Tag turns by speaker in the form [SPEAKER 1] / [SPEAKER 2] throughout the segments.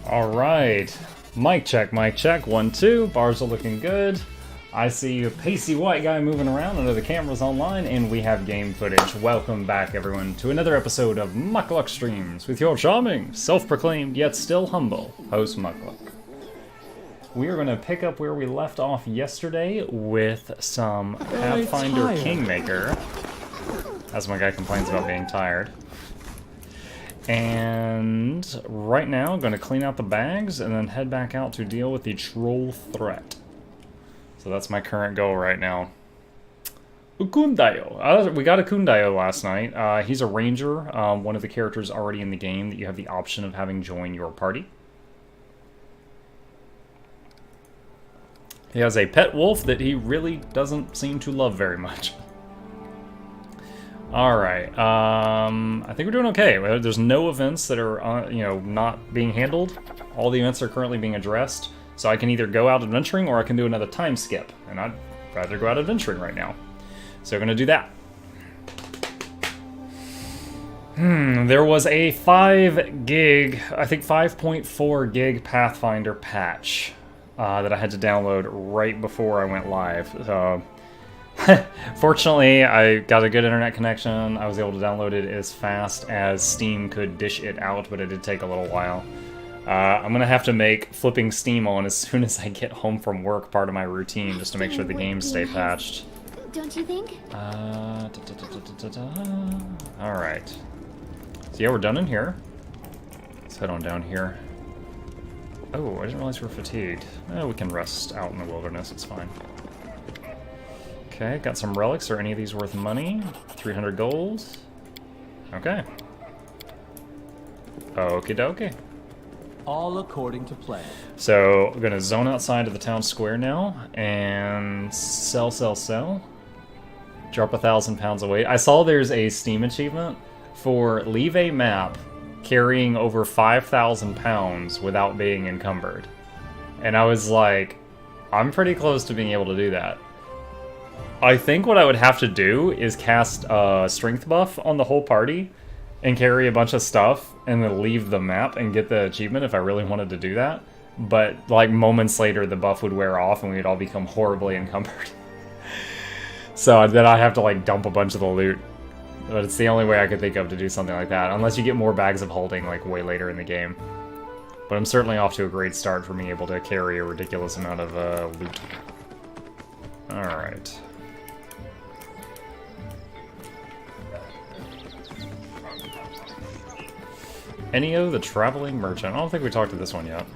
[SPEAKER 1] Alright. Mic check, 1, 2. Bars are looking good. I see a pacey white guy moving around under the cameras online, and we have game footage. Welcome back, everyone, to another episode of nok-nok Streams with your charming, self-proclaimed, yet still humble, host nok-nok. We are going to pick up where we left off yesterday with some Pathfinder Kingmaker, as my guy complains about being tired. And right now, I'm going to clean out the bags and then head back out to deal with the troll threat. So that's my current goal right now. Ukundayo. We got a Kundayo last night. He's a ranger, one of the characters already in the game that you have the option of having join your party. He has a pet wolf that he really doesn't seem to love very much. Alright, I think we're doing okay. There's no events that are, not being handled. All the events are currently being addressed. So I can either go out adventuring or I can do another time skip. And I'd rather go out adventuring right now. So we're going to do that. There was a 5 gig, I think 5.4 gig Pathfinder patch that I had to download right before I went live. Fortunately, I got a good internet connection. I was able to download it as fast as Steam could dish it out, but it did take a little while. I'm going to have to make flipping Steam on as soon as I get home from work part of my routine, just to make sure the games stay patched.
[SPEAKER 2] Don't you think?
[SPEAKER 1] Alright. So yeah, we're done in here. Let's head on down here. Oh, I didn't realize we were fatigued. Oh, we can rest out in the wilderness, it's fine. Okay, got some relics. Are any of these worth money? 300 gold. Okay. Okie dokie.
[SPEAKER 3] All according to plan.
[SPEAKER 1] So, we're gonna zone outside of the town square now, and sell. Drop 1,000 pounds of weight. I saw there's a Steam achievement for leave a map carrying over 5,000 pounds without being encumbered. And I was like, I'm pretty close to being able to do that. I think what I would have to do is cast a strength buff on the whole party and carry a bunch of stuff and then leave the map and get the achievement if I really wanted to do that. But like moments later the buff would wear off and we'd all become horribly encumbered. So then I'd have to like dump a bunch of the loot. But it's the only way I could think of to do something like that, unless you get more bags of holding like way later in the game. But I'm certainly off to a great start for being able to carry a ridiculous amount of loot. Alright. Enio the Traveling Merchant. I don't think we talked to this one yet.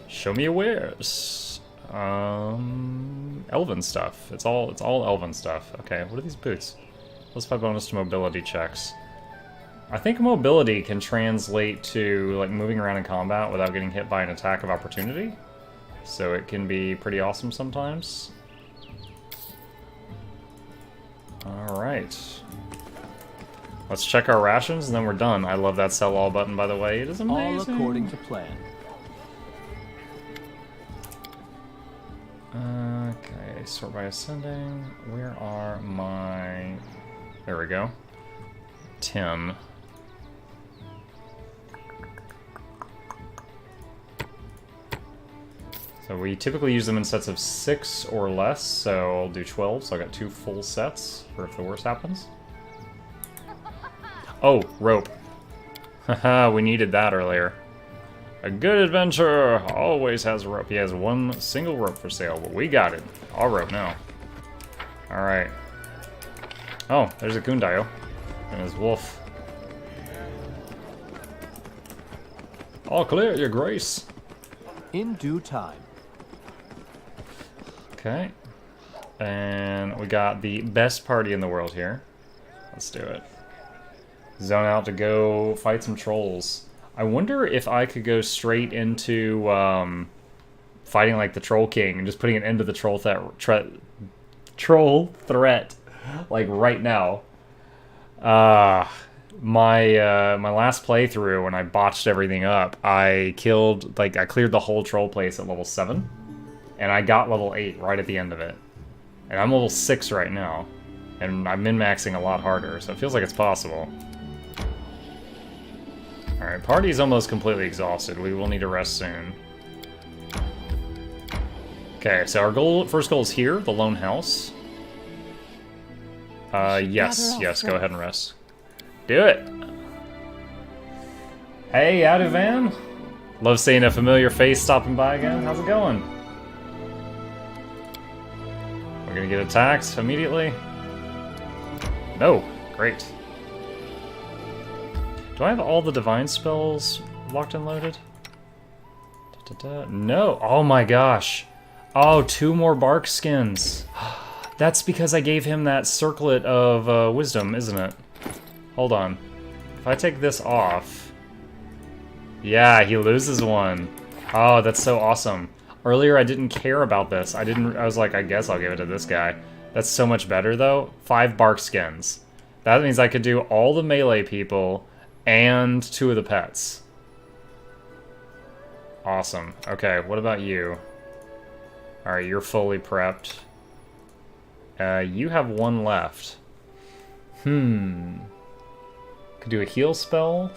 [SPEAKER 1] Show me your wares. Elven stuff. It's all elven stuff. Okay, what are these boots? Plus 5 bonus to mobility checks. I think mobility can translate to like moving around in combat without getting hit by an attack of opportunity. So it can be pretty awesome sometimes. Alright. Let's check our rations and then we're done. I love that sell all button, by the way. It is amazing.
[SPEAKER 3] All according to plan.
[SPEAKER 1] Okay, sort by ascending. Where are my... There we go. 10. So we typically use them in sets of 6 or less, so I'll do 12, so I got 2 full sets for if the worst happens. Oh, rope. Haha, we needed that earlier. A good adventurer always has a rope. He has one single rope for sale, but we got it. All rope now. Alright. Oh, there's a Kundayo. And his wolf. All clear, your grace.
[SPEAKER 3] In due time.
[SPEAKER 1] Okay. And we got the best party in the world here. Let's do it. Zone out to go fight some trolls. I wonder if I could go straight into fighting like the Troll King and just putting an end to the troll threat like right now. My last playthrough when I botched everything up, I cleared the whole troll place at level 7 and I got level 8 right at the end of it. And I'm level 6 right now and I'm min-maxing a lot harder, so it feels like it's possible. Alright, party's almost completely exhausted. We will need to rest soon. Okay, so our first goal is here, the lone house. Yes, go ahead and rest. Do it! Hey, Aduvan! Love seeing a familiar face stopping by again. How's it going? We're gonna get attacked immediately? No! Great. Do I have all the divine spells locked and loaded? No! Oh my gosh! Oh, 2 more bark skins! That's because I gave him that circlet of wisdom, isn't it? Hold on. If I take this off... Yeah, he loses 1. Oh, that's so awesome. Earlier I didn't care about this. I was like, I guess I'll give it to this guy. That's so much better though. 5 bark skins. That means I could do all the melee people and 2 of the pets. Awesome. Okay, what about you? Alright, you're fully prepped. You have 1 left. Could do a heal spell.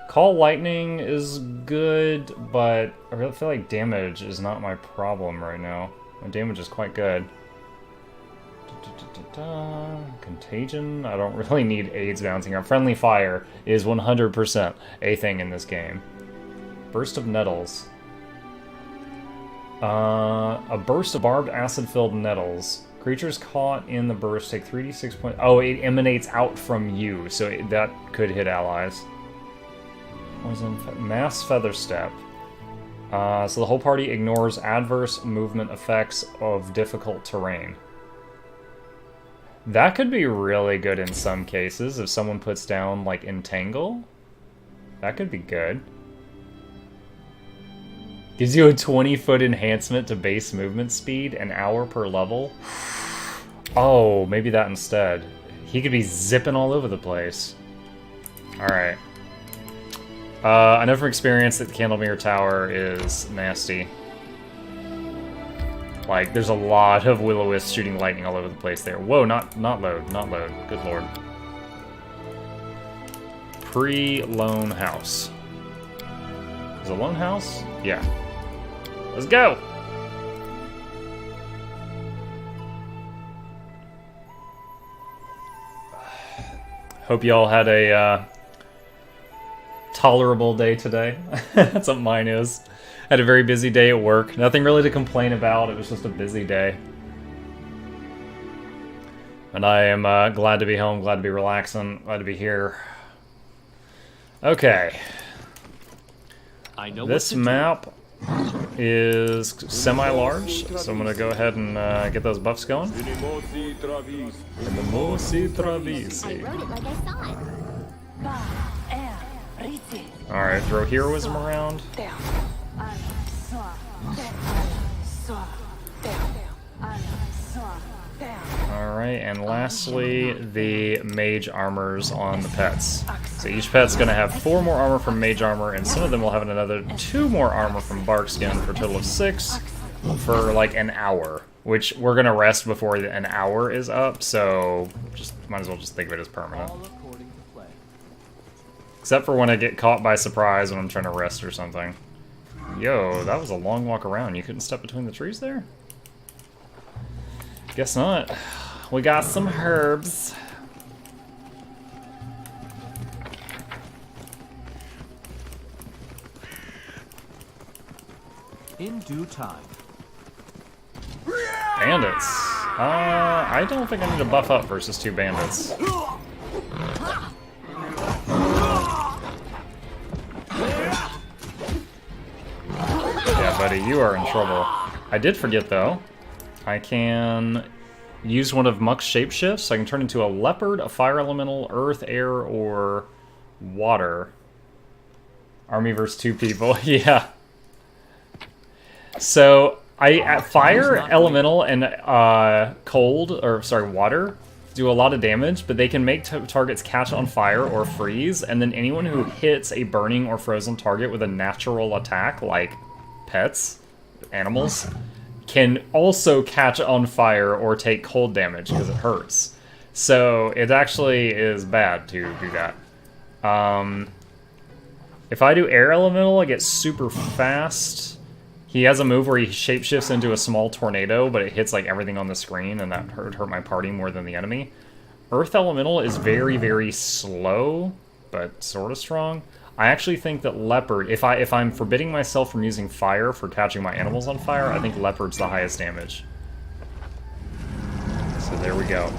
[SPEAKER 1] Call Lightning is good, but I really feel like damage is not my problem right now. My damage is quite good. Contagion? I don't really need aids bouncing around. Friendly Fire is 100% a thing in this game. Burst of Nettles. A burst of barbed acid-filled nettles. Creatures caught in the burst take 3d6 points. Oh, it emanates out from you, so that could hit allies. Poison, Mass Feather Step. So the whole party ignores adverse movement effects of difficult terrain. That could be really good in some cases if someone puts down, like, Entangle. That could be good. Gives you a 20-foot enhancement to base movement speed, an hour per level. Oh, maybe that instead. He could be zipping all over the place. Alright. I know from experience that the Candlemere Tower is nasty. Like, there's a lot of will-o-wisps shooting lightning all over the place there. Whoa, not load. Good lord. Pre-lone house. Is it a lone house? Yeah. Let's go! Hope y'all had a tolerable day today. That's what mine is. Had a very busy day at work. Nothing really to complain about. It was just a busy day. And I am glad to be home, glad to be relaxing, glad to be here. Okay.
[SPEAKER 3] I know
[SPEAKER 1] this map is semi-large, so I'm going to go ahead and get those buffs going.
[SPEAKER 2] I wrote it like I saw it.
[SPEAKER 1] Alright, throw heroism around. Alright, and lastly, the mage armors on the pets. So each pet's going to have 4 more armor from mage armor, and some of them will have another 2 more armor from bark skin for a total of 6 for like an hour. Which we're going to rest before an hour is up, so just might as well just think of it as permanent. Except for when I get caught by surprise when I'm trying to rest or something. Yo, that was a long walk around. You couldn't step between the trees there? Guess not. We got some herbs.
[SPEAKER 3] In due time.
[SPEAKER 1] Bandits. I don't think I need to buff up versus 2 bandits. Yeah, buddy, you are in trouble. I did forget, though. I can use one of Muck's shapeshifts, so I can turn into a leopard, a fire elemental, earth, air, or water. Army versus 2 people, yeah. So, fire, elemental, and water do a lot of damage, but they can make targets catch on fire or freeze, and then anyone who hits a burning or frozen target with a natural attack, like pets, animals, can also catch on fire or take cold damage because it hurts. So it actually is bad to do that. If I do air elemental, I get super fast. He has a move where he shapeshifts into a small tornado, but it hits like everything on the screen, and that hurt my party more than the enemy. Earth elemental is very, very slow, but sort of strong. I actually think that leopard, if I'm forbidding myself from using fire for catching my animals on fire, I think leopard's the highest damage. So there we go.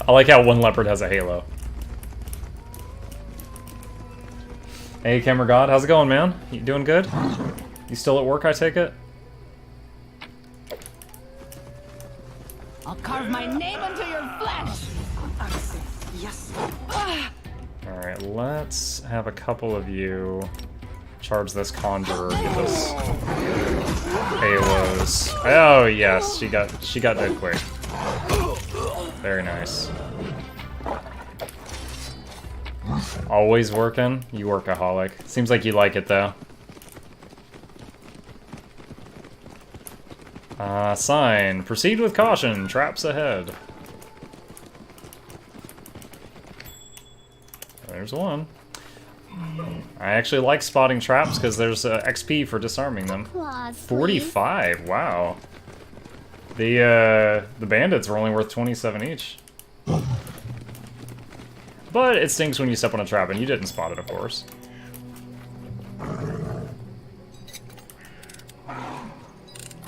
[SPEAKER 1] I like how one leopard has a halo. Hey, Camera God, how's it going, man? You doing good? You still at work, I take it?
[SPEAKER 4] I'll carve my name into your flesh!
[SPEAKER 2] Yes.
[SPEAKER 1] Alright, let's have a couple of you charge this conjurer, get those halos. Oh yes, she got dead quick. Very nice. Always working? You workaholic. Seems like you like it though. Sign. Proceed with caution. Traps ahead. There's one. I actually like spotting traps because there's XP for disarming them.
[SPEAKER 2] Applause,
[SPEAKER 1] 45. Wow. The bandits were only worth 27 each. But it stinks when you step on a trap, and you didn't spot it, of course.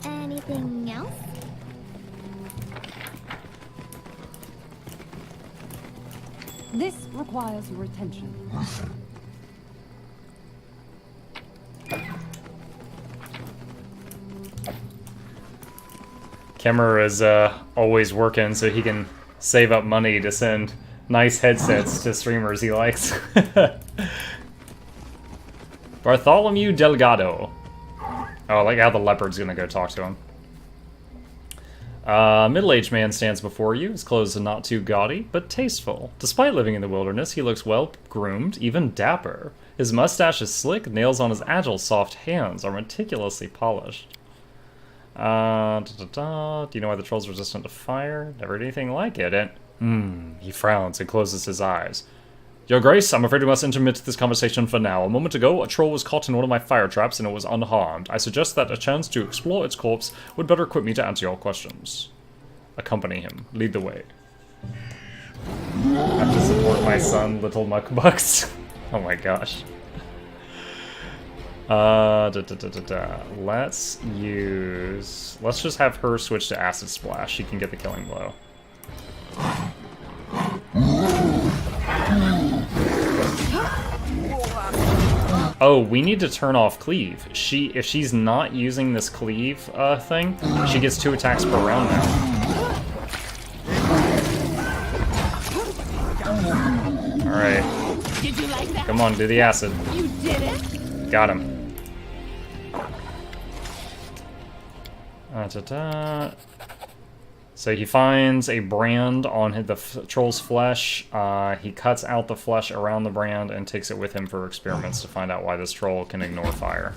[SPEAKER 2] Anything else?
[SPEAKER 4] This requires your attention.
[SPEAKER 1] Kemmer is always working so he can save up money to send nice headsets to streamers he likes. Bartholomew Delgado. Oh, I like how the leopard's gonna go talk to him. Middle-aged man stands before you. His clothes are not too gaudy, but tasteful. Despite living in the wilderness, he looks well-groomed, even dapper. His mustache is slick, nails on his agile, soft hands are meticulously polished. Do you know why the troll's resistant to fire? Never heard anything like it. He frowns and closes his eyes. Your Grace, I'm afraid we must intermit this conversation for now. A moment ago, a troll was caught in one of my fire traps and it was unharmed. I suggest that a chance to explore its corpse would better equip me to answer your questions. Accompany him. Lead the way. I have to support my son, little muckbucks. Oh my gosh. Let's just have her switch to Acid Splash. She can get the killing blow. Oh, we need to turn off cleave. If she's not using this cleave thing, she gets 2 attacks per round now. Alright.
[SPEAKER 4] Did you like that?
[SPEAKER 1] Come on, do the acid.
[SPEAKER 4] You did it?
[SPEAKER 1] Got him. So he finds a brand on the troll's flesh. He cuts out the flesh around the brand and takes it with him for experiments to find out why this troll can ignore fire.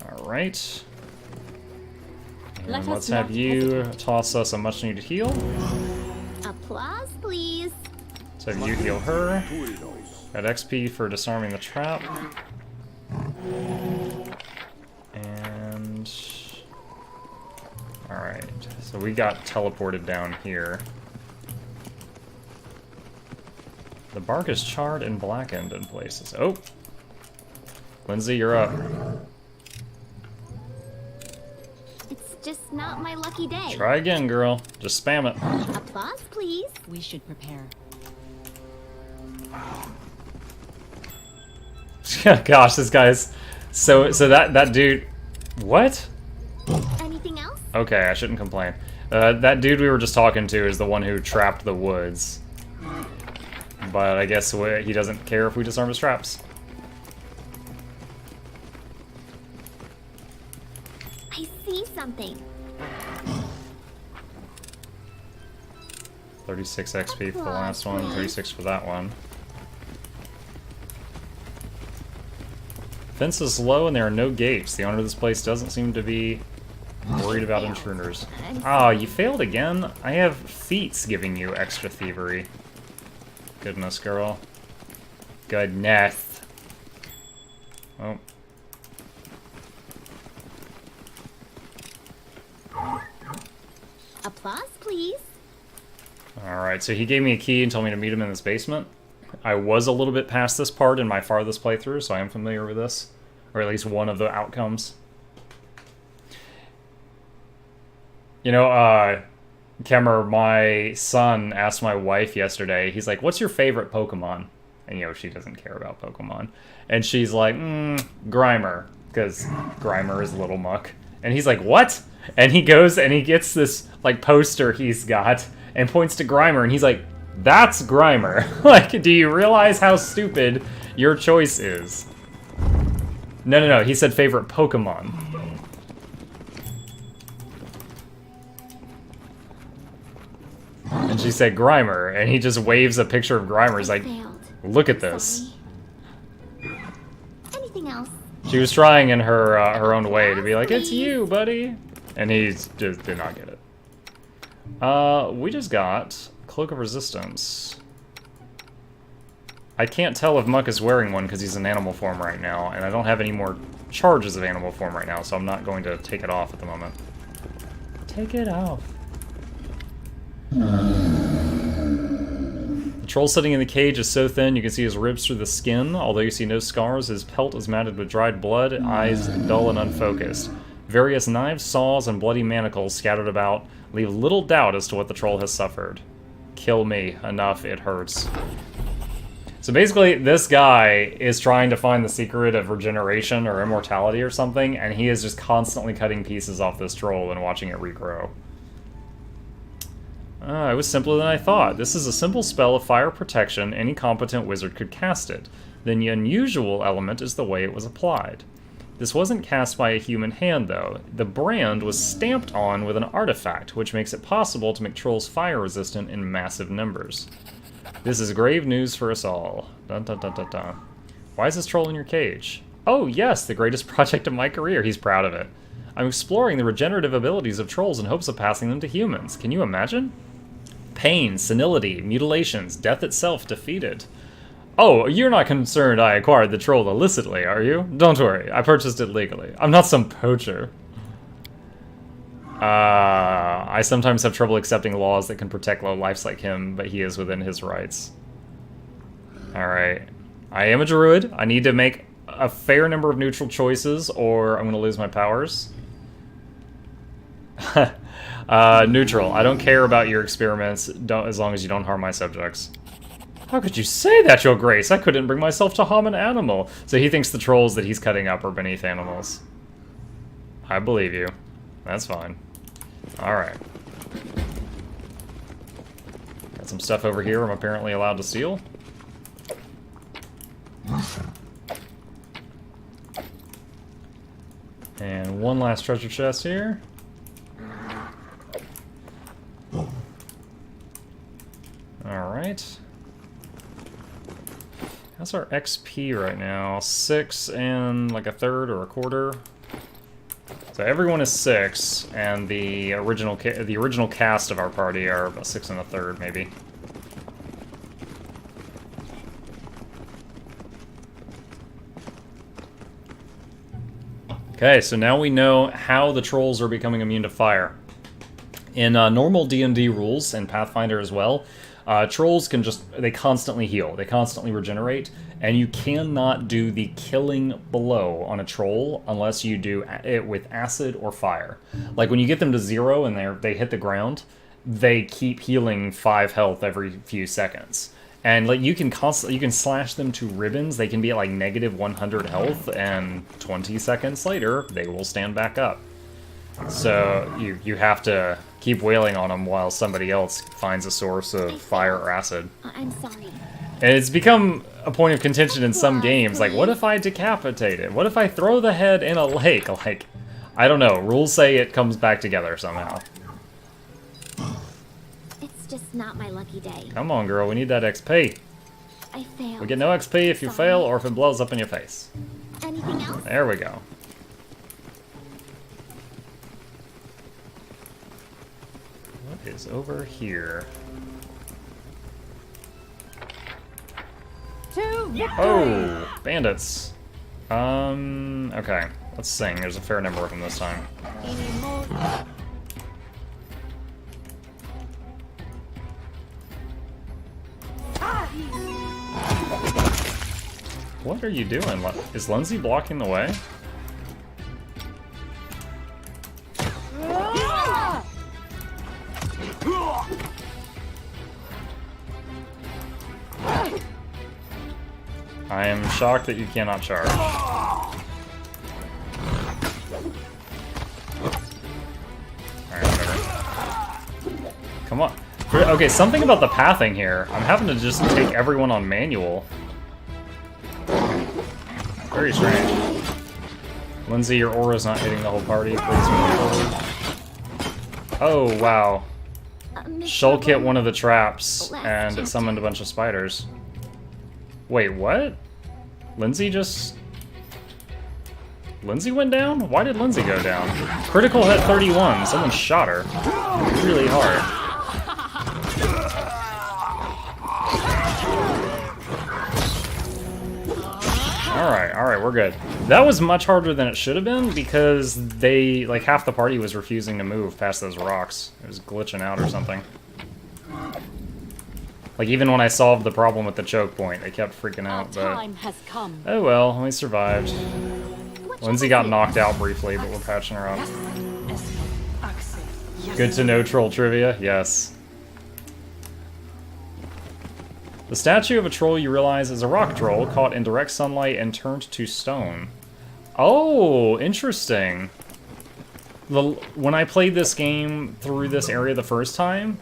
[SPEAKER 1] Alright. And let's have you toss us a much needed heal.
[SPEAKER 2] Applause, please.
[SPEAKER 1] Let's have you heal her. Got XP for disarming the trap. And... Alright, so we got teleported down here. The bark is charred and blackened in places. Oh! Lindsay, you're up.
[SPEAKER 2] It's just not my lucky day.
[SPEAKER 1] Try again, girl. Just spam it.
[SPEAKER 2] Applause, please.
[SPEAKER 4] We should prepare.
[SPEAKER 1] Gosh, this guy's... So that dude... What?
[SPEAKER 2] Anything else?
[SPEAKER 1] Okay, I shouldn't complain. That dude we were just talking to is the one who trapped the woods. But I guess he doesn't care if we disarm his traps.
[SPEAKER 2] I see something.
[SPEAKER 1] 36 XP for the last one, 36 for that one. Fence is low and there are no gates. The owner of this place doesn't seem to be worried about intruders. Ah, you failed again? I have feats giving you extra thievery. Goodness, girl. Goodness. Oh.
[SPEAKER 2] Applause, please.
[SPEAKER 1] Alright, so he gave me a key and told me to meet him in this basement. I was a little bit past this part in my farthest playthrough, so I am familiar with this. Or at least one of the outcomes. You know, Kemmer, my son asked my wife yesterday, he's like, what's your favorite Pokemon? And, you know, she doesn't care about Pokemon. And she's like, Grimer, because Grimer is Little Muck. And he's like, what? And he goes and he gets this, like, poster he's got and points to Grimer, and he's like, that's Grimer. Like, do you realize how stupid your choice is? No, he said favorite Pokemon. And she said Grimer, and he just waves a picture of Grimer. He's like, look at this.
[SPEAKER 2] Sorry. Anything else?
[SPEAKER 1] She was trying in her her own way to be like, it's you, buddy. And he just did not get it. We just got Cloak of Resistance. I can't tell if Muck is wearing one because he's in animal form right now, and I don't have any more charges of animal form right now, so I'm not going to take it off at the moment. Take it off. The troll sitting in the cage is so thin you can see his ribs through the skin. Although you see no scars, his pelt is matted with dried blood, eyes dull and unfocused. Various knives, saws, and bloody manacles scattered about leave little doubt as to what the troll has suffered. Kill me. Enough. It hurts. So basically, this guy is trying to find the secret of regeneration or immortality or something, and he is just constantly cutting pieces off this troll and watching it regrow. It was simpler than I thought. This is a simple spell of fire protection. Any competent wizard could cast it. The unusual element is the way it was applied. This wasn't cast by a human hand, though. The brand was stamped on with an artifact, which makes it possible to make trolls fire-resistant in massive numbers. This is grave news for us all. Dun, dun, dun, dun, dun. Why is this troll in your cage? Oh, yes, the greatest project of my career. He's proud of it. I'm exploring the regenerative abilities of trolls in hopes of passing them to humans. Can you imagine? Pain, senility, mutilations, death itself defeated. Oh, you're not concerned I acquired the troll illicitly, are you? Don't worry, I purchased it legally. I'm not some poacher. I sometimes have trouble accepting laws that can protect low lives like him, but he is within his rights. Alright. I am a druid. I need to make a fair number of neutral choices, or I'm going to lose my powers. Neutral. I don't care about your experiments, as long as you don't harm my subjects. How could you say that, Your Grace? I couldn't bring myself to harm an animal. So he thinks the trolls that he's cutting up are beneath animals. I believe you. That's fine. Alright. Got some stuff over here I'm apparently allowed to steal. And one last treasure chest here. Alright. How's our XP right now? 6 and like a third or a quarter. So everyone is 6, and the original cast of our party are about 6 and a third, maybe. Okay, so now we know how the trolls are becoming immune to fire. In normal D&D rules, and Pathfinder as well, trolls can they constantly heal, they constantly regenerate, and you cannot do the killing blow on a troll unless you do it with acid or fire. Like when you get them to 0 and they hit the ground, they keep healing 5 health every few seconds. And like you can slash them to ribbons, they can be at like negative 100 health, and 20 seconds later, they will stand back up. So you have to keep wailing on them while somebody else finds a source of fire or acid.
[SPEAKER 2] I'm sorry.
[SPEAKER 1] And it's become a point of contention in some games, like, what if I decapitate it? What if I throw the head in a lake? Like, I don't know, rules say it comes back together somehow.
[SPEAKER 2] It's just not my lucky day.
[SPEAKER 1] Come on, girl, we need that XP.
[SPEAKER 2] I failed.
[SPEAKER 1] We get no XP if you fail or if it blows up in your face.
[SPEAKER 2] Anything else?
[SPEAKER 1] There we go. What is over here?
[SPEAKER 4] To
[SPEAKER 1] Oh, bandits. Okay. Let's sing. There's a fair number of them this time. What are you doing? Is Lindsay blocking the way? I am shocked that you cannot charge. Alright, whatever. Come on. Okay, something about the pathing here. I'm having to just take everyone on manual. Very strange. Lindsay, your aura's not hitting the whole party. Please move forward. Oh, wow. Shulk hit one of the traps, and it summoned a bunch of spiders. Wait, what? Lindsay just... Lindsay went down? Why did Lindsay go down? Critical hit 31. Someone shot her. Really hard. Alright, we're good. That was much harder than it should have been because they, like, half the party was refusing to move past those rocks. It was glitching out or something. Like, even when I solved the problem with the choke point, they kept freaking out, but...
[SPEAKER 4] time has come.
[SPEAKER 1] Oh well, we survived. Lindsay got knocked out briefly, but we're patching her up. Good to know troll trivia, yes. The statue of a troll you realize is a rock troll caught in direct sunlight and turned to stone. Oh, interesting. When I played this game through this area the first time,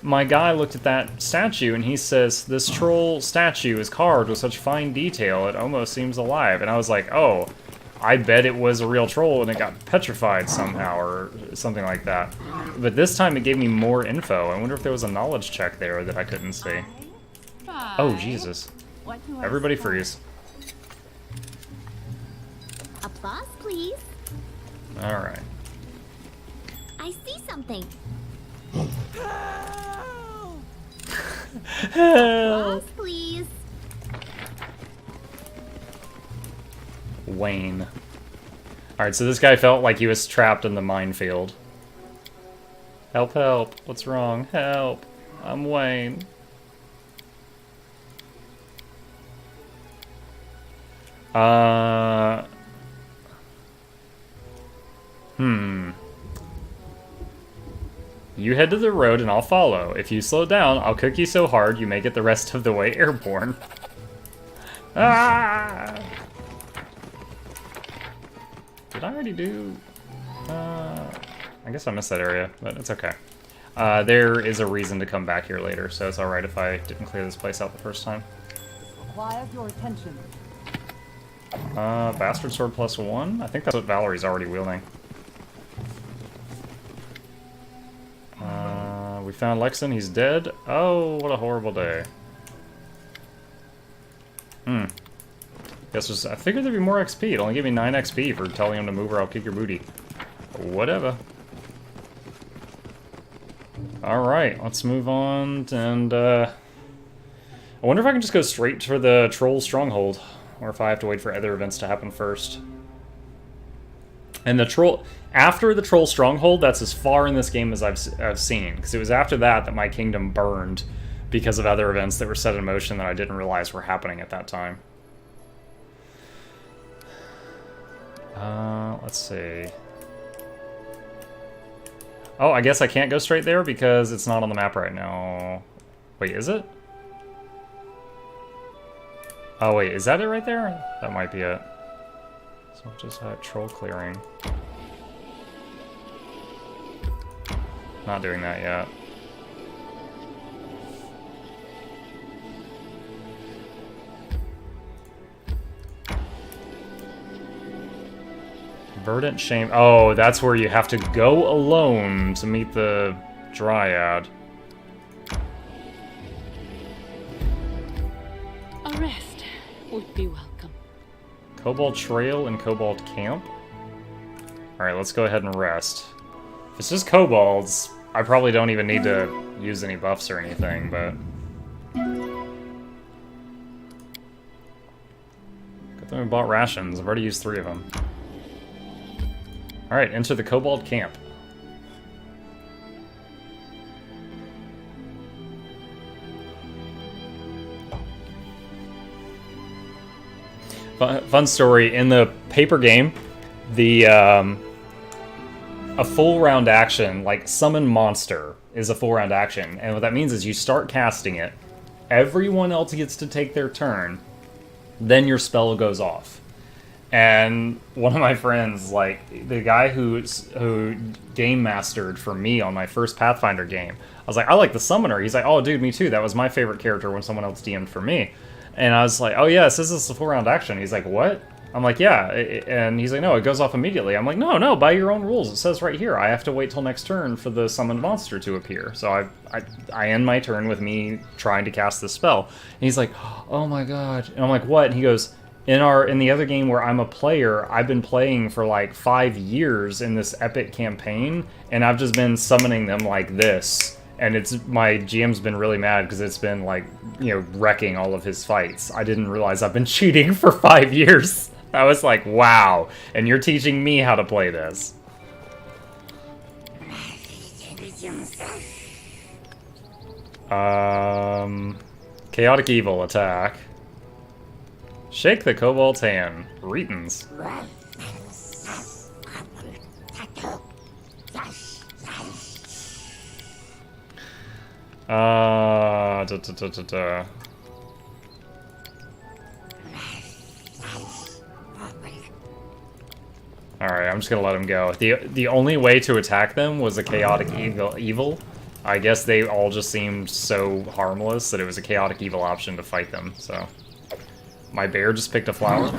[SPEAKER 1] my guy looked at that statue and he says, this troll statue is carved with such fine detail it almost seems alive. And I was like, oh, I bet it was a real troll and it got petrified somehow or something like that. But this time it gave me more info. I wonder if there was a knowledge check there that I couldn't see. Oh, Jesus. Everybody freeze.
[SPEAKER 2] Applause, please.
[SPEAKER 1] Alright.
[SPEAKER 2] I see something. Applause, please.
[SPEAKER 1] Wayne. Alright, so this guy felt like he was trapped in the minefield. Help, help. What's wrong? Help. I'm Wayne. You head to the road and I'll follow. If you slow down, I'll cook you so hard you make it the rest of the way airborne. Ah! Did I already do... I guess I missed that area, but it's okay. There is a reason to come back here later, so it's alright if I didn't clear this place out the first time.
[SPEAKER 4] Requires your attention.
[SPEAKER 1] Bastard Sword +1? I think that's what Valerie's already wielding. We found Lexon, he's dead. Oh, what a horrible day. Guess I figured there'd be more XP. It only gave me 9 XP for telling him to move or I'll kick your booty. Whatever. Alright, let's move on, and I wonder if I can just go straight for the Troll Stronghold, or if I have to wait for other events to happen first. And the Troll... After the Troll Stronghold, that's as far in this game as I've seen, because it was after that that my kingdom burned because of other events that were set in motion that I didn't realize were happening at that time. Let's see... Oh, I guess I can't go straight there because it's not on the map right now. Wait, is it? Oh, wait, is that it right there? That might be it. So just troll clearing. Not doing that yet. Verdant Shame. Oh, that's where you have to go alone to meet the Dryad.
[SPEAKER 4] A rest would be welcome.
[SPEAKER 1] Cobalt Trail and Cobalt Camp. Alright, let's go ahead and rest. If it's just kobolds, I probably don't even need to use any buffs or anything, but... Then we bought rations. I've already used 3 of them. Alright, enter the Kobold camp. Fun story, in the paper game, the a full round action, like summon monster, is a full round action. And what that means is you start casting it, everyone else gets to take their turn, then your spell goes off. And one of my friends, like, the guy who game mastered for me on my first Pathfinder game, I was like, I like the summoner. He's like, oh dude, me too. That was my favorite character when someone else DM'd for me. And I was like, oh yes, this is a full round action. He's like, what? I'm like, yeah. And he's like, no, it goes off immediately. I'm like, no, by your own rules. It says right here, I have to wait till next turn for the summoned monster to appear. So I end my turn with me trying to cast this spell. And he's like, oh my god. And I'm like, what? And he goes, in the other game where I'm a player, I've been playing for like 5 years in this epic campaign, and I've just been summoning them like this. And my GM's been really mad because it's been like, you know, wrecking all of his fights. I didn't realize I've been cheating for 5 years. I was like, wow. And you're teaching me how to play this. Chaotic Evil attack. Shake the Kobold's hand. Retons. Alright, I'm just gonna let him go. The only way to attack them was a Chaotic Evil. I guess they all just seemed so harmless that it was a Chaotic Evil option to fight them, so... My bear just picked a flower.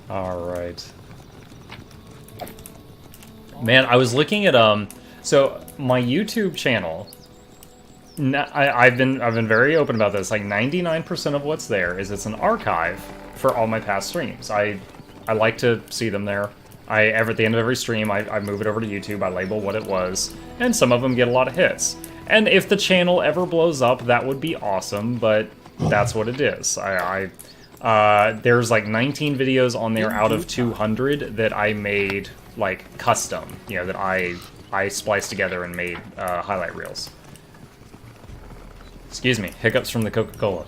[SPEAKER 1] Alright. Man, I was looking at, so my YouTube channel, I've been very open about this, like 99% of what's there is it's an archive for all my past streams. I like to see them there. At the end of every stream, I move it over to YouTube, I label what it was, and some of them get a lot of hits. And if the channel ever blows up, that would be awesome, but that's what it is. There's like 19 videos on there out of 200 that I made, like, custom. You know, that I spliced together and made highlight reels. Excuse me, hiccups from the Coca-Cola.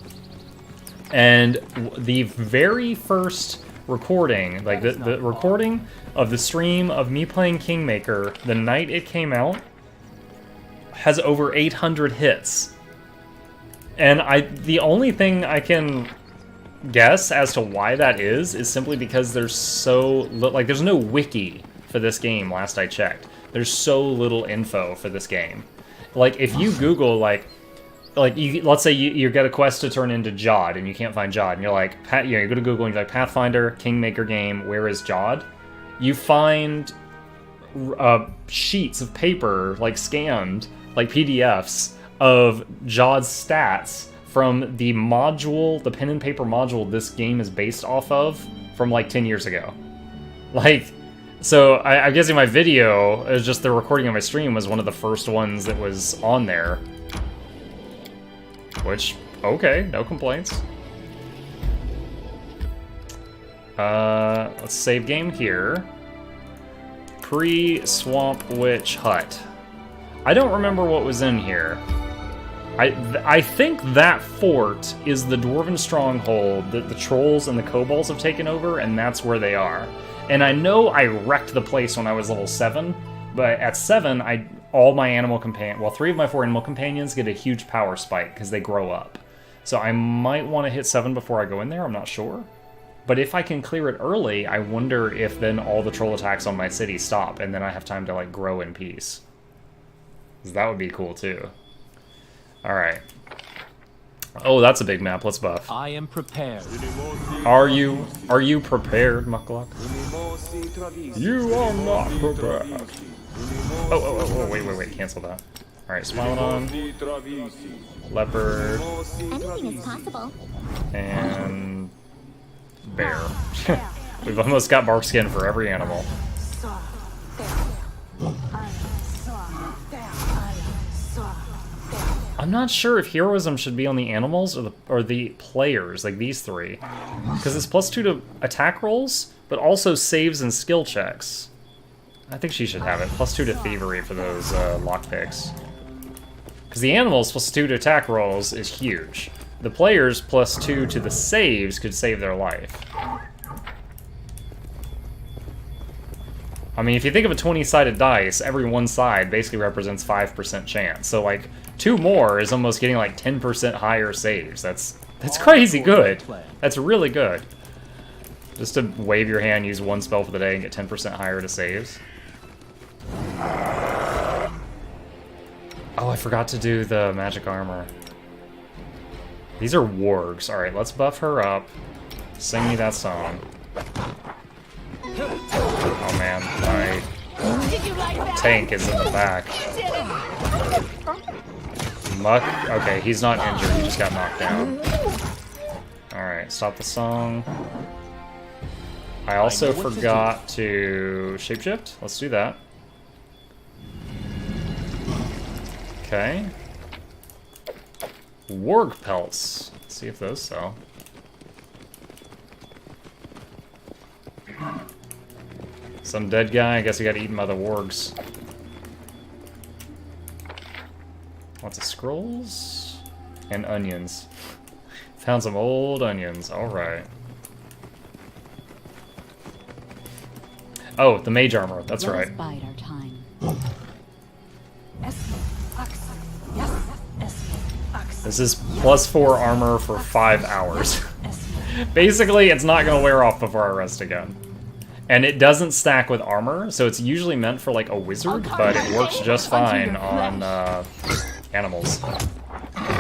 [SPEAKER 1] And the very first recording, like the recording of the stream of me playing Kingmaker the night it came out, has over 800 hits. And the only thing I can guess as to why that is simply because there's there's no wiki for this game last I checked. There's so little info for this game. Like, if you Google, let's say you get a quest to turn into Jod and you can't find Jod, and you're like, you go to Google and you're like, Pathfinder, Kingmaker game, where is Jod? You find sheets of paper, like scanned, like PDFs of Jod's stats from the module, the pen and paper module this game is based off of, from like 10 years ago. Like, so I'm guessing my video, is just the recording of my stream, was one of the first ones that was on there. Which, okay, no complaints. Let's save game here. Pre-Swamp Witch Hut. I don't remember what was in here. I think that fort is the Dwarven stronghold that the trolls and the kobolds have taken over, and that's where they are. And I know I wrecked the place when I was level 7, but at 7, all my animal companions, well, 3 of my 4 animal companions get a huge power spike because they grow up. So I might want to hit 7 before I go in there, I'm not sure. But if I can clear it early, I wonder if then all the troll attacks on my city stop, and then I have time to, like, grow in peace. Because that would be cool, too. Alright. Oh, that's a big map, let's buff.
[SPEAKER 3] I am prepared.
[SPEAKER 1] Are you prepared, nok-nok? You are not prepared. Oh, wait, cancel that. Alright, Smilodon. Leopard.
[SPEAKER 2] Anything is possible.
[SPEAKER 1] And... bear. We've almost got bark skin for every animal. I'm not sure if heroism should be on the animals or the players, like these three. Because it's +2 to attack rolls, but also saves and skill checks. I think she should have it. +2 to thievery for those lockpicks. Because the animals +2 to attack rolls is huge. The players +2 to the saves could save their life. I mean, if you think of a 20-sided dice, every one side basically represents 5% chance. So, like, 2 more is almost getting, like, 10% higher saves. That's crazy good. That's really good. Just to wave your hand, use 1 spell for the day, and get 10% higher to saves. Oh, I forgot to do the magic armor. These are wargs. Alright, let's buff her up. Sing me that song. Oh man, my tank is in the back. Muck? Okay, he's not injured, he just got knocked down. Alright, stop the song. I also forgot to shapeshift. Let's do that. Okay. Warg pelts. Let's see if those sell. Some dead guy. I guess he got eaten by the wargs. Lots of scrolls and onions. Found some old onions. All right. Oh, the mage armor. That's right.
[SPEAKER 4] Let us bide our time.
[SPEAKER 1] This is +4 armor for 5 hours. Basically, it's not going to wear off before I rest again. And it doesn't stack with armor, so it's usually meant for like a wizard, but it works just fine on animals.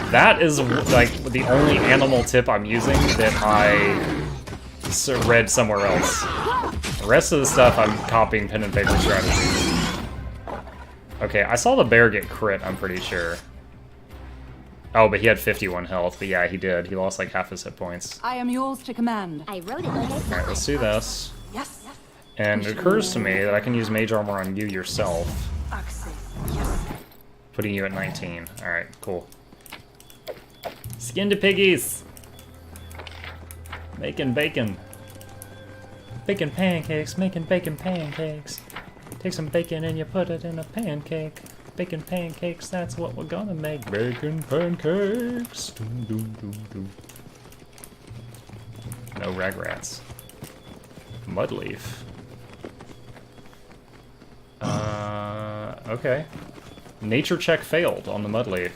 [SPEAKER 1] That is like the only animal tip I'm using that I read somewhere else. The rest of the stuff I'm copying pen and paper strategies. Okay, I saw the bear get crit, I'm pretty sure. Oh, but he had 51 health. But yeah, he did. He lost like half his hit points.
[SPEAKER 4] I am yours to command.
[SPEAKER 2] I wrote it like I saw
[SPEAKER 1] Alright, let's do this.
[SPEAKER 4] Yes.
[SPEAKER 1] And it occurs to me that I can use mage armor on you yourself. Putting you at 19. Alright, cool. Skin to piggies! Making bacon. Bacon pancakes, making bacon pancakes. Take some bacon and you put it in a pancake. Bacon pancakes, that's what we're gonna make. Bacon pancakes. Doom, doom, doom, doom. No ragrats. Mudleaf. Okay. Nature check failed on the Mudleaf.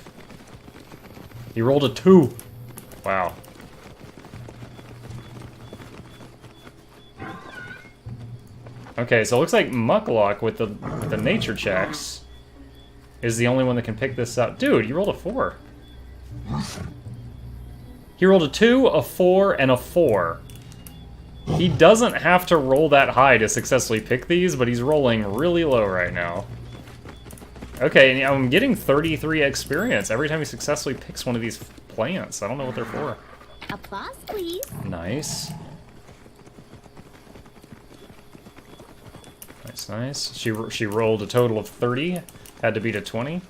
[SPEAKER 1] He rolled a 2. Wow. Okay, so it looks like Mucklock with the nature checks is the only one that can pick this up. Dude, you rolled a 4. He rolled a 2, a 4, and a 4. He doesn't have to roll that high to successfully pick these, but he's rolling really low right now. Okay, and I'm getting 33 experience every time he successfully picks one of these plants. I don't know what they're for.
[SPEAKER 2] Applause, please.
[SPEAKER 1] Nice. Nice, nice. She rolled a total of 30. Had to beat a 20.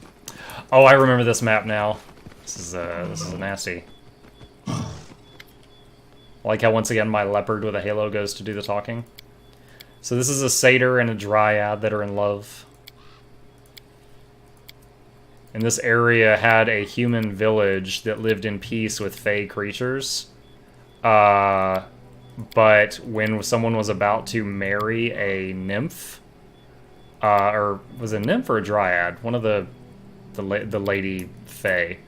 [SPEAKER 1] Oh, I remember this map now. This is a nasty. I like how once again my leopard with a halo goes to do the talking. So this is a satyr and a dryad that are in love. And this area had a human village that lived in peace with fey creatures. But when someone was about to marry a nymph, or was it a nymph or a dryad? One of the lady fae.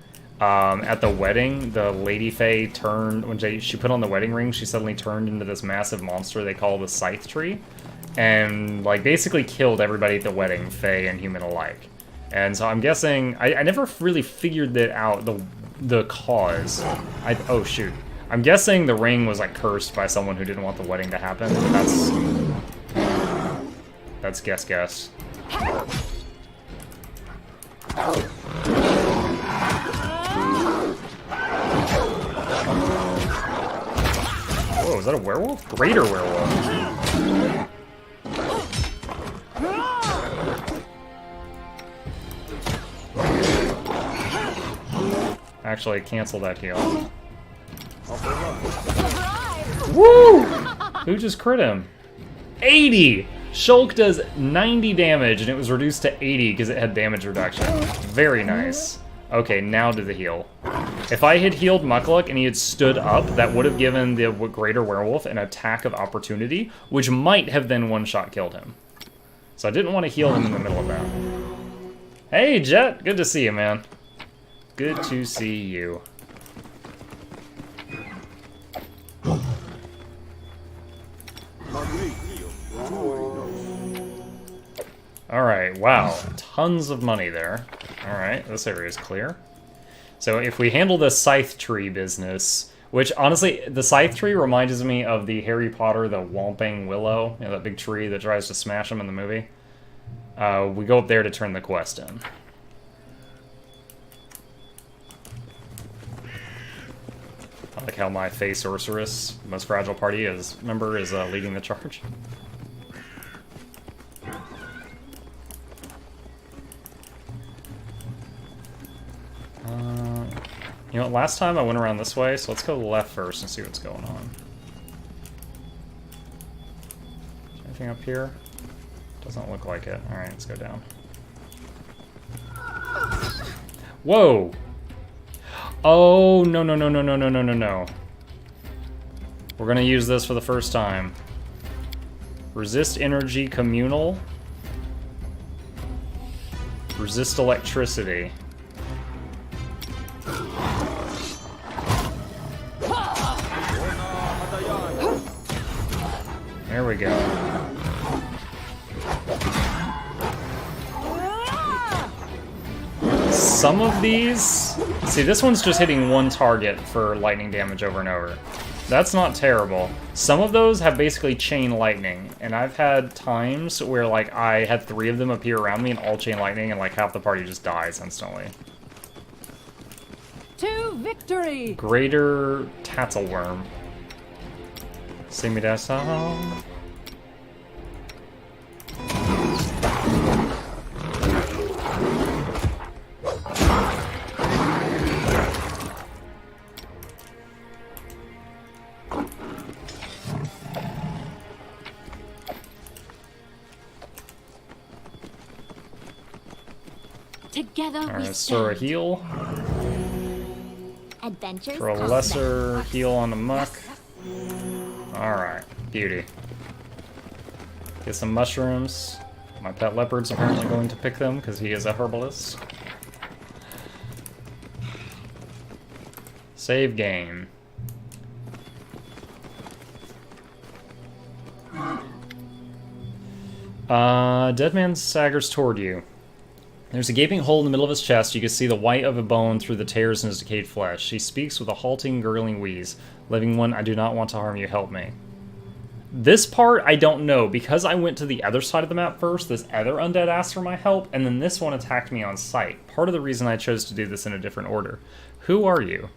[SPEAKER 1] At the wedding, the lady fae turned, when she put on the wedding ring, she suddenly turned into this massive monster they call the Scythe Tree. And, like, basically killed everybody at the wedding, fae and human alike. And so I'm guessing, I never really figured that out, the cause. Oh shoot. I'm guessing the ring was, like, cursed by someone who didn't want the wedding to happen, but that's guess. Whoa, is that a werewolf? Greater werewolf. actually cancel that heal. Woo! Who just crit him? 80! Shulk does 90 damage, and it was reduced to 80 because it had damage reduction. Very nice. Okay, now to the heal. If I had healed nok-nok and he had stood up, that would have given the greater werewolf an attack of opportunity, which might have then one-shot killed him. So I didn't want to heal him in the middle of that. Hey, Jet! Good to see you, man. Good to see you. Alright, wow. Tons of money there. Alright, this area is clear. So if we handle the scythe tree business, which honestly, the scythe tree reminds me of the Harry Potter, the Whomping Willow, you know, that big tree that tries to smash him in the movie. We go up there to turn the quest in. I like how my Fey Sorceress, most fragile party member, is leading the charge. You know, last time I went around this way, so let's go left first and see what's going on. Is there anything up here? Doesn't look like it. Alright, let's go down. Whoa! Oh, no, no, no, no, no, no, no, no, no. We're gonna use this for the first time. Resist energy communal. Resist electricity. There we go. Some of these... See, this one's just hitting one target for lightning damage over and over. That's not terrible. Some of those have basically chain lightning, and I've had times where, like, I had 3 of them appear around me and all chain lightning, and, like, half the party just dies instantly.
[SPEAKER 4] To victory!
[SPEAKER 1] Greater Tatzelworm. Sing me that song.
[SPEAKER 2] Together we
[SPEAKER 1] Alright, throw a
[SPEAKER 2] stand.
[SPEAKER 1] heal.
[SPEAKER 2] Adventures
[SPEAKER 1] Throw a
[SPEAKER 2] cost
[SPEAKER 1] lesser
[SPEAKER 2] them.
[SPEAKER 1] heal on the muck. Alright, beauty. Get some mushrooms. My pet leopard's apparently going to pick them because he is a herbalist. Save game. Dead man staggers toward you. There's a gaping hole in the middle of his chest. You can see the white of a bone through the tears in his decayed flesh. He speaks with a halting, gurgling wheeze. Living one, I do not want to harm you. Help me. This part, I don't know. Because I went to the other side of the map first, this other undead asked for my help, and then this one attacked me on sight. Part of the reason I chose to do this in a different order. Who are you?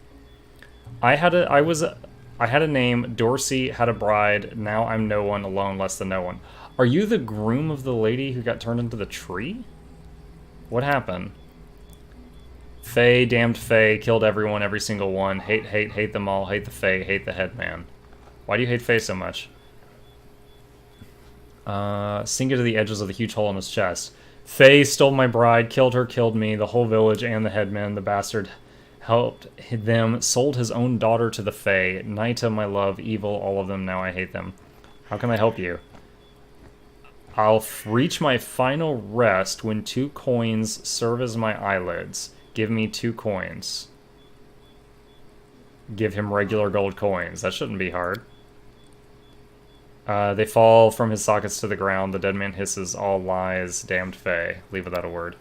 [SPEAKER 1] I had a name. Dorsey had a bride. Now I'm no one, alone, less than no one. Are you the groom of the lady who got turned into the tree? What happened? Fae, damned Fae, killed everyone, every single one. Hate, hate, hate them all. Hate the Fae, hate the headman. Why do you hate Fae so much? Sink it to the edges of the huge hole in his chest. Fae stole my bride, killed her, killed me, the whole village and the headman. The bastard helped them, sold his own daughter to the Fae. Naita, my love, evil, all of them, now I hate them. How can I help you? I'll reach my final rest when 2 coins serve as my eyelids. Give me 2 coins. Give him regular gold coins. That shouldn't be hard. They fall from his sockets to the ground. The dead man hisses, all lies, damned Fae. Leave without a word.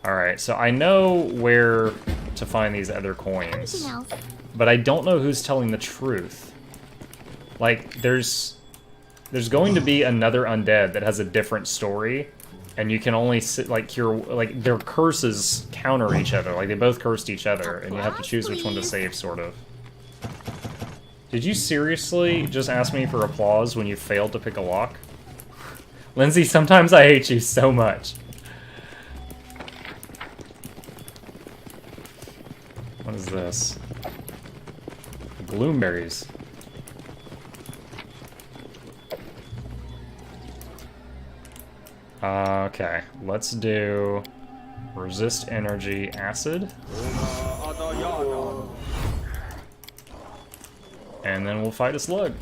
[SPEAKER 1] Alright, so I know where to find these other coins. But I don't know who's telling the truth. Like, there's going to be another undead that has a different story, and you can only cure, like, their curses counter each other. Like, they both cursed each other, and you have to choose which one to save, sort of. Did you seriously just ask me for applause when you failed to pick a lock? Lindsay, sometimes I hate you so much. What is this? Bloomberries. Okay, let's do resist energy acid. And then we'll fight a slug.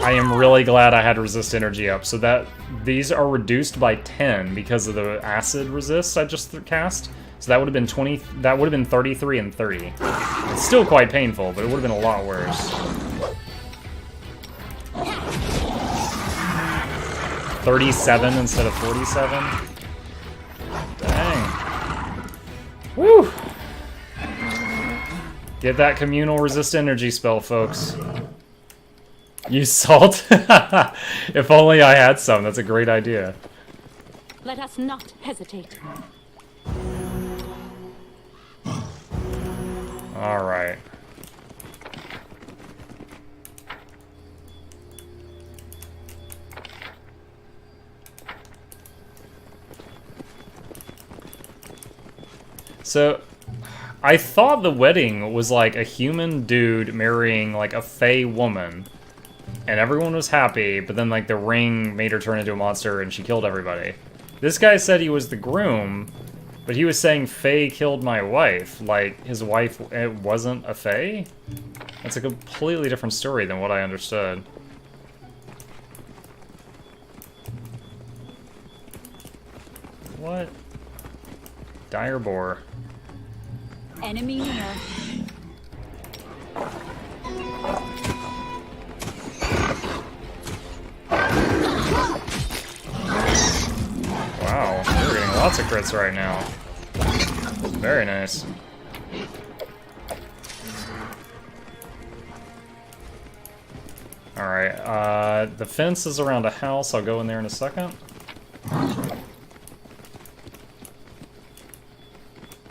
[SPEAKER 1] I am really glad I had resist energy up, so that these are reduced by 10 because of the acid resist I just cast. So that would have been 20. That would have been 33 and 30. It's still quite painful, but it would have been a lot worse. 37 instead of 47. Dang. Woo! Get that communal resist energy spell, folks. Use salt? If only I had some. That's a great idea.
[SPEAKER 4] Let us not hesitate.
[SPEAKER 1] Alright. So, I thought the wedding was like a human dude marrying like a fey woman. And everyone was happy, but then like the ring made her turn into a monster and she killed everybody. This guy said he was the groom, but he was saying Faye killed my wife. Like, his wife, it wasn't a Faye? That's a completely different story than what I understood. What? Dire boar.
[SPEAKER 4] Enemy near.
[SPEAKER 1] Wow, we're getting lots of crits right now. Very nice. Alright, the fence is around a house. I'll go in there in a second.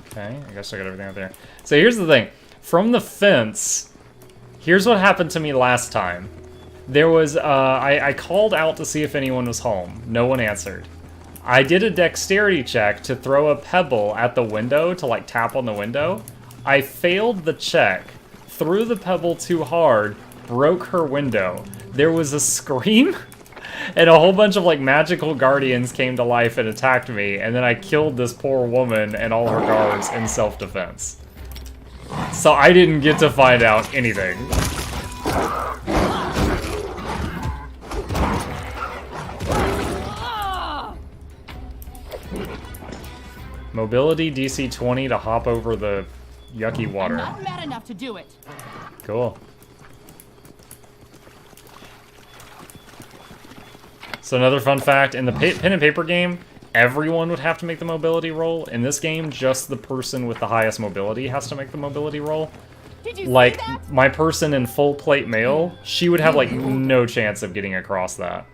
[SPEAKER 1] Okay, I guess I got everything out there. So here's the thing. From the fence, here's what happened to me last time. There was, I called out to see if anyone was home. No one answered. I did a dexterity check to throw a pebble at the window to, like, tap on the window. I failed the check, threw the pebble too hard, broke her window. There was a scream, and a whole bunch of, like, magical guardians came to life and attacked me, and then I killed this poor woman and all her guards in self-defense. So I didn't get to find out anything. Mobility DC 20 to hop over the yucky water.
[SPEAKER 4] I'm not mad enough to do it.
[SPEAKER 1] Cool. So another fun fact, in the pen and paper game, everyone would have to make the mobility roll. In this game, just the person with the highest mobility has to make the mobility roll.
[SPEAKER 4] Did you
[SPEAKER 1] Like,
[SPEAKER 4] see that?
[SPEAKER 1] my person in full plate mail, she would have, like, no chance of getting across that.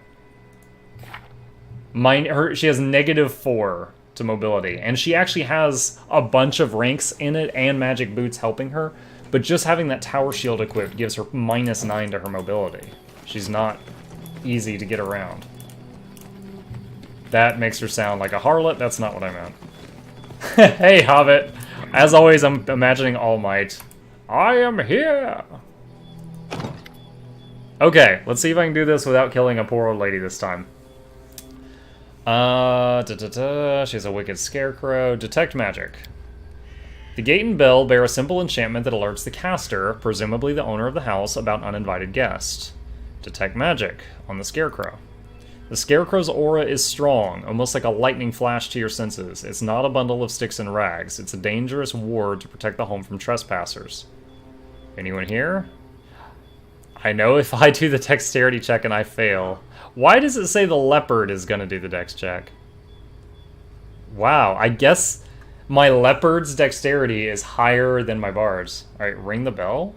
[SPEAKER 1] She has -4 to mobility, and she actually has a bunch of ranks in it and magic boots helping her, but just having that tower shield equipped gives her -9 to her mobility. She's not easy to get around. That makes her sound like a harlot. That's not what I meant. Hey, Hobbit. As always, I'm imagining All Might. I am here! Okay, let's see if I can do this without killing a poor old lady this time. She's a wicked scarecrow. Detect magic. The gate and bell bear a simple enchantment that alerts the caster, presumably the owner of the house, about uninvited guests. Detect magic on the scarecrow. The scarecrow's aura is strong, almost like a lightning flash to your senses. It's not a bundle of sticks and rags. It's a dangerous ward to protect the home from trespassers. Anyone here? I know if I do the dexterity check and I fail. Why does it say the leopard is going to do the dex check? Wow, I guess my leopard's dexterity is higher than my bard's. Alright, ring the bell.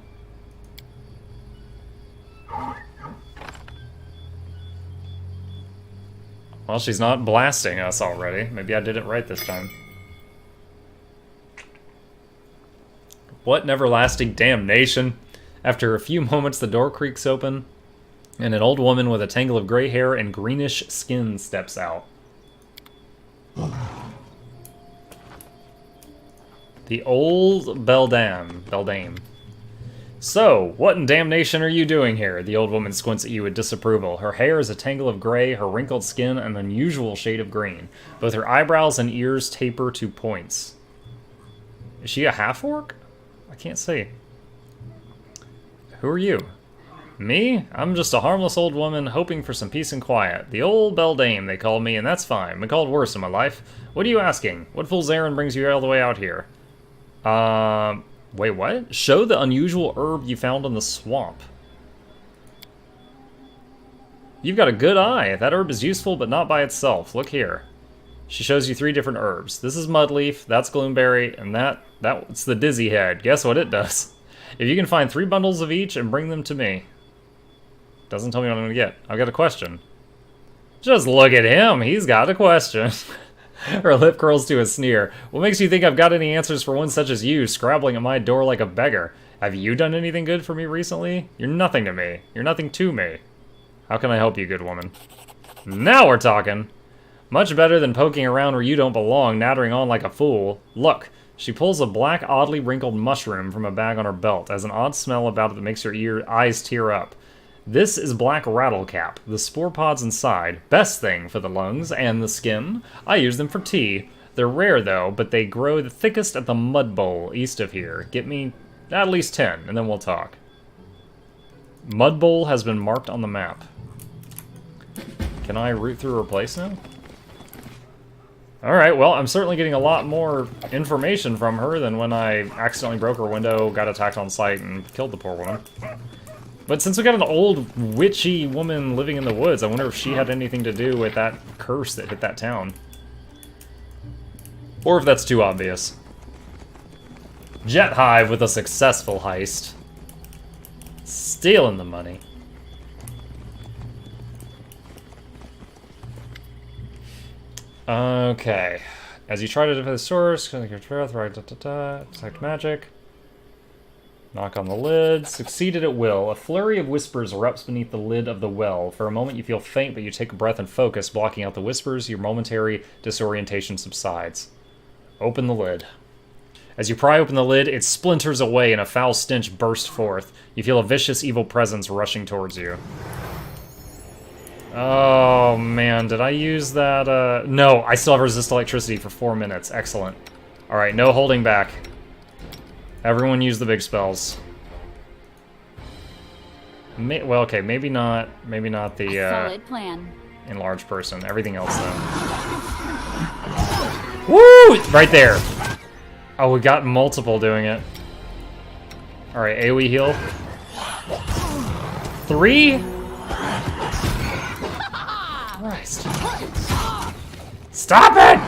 [SPEAKER 1] Well, she's not blasting us already. Maybe I did it right this time. What neverlasting damnation? After a few moments, the door creaks open, and an old woman with a tangle of gray hair and greenish skin steps out. The old beldame. So, what in damnation are you doing here? The old woman squints at you with disapproval. Her hair is a tangle of gray, her wrinkled skin an unusual shade of green. Both her eyebrows and ears taper to points. Is she a half-orc? I can't see. Who are you? Me? I'm just a harmless old woman hoping for some peace and quiet. The old beldame, they call me, and that's fine. Been called worse in my life. What are you asking? What fool's errand brings you all the way out here? Wait, what? Show the unusual herb you found in the swamp. You've got a good eye. That herb is useful, but not by itself. Look here. She shows you 3 different herbs. This is mudleaf, that's gloomberry, and that's the dizzy head. Guess what it does? If you can find 3 bundles of each and bring them to me. Doesn't tell me what I'm gonna get. I've got a question. Just look at him. He's got a question. Her lip curls to a sneer. What makes you think I've got any answers for one such as you, scrabbling at my door like a beggar? Have you done anything good for me recently? You're nothing to me. You're nothing to me. How can I help you, good woman? Now we're talking. Much better than poking around where you don't belong, nattering on like a fool. Look. She pulls a black, oddly wrinkled mushroom from a bag on her belt. Has an odd smell about it that makes your eyes tear up. This is black rattlecap, the spore pods inside. Best thing for the lungs and the skin. I use them for tea. They're rare though, but they grow the thickest at the mud bowl east of here. Get me at least 10, and then we'll talk. Mud bowl has been marked on the map. Can I root through her place now? Alright, well, I'm certainly getting a lot more information from her than when I accidentally broke her window, got attacked on sight, and killed the poor woman. But since we got an old witchy woman living in the woods, I wonder if she had anything to do with that curse that hit that town. Or if that's too obvious. Jet Hive with a successful heist. Stealing the money. Okay. As you try to defend the source, click your breath, right, detect magic. Knock on the lid. Succeeded at will. A flurry of whispers erupts beneath the lid of the well. For a moment you feel faint, but you take a breath and focus, blocking out the whispers. Your momentary disorientation subsides. Open the lid. As you pry open the lid, it splinters away and a foul stench bursts forth. You feel a vicious, evil presence rushing towards you. Oh, man. Did I use that? No, I still have resist electricity for 4 minutes. Excellent. Alright, no holding back. Everyone use the big spells. Well, okay, maybe not the
[SPEAKER 2] Solid plan.
[SPEAKER 1] enlarged person. Everything else though. Woo! Right there. Oh, we got multiple doing it. All right, AoE heal. 3. Christ! Stop it!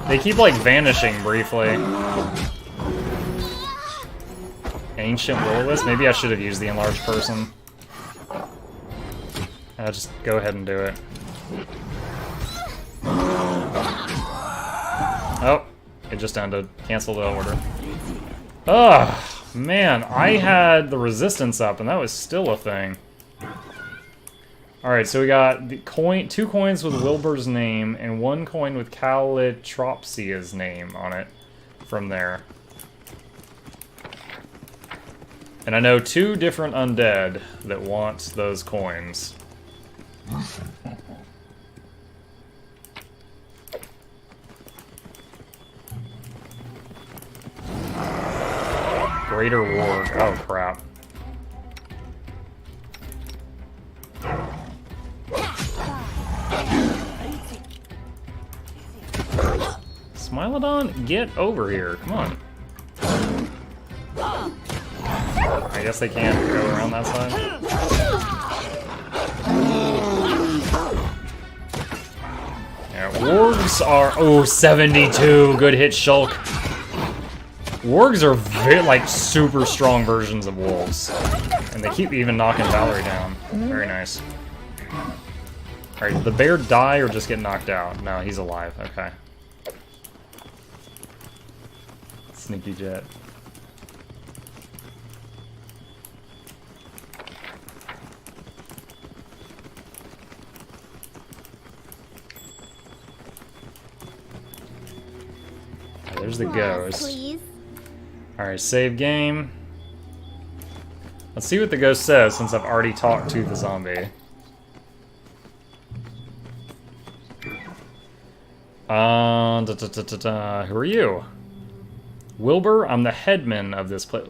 [SPEAKER 1] They keep, like, vanishing briefly. Ancient Will-O-Wisp? Maybe I should have used the enlarged person. Just go ahead and do it. Oh, it just ended. Cancel the order. Ugh, man, I had the resistance up, and that was still a thing. Alright, so we got the coin, 2 coins with Wilbur's name, and 1 coin with Calitropsia's name on it from there. And I know 2 different undead that want those coins. Greater Ward. Oh, crap. Smilodon, get over here. Come on. I guess they can't go around that side. Yeah, wargs are... Oh, 72. Good hit, Shulk. Wargs are like super strong versions of wolves, and they keep even knocking Valerie down. Very nice. All right, did the bear die or just get knocked out? No, he's alive. Okay. Sneaky jet. There's the ghost.
[SPEAKER 2] Please.
[SPEAKER 1] Alright, save game. Let's see what the ghost says since I've already talked to the zombie. Who are you? Wilbur, I'm the headman of this place.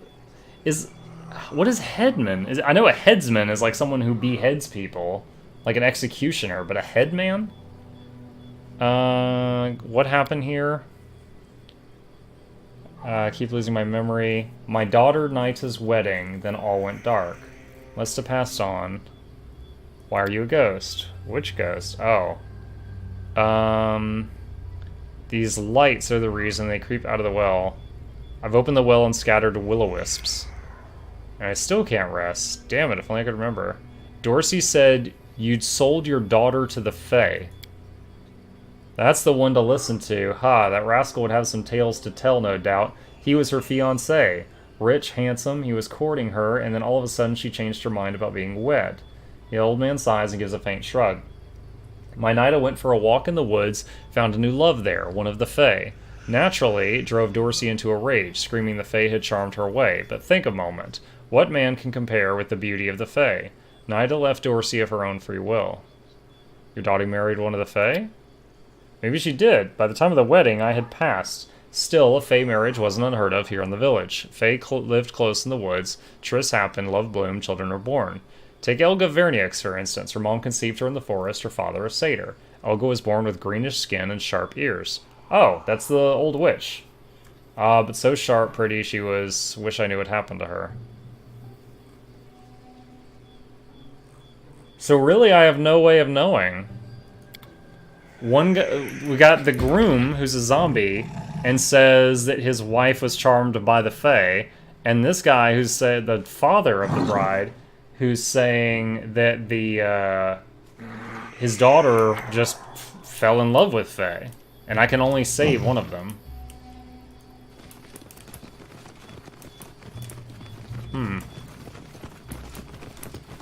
[SPEAKER 1] What is headman? I know a headsman is like someone who beheads people, like an executioner, but a headman? What happened here? I keep losing my memory. My daughter Nita's wedding, then all went dark. Must have passed on. Why are you a ghost? Which ghost? Oh. These lights are the reason they creep out of the well. I've opened the well and scattered will-o-wisps. And I still can't rest. Damn it, if only I could remember. Dorsey said you'd sold your daughter to the Fae. That's the one to listen to. Ha, that rascal would have some tales to tell, no doubt. He was her fiancé. Rich, handsome, he was courting her, and then all of a sudden she changed her mind about being wed. The old man sighs and gives a faint shrug. My Nida went for a walk in the woods, found a new love there, one of the Fae. Naturally, it drove Dorsey into a rage, screaming the Fae had charmed her away. But think a moment. What man can compare with the beauty of the Fae? Nida left Dorsey of her own free will. Your daughter married one of the Fae? Maybe she did. By the time of the wedding, I had passed. Still, a Fae marriage wasn't unheard of here in the village. Fae lived close in the woods. Trysts happened, love bloomed, children were born. Take Elga Verniax, for instance. Her mom conceived her in the forest, her father a satyr. Elga was born with greenish skin and sharp ears. Oh, that's the old witch. But so sharp, pretty, she was... Wish I knew what happened to her. So really, I have no way of knowing. We got the groom, who's a zombie, and says that his wife was charmed by the Fae, and this guy who's said the father of the bride, who's saying that his daughter just fell in love with Fae, and I can only save one of them.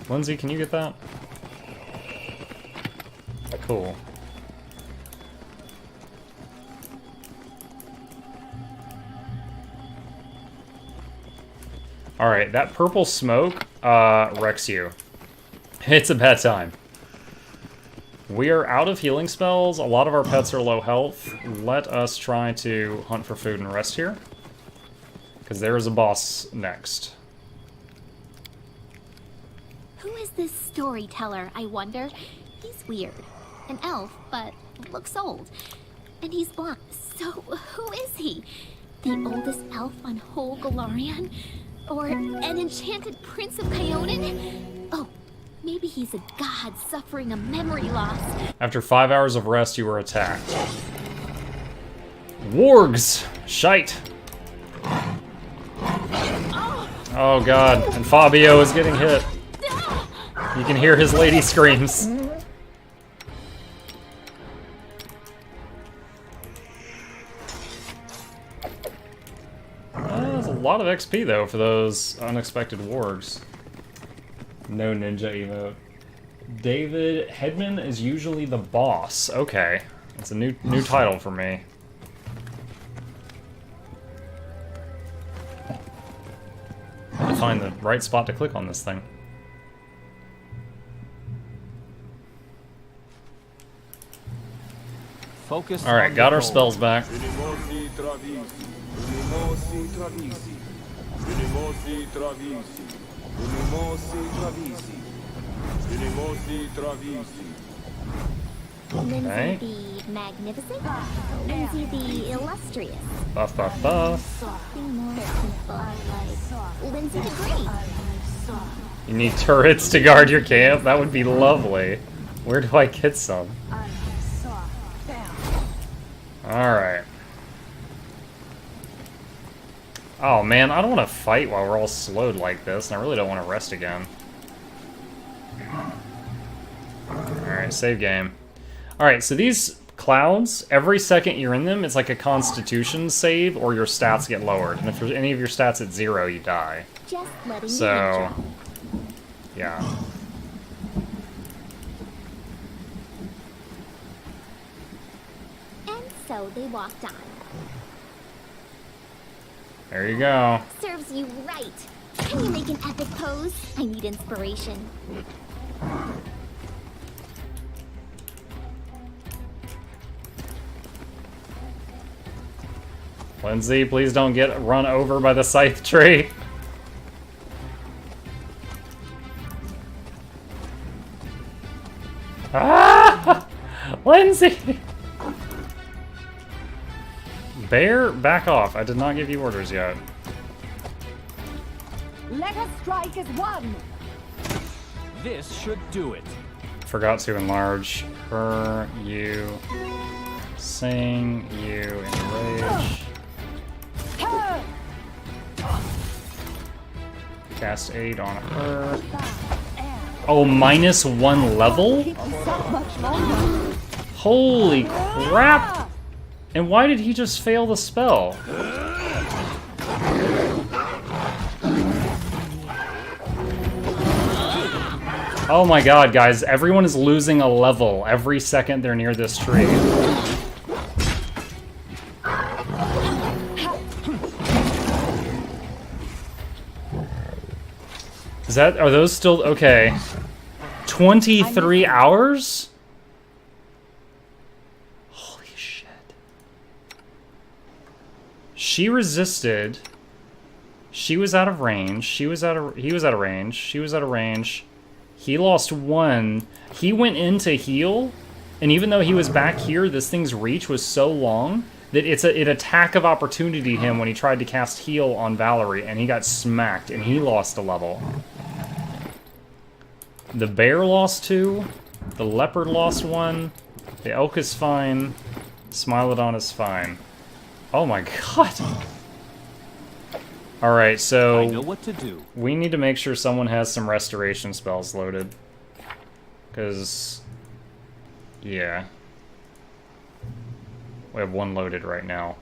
[SPEAKER 1] Lindsay, can you get that? Cool. Alright, that purple smoke wrecks you. It's a bad time. We are out of healing spells. A lot of our pets are low health. Let us try to hunt for food and rest here. Because there is a boss next.
[SPEAKER 2] Who is this storyteller, I wonder? He's weird. An elf, but looks old. And he's blind. So, who is he? The oldest elf on whole Galarian? Or an enchanted prince of Kyonin? Oh, maybe he's a god suffering a memory loss.
[SPEAKER 1] After 5 hours of rest, you were attacked. Wargs! Shite! Oh god, and Fabio is getting hit. You can hear his lady screams. That's a lot of XP though for those unexpected wargs. No ninja emote. David Headman is usually the boss. Okay, that's a new title for me. I have to find the right spot to click on this thing.
[SPEAKER 3] Focus.
[SPEAKER 1] All right, got our spells back. Okay.
[SPEAKER 2] Lindsay the Magnificent, Lindsay the Illustrious.
[SPEAKER 1] Buff, buff, buff.
[SPEAKER 2] Be more simple, like Lindsay the Great.
[SPEAKER 1] You need turrets to guard your camp? That would be lovely. Where do I get some? Alright. Oh man, I don't want to fight while we're all slowed like this, and I really don't want to rest again. Alright, save game. Alright, so these clouds, every second you're in them, it's like a constitution save, or your stats get lowered. And if there's any of your stats at 0, you die.
[SPEAKER 2] Just letting you
[SPEAKER 1] So,
[SPEAKER 2] know.
[SPEAKER 1] yeah.
[SPEAKER 2] And so they walked on.
[SPEAKER 1] There you go.
[SPEAKER 2] Serves you right. Can you make an epic pose? I need inspiration.
[SPEAKER 1] Lindsay, please don't get run over by the scythe tree. Ah! Lindsay! Bear, back off. I did not give you orders yet.
[SPEAKER 4] Let us strike as one.
[SPEAKER 3] This should do it.
[SPEAKER 1] Forgot to enlarge her, you, sing, you, enrage. Cast 8 on her. Oh, -1 level? Holy crap! And why did he just fail the spell? Oh my god, guys, everyone is losing a level every second they're near this tree. Are those still, okay. 23 hours? Holy shit. She resisted. She was out of range. He was out of range. She was out of range. He lost 1. He went in to heal, and even though he was back here, this thing's reach was so long that it attack of opportunity him when he tried to cast heal on Valerie, and he got smacked, and he lost a level. The bear lost 2. The leopard lost 1. The elk is fine. Smilodon is fine. Oh my god. Alright, so
[SPEAKER 3] I know what to do.
[SPEAKER 1] we need to make sure someone has some restoration spells loaded. Because, yeah. We have 1 loaded right now.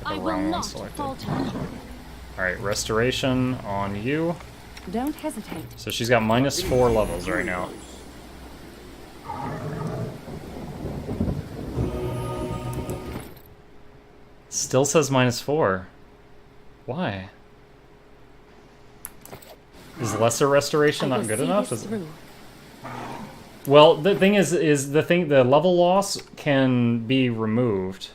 [SPEAKER 4] I will
[SPEAKER 1] wrong one
[SPEAKER 4] not
[SPEAKER 1] selected.
[SPEAKER 4] falter.
[SPEAKER 1] Alright, restoration on you.
[SPEAKER 4] Don't hesitate.
[SPEAKER 1] So she's got -4 levels right now. Still says -4. Why? Is lesser restoration not good enough? Well, the thing is the level loss can be removed.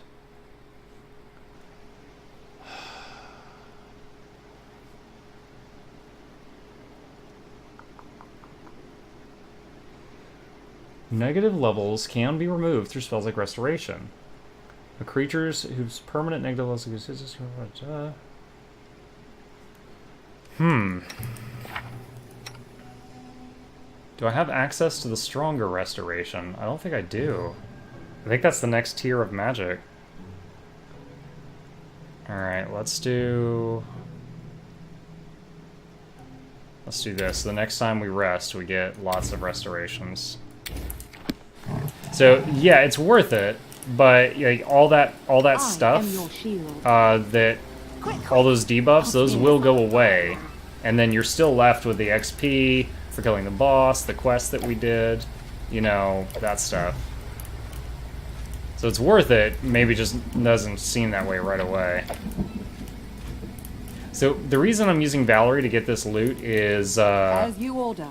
[SPEAKER 1] Negative levels can be removed through spells like Restoration. The creatures whose permanent negative levels exist. Do I have access to the stronger Restoration? I don't think I do. I think that's the next tier of magic. Alright, let's do this. The next time we rest, we get lots of restorations. So yeah, it's worth it, but like all that stuff, that all those debuffs, those will go away, and then you're still left with the XP for killing the boss, the quest that we did, you know, that stuff. So it's worth it. Maybe just doesn't seem that way right away. So the reason I'm using Valerie to get this loot is
[SPEAKER 4] As you order.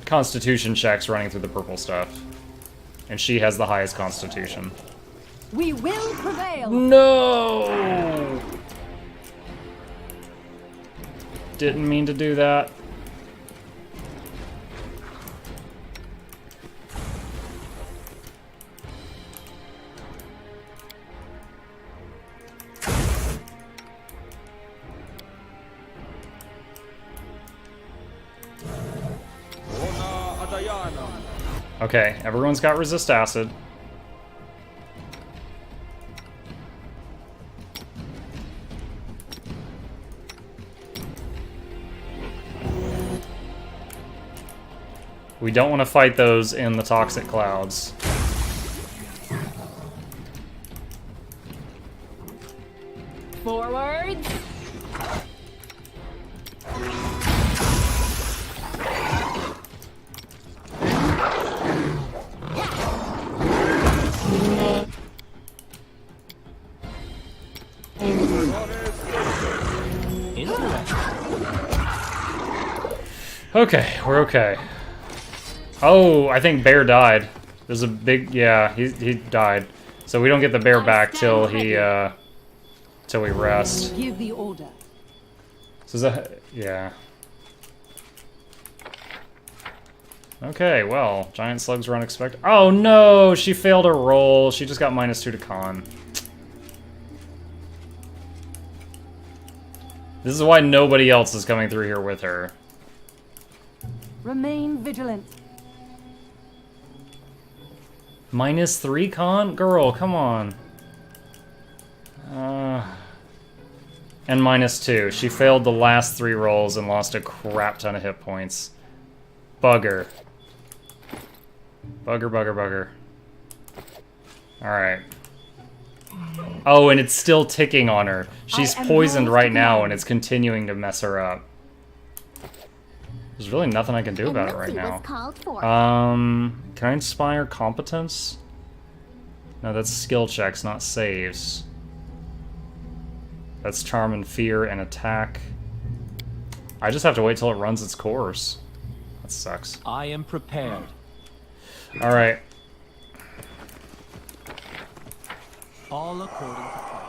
[SPEAKER 1] Constitution checks running through the purple stuff. And she has the highest Constitution.
[SPEAKER 4] We will prevail.
[SPEAKER 1] No! Didn't mean to do that. Okay, everyone's got resist acid. We don't want to fight those in the toxic clouds.
[SPEAKER 4] Forwards.
[SPEAKER 1] Okay, we're okay. Oh, I think Bear died. There's a big, yeah, he died. So we don't get the bear back till he, till we rest.
[SPEAKER 4] Give the order.
[SPEAKER 1] So is that, yeah. Okay, well, giant slugs were unexpected. Oh no, she failed her roll. She just got -2 to con. This is why nobody else is coming through here with her.
[SPEAKER 4] Remain vigilant.
[SPEAKER 1] -3 con? Girl, come on. And -2. She failed the last 3 rolls and lost a crap ton of hit points. Bugger. Bugger, bugger, bugger. Alright. Oh, and it's still ticking on her. She's poisoned right now, and it's continuing to mess her up. There's really nothing I can do about it right now. Can I inspire competence? No, that's skill checks, not saves. That's charm and fear and attack. I just have to wait till it runs its course. That sucks.
[SPEAKER 3] I am prepared.
[SPEAKER 1] Alright.
[SPEAKER 3] All according to plan.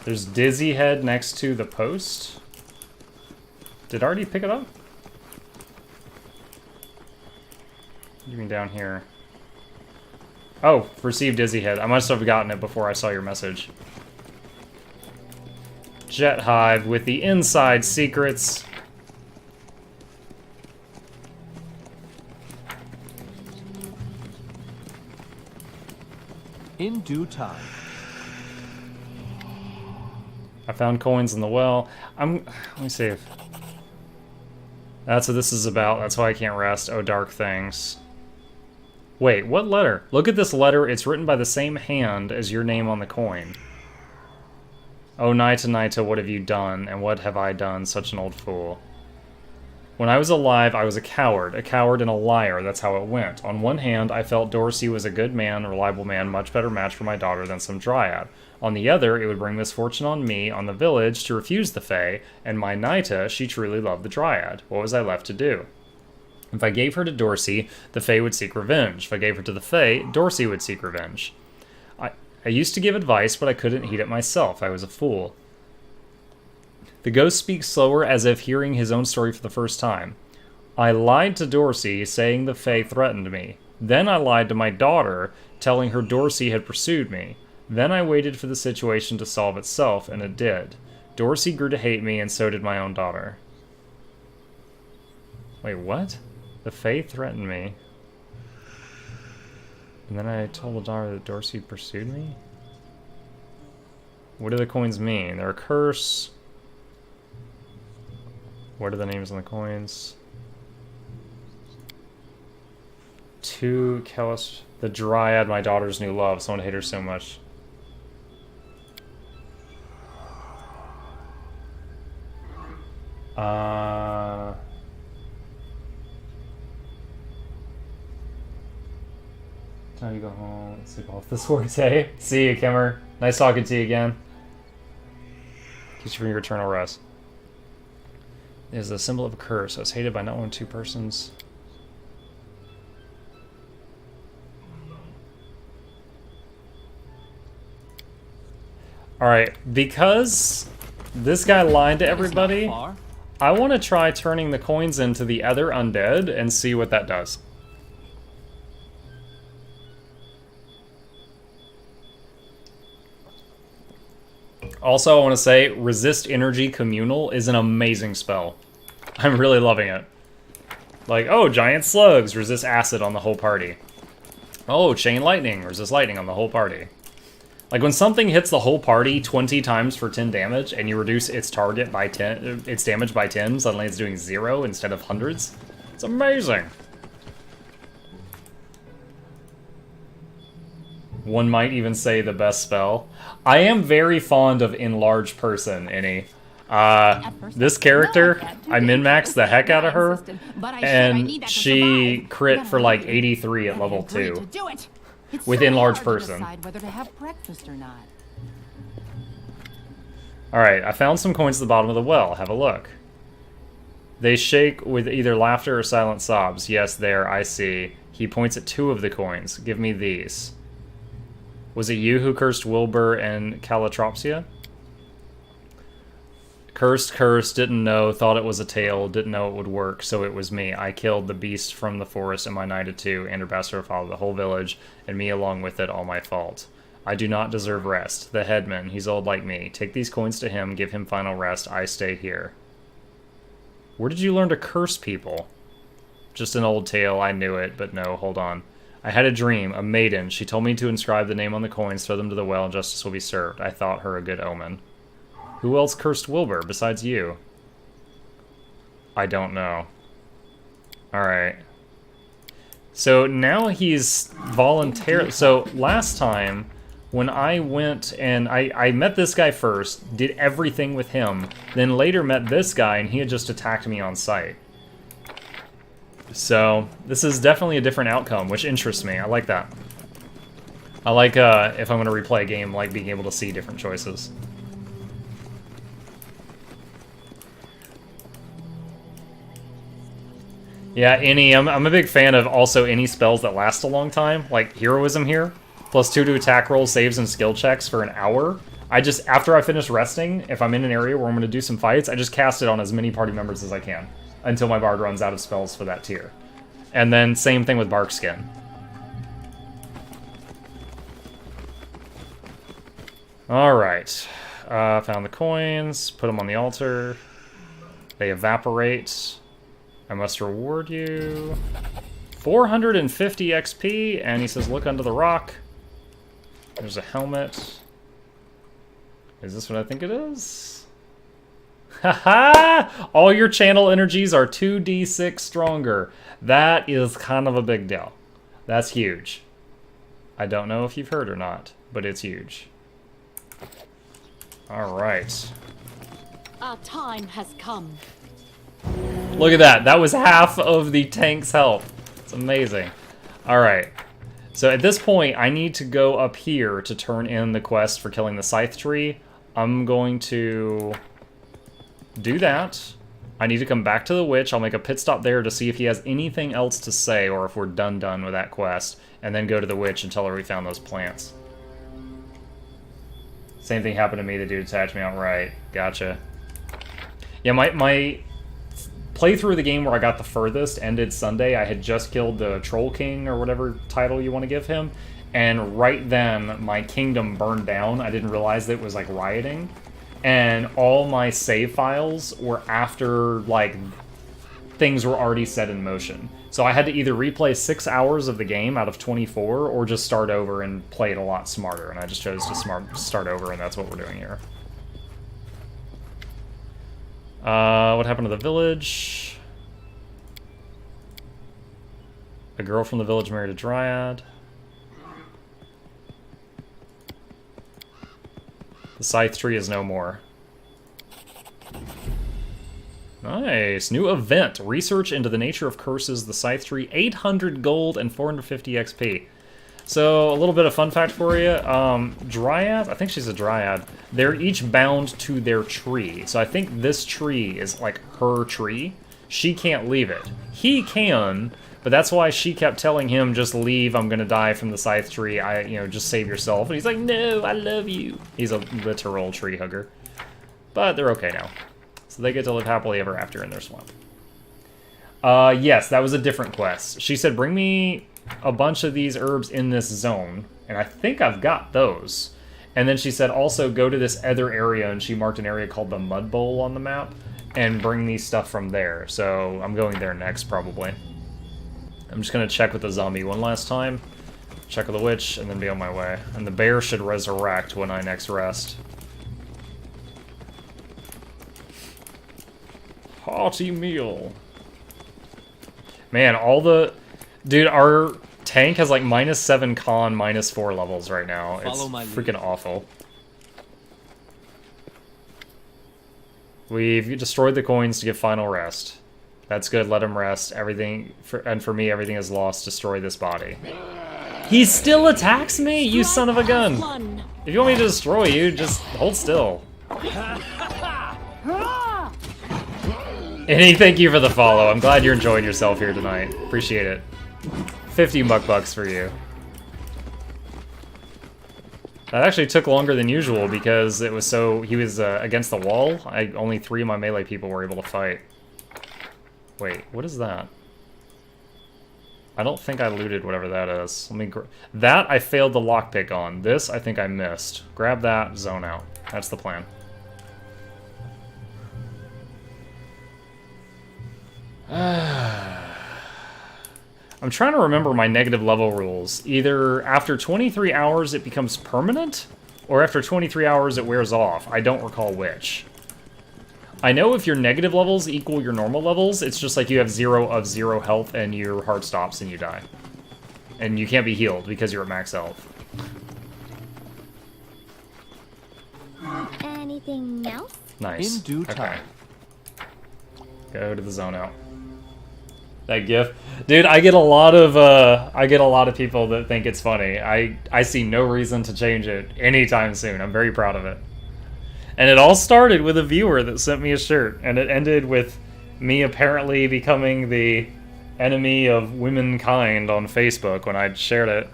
[SPEAKER 1] There's Dizzy Head next to the post. Did I already pick it up? You mean down here? Oh, receive Dizzy Head. I must have gotten it before I saw your message. Jet Hive with the inside secrets.
[SPEAKER 3] In due time.
[SPEAKER 1] I found coins in the well. Let me see if... That's what this is about. That's why I can't rest. Oh, dark things. Wait, what letter? Look at this letter. It's written by the same hand as your name on the coin. Oh, Naita, Naita, what have you done? And what have I done? Such an old fool. When I was alive, I was a coward and a liar. That's how it went. On one hand, I felt Dorsey was a good man, reliable man, much better match for my daughter than some dryad. On the other, it would bring misfortune on me, on the village, to refuse the Fae, and my Naita, she truly loved the dryad. What was I left to do? If I gave her to Dorsey, the Fae would seek revenge. If I gave her to the Fae, Dorsey would seek revenge. I used to give advice, but I couldn't heed it myself. I was a fool. The ghost speaks slower as if hearing his own story for the first time. I lied to Dorsey, saying the Fae threatened me. Then I lied to my daughter, telling her Dorsey had pursued me. Then I waited for the situation to solve itself, and it did. Dorsey grew to hate me, and so did my own daughter. Wait, what? The Fae threatened me. And then I told the daughter that Dorsey pursued me? What do the coins mean? They're a curse. What are the names on the coins? 2 Kellis, the Dryad, my daughter's new love. Someone hate her so much. Time you go home. Let's sleep off this works, hey? See you, Kimmer. Nice talking to you again. Keeps you from your eternal rest. It is the symbol of a curse. I was hated by not one, 2 persons. Alright, because this guy lied to everybody, I want to try turning the coins into the other undead and see what that does. Also, I want to say, Resist Energy Communal is an amazing spell. I'm really loving it. Like, oh, giant slugs resist acid on the whole party. Oh, chain lightning resist lightning on the whole party. Like, when something hits the whole party 20 times for 10 damage, and you reduce its target by 10, its damage by 10, suddenly it's doing 0 instead of hundreds. It's amazing. One might even say the best spell. I am very fond of Enlarge Person, Innie. This character, I min-maxed the heck out of her, and she crit for like 83 at level 2. With Enlarge Person. Alright, I found some coins at the bottom of the well. Have a look. They shake with either laughter or silent sobs. Yes, there, I see. He points at 2 of the coins. Give me these. Was it you who cursed Wilbur and Calotropsia? Cursed, didn't know, thought it was a tale, didn't know it would work, so it was me. I killed the beast from the forest in my night of 2, and Bastard followed the whole village, and me along with it, all my fault. I do not deserve rest. The headman, he's old like me. Take these coins to him, give him final rest, I stay here. Where did you learn to curse people? Just an old tale, I knew it, but no, hold on. I had a dream, a maiden. She told me to inscribe the name on the coins, throw them to the well, and justice will be served. I thought her a good omen. Who else cursed Wilbur besides you? I don't know. Alright. So now he's voluntarily... So last time, when I went and I met this guy first, did everything with him, then later met this guy and he had just attacked me on sight. So this is definitely a different outcome, which interests me. I like that. I like, if I'm going to replay a game, like being able to see different choices. Yeah, I'm a big fan of also any spells that last a long time, like Heroism here. +2 to attack rolls, saves, and skill checks for an hour. I just, after I finish resting, if I'm in an area where I'm going to do some fights, I just cast it on as many party members as I can. Until my bard runs out of spells for that tier. And then same thing with Barkskin. Alright. Found the coins, put them on the altar. They evaporate. I must reward you. 450 XP, and he says, look under the rock. There's a helmet. Is this what I think it is? Haha! All your channel energies are 2d6 stronger. That is kind of a big deal. That's huge. I don't know if you've heard or not, but it's huge. Alright.
[SPEAKER 4] Our time has come.
[SPEAKER 1] Look at that. That was half of the tank's health. It's amazing. Alright. So at this point, I need to go up here to turn in the quest for killing the scythe tree. I'm going to do that. I need to come back to the witch. I'll make a pit stop there to see if he has anything else to say or if we're done with that quest. And then go to the witch and tell her we found those plants. Same thing happened to me. The dude attacked me outright. Gotcha. Yeah, my playthrough of the game where I got the furthest ended Sunday. I had just killed the Troll King or whatever title you want to give him. And right then, my kingdom burned down. I didn't realize that it was like rioting. And all my save files were after, like, things were already set in motion. So I had to either replay 6 hours of the game out of 24, or just start over and play it a lot smarter. And I just chose to start over, and that's what we're doing here. What happened to the village? A girl from the village married a dryad. The scythe tree is no more. Nice. New event. Research into the nature of curses. The scythe tree. 800 gold and 450 XP. So, a little bit of fun fact for you. Dryad, I think she's a dryad. They're each bound to their tree. So I think this tree is like her tree. She can't leave it. He can, but that's why she kept telling him, just leave, I'm gonna die from the scythe tree. Just save yourself. And he's like, no, I love you. He's a literal tree hugger. But they're okay now. So they get to live happily ever after in their swamp. Yes, that was a different quest. She said, bring me a bunch of these herbs in this zone. And I think I've got those. And then she said, also go to this other area, and she marked an area called the Mud Bowl on the map, and bring me stuff from there. So I'm going there next, probably. I'm just gonna check with the zombie one last time. Check with the witch, and then be on my way. And the bear should resurrect when I next rest. Hearty meal. Man, all the... Dude, our tank has like -7 con, -4 levels right now. It's freaking awful. We've destroyed the coins to get final rest. That's good, let him rest. Everything, and for me, everything is lost. Destroy this body. He still attacks me, you son of a gun! If you want me to destroy you, just hold still. Annie, thank you for the follow. I'm glad you're enjoying yourself here tonight. Appreciate it. 50 bucks for you. That actually took longer than usual because it was so... He was against the wall. Only 3 of my melee people were able to fight. Wait, what is that? I don't think I looted whatever that is. Let me... That I failed the lockpick on. This I think I missed. Grab that, zone out. That's the plan. I'm trying to remember my negative level rules. Either after 23 hours it becomes permanent, or after 23 hours it wears off. I don't recall which. I know if your negative levels equal your normal levels, it's just like you have 0 of 0 health and your heart stops and you die. And you can't be healed because you're at max health.
[SPEAKER 2] Anything else?
[SPEAKER 1] Nice.
[SPEAKER 3] In due time.
[SPEAKER 1] Okay. Go to the zone out. That gif, dude. I get a lot of people that think it's funny. I see no reason to change it anytime soon. I'm very proud of it. And it all started with a viewer that sent me a shirt, and it ended with me apparently becoming the enemy of womankind on Facebook when I shared it.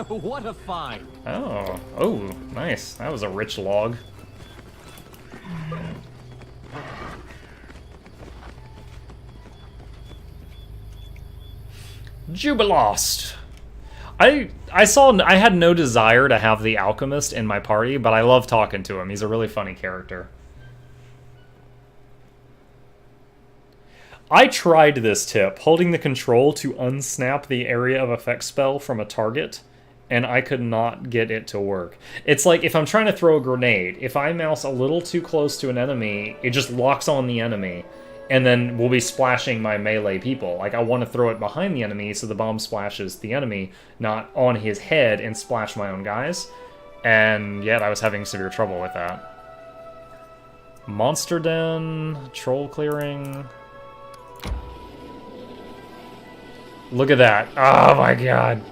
[SPEAKER 3] What a find!
[SPEAKER 1] Oh, nice. That was a rich log. Jubilost. I had no desire to have the alchemist in my party, but I love talking to him. He's a really funny character. I tried this tip, holding the control to unsnap the area of effect spell from a target, and I could not get it to work. It's like if I'm trying to throw a grenade, if I mouse a little too close to an enemy, it just locks on the enemy. And then we'll be splashing my melee people. Like, I want to throw it behind the enemy so the bomb splashes the enemy, not on his head and splash my own guys. And yet I was having severe trouble with that. Monster Den, troll clearing. Look at that. Oh my god.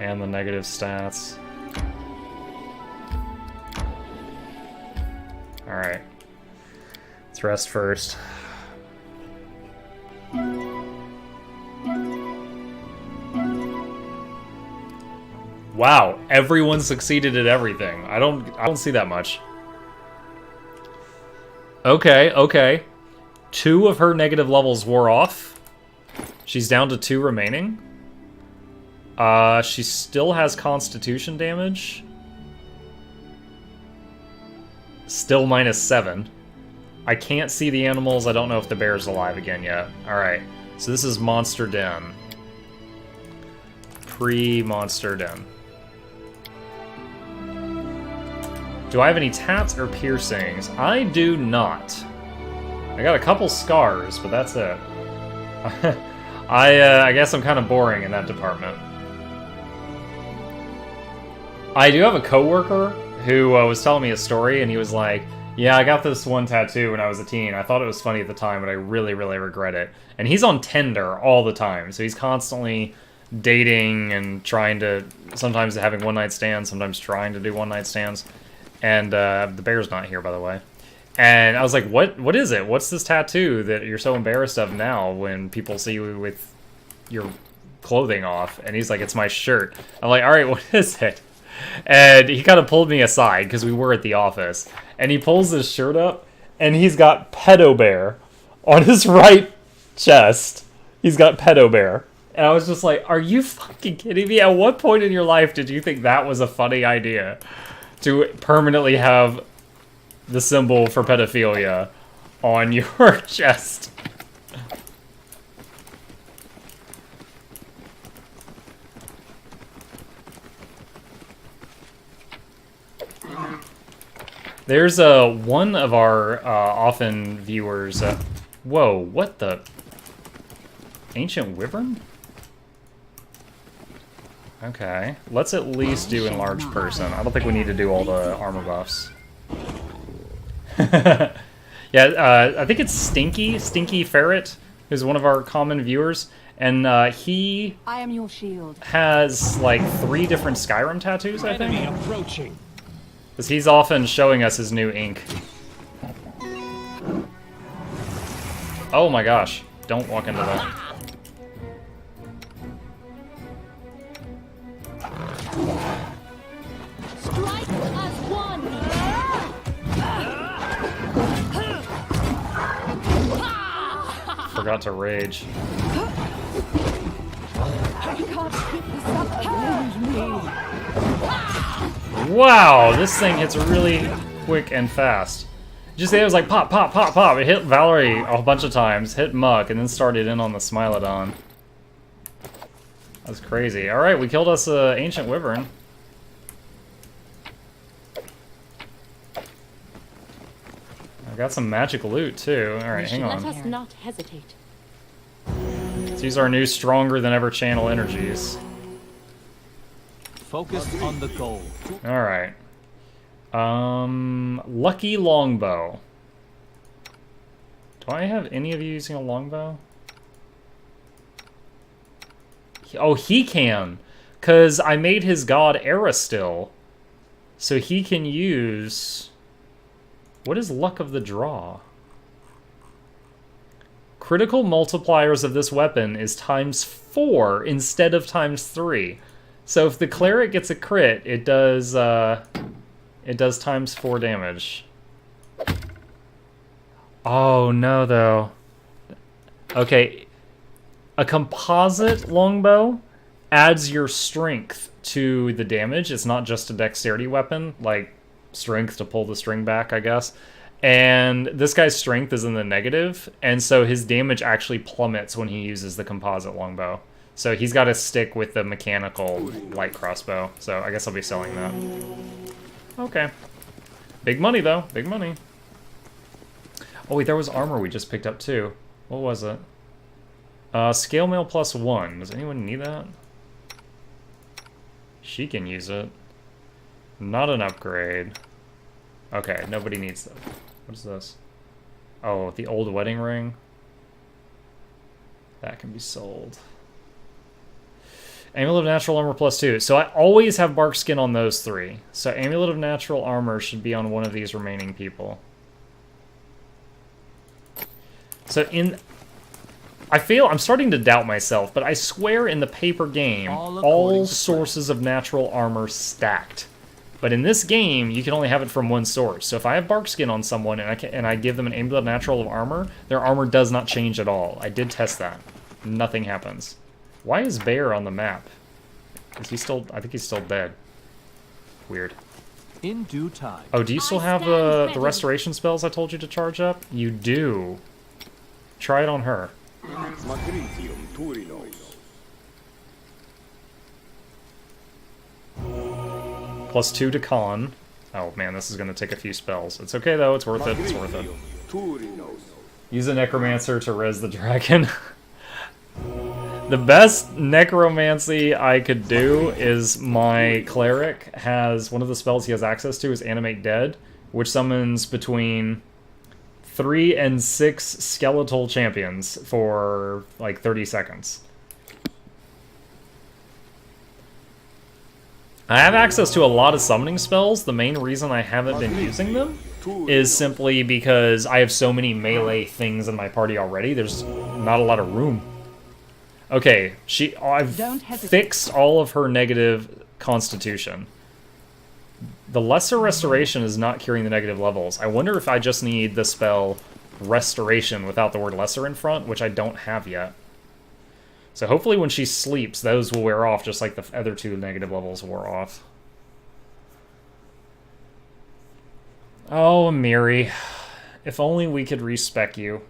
[SPEAKER 1] And the negative stats. Alright. Let's rest first. Wow, everyone succeeded at everything. I don't see that much. Okay. 2 of her negative levels wore off. She's down to 2 remaining. She still has constitution damage. Still -7. I can't see the animals. I don't know if the bear's alive again yet. Alright, so this is Monster Den. Pre-Monster Den. Do I have any tats or piercings? I do not. I got a couple scars, but that's it. I guess I'm kind of boring in that department. I do have a coworker who was telling me a story, and he was like, yeah, I got this one tattoo when I was a teen. I thought it was funny at the time, but I really, really regret it. And he's on Tinder all the time, so he's constantly dating and trying to, sometimes having one-night stands, sometimes trying to do one-night stands. And the bear's not here, by the way. And I was like, what is it? What's this tattoo that you're so embarrassed of now when people see you with your clothing off? And he's like, it's my shirt. I'm like, all right, what is it? And he kind of pulled me aside because we were at the office. And he pulls his shirt up, and he's got Pedo Bear on his right chest. He's got Pedo Bear. And I was just like, are you fucking kidding me? At what point in your life did you think that was a funny idea? to permanently have the symbol for pedophilia on your chest. There's one of our often viewers. Whoa, what the? Ancient Wyvern? Okay, let's at least do enlarged person. I don't think we need to do all the armor buffs. Yeah, I think it's Stinky Ferret, who's one of our common viewers, and he
[SPEAKER 4] I am your shield.
[SPEAKER 1] has like 3 different Skyrim tattoos, I think.
[SPEAKER 3] Enemy approaching.
[SPEAKER 1] Because he's often showing us his new ink. Oh my gosh, don't walk into that.
[SPEAKER 2] Strike as one!
[SPEAKER 1] Forgot to rage.
[SPEAKER 4] I can't keep this up. Avenge me.
[SPEAKER 1] Wow, this thing hits really quick and fast. Just it was like pop, pop, pop, pop. It hit Valerie a bunch of times, hit Muck, and then started in on the Smilodon. That's crazy. Alright, we killed us an Ancient Wyvern. I got some magic loot too. Alright, hang on.
[SPEAKER 2] Let us not hesitate.
[SPEAKER 1] Let's use our new stronger than ever channel energies.
[SPEAKER 3] Focus on the goal.
[SPEAKER 1] Alright. Lucky Longbow. Do I have any of you using a longbow? Oh, he can! Because I made his god Aristil. So he can use... What is Luck of the Draw? Critical multipliers of this weapon is ×4 instead of ×3. So if the cleric gets a crit, it does ×4 damage. Oh no, though. Okay, a composite longbow adds your strength to the damage. It's not just a dexterity weapon, like strength to pull the string back, I guess. And this guy's strength is in the negative, and so his damage actually plummets when he uses the composite longbow. So he's got to stick with the mechanical light crossbow. So I guess I'll be selling that. Okay. Big money, though. Big money. Oh, wait, there was armor we just picked up, too. What was it? Scale mail +1. Does anyone need that? She can use it. Not an upgrade. Okay, nobody needs that. What is this? Oh, the old wedding ring. That can be sold. Amulet of Natural Armor +2. So I always have bark skin on those 3. So Amulet of Natural Armor should be on one of these remaining people. So I'm starting to doubt myself, but I swear in the paper game, all sources of natural armor stacked. But in this game, you can only have it from one source. So if I have bark skin on someone and I give them an Amulet of Natural Armor, their armor does not change at all. I did test that. Nothing happens. Why is Bear on the map? Is he still... I think he's still dead. Weird.
[SPEAKER 3] In due time.
[SPEAKER 1] Oh, do you still have the restoration spells I told you to charge up? You do. Try it on her. +2 to con. Oh man, this is going to take a few spells. It's okay though, it's worth it, it's worth it. Use a necromancer to res the dragon. The best necromancy I could do is my cleric has, one of the spells he has access to is Animate Dead, which summons between 3 and 6 skeletal champions for like 30 seconds. I have access to a lot of summoning spells. The main reason I haven't been using them is simply because I have so many melee things in my party already. There's not a lot of room. Okay, I've fixed all of her negative constitution. The Lesser Restoration is not curing the negative levels. I wonder if I just need the spell Restoration without the word Lesser in front, which I don't have yet. So hopefully when she sleeps, those will wear off just like the other 2 negative levels wore off. Oh, Amiri. If only we could respec you.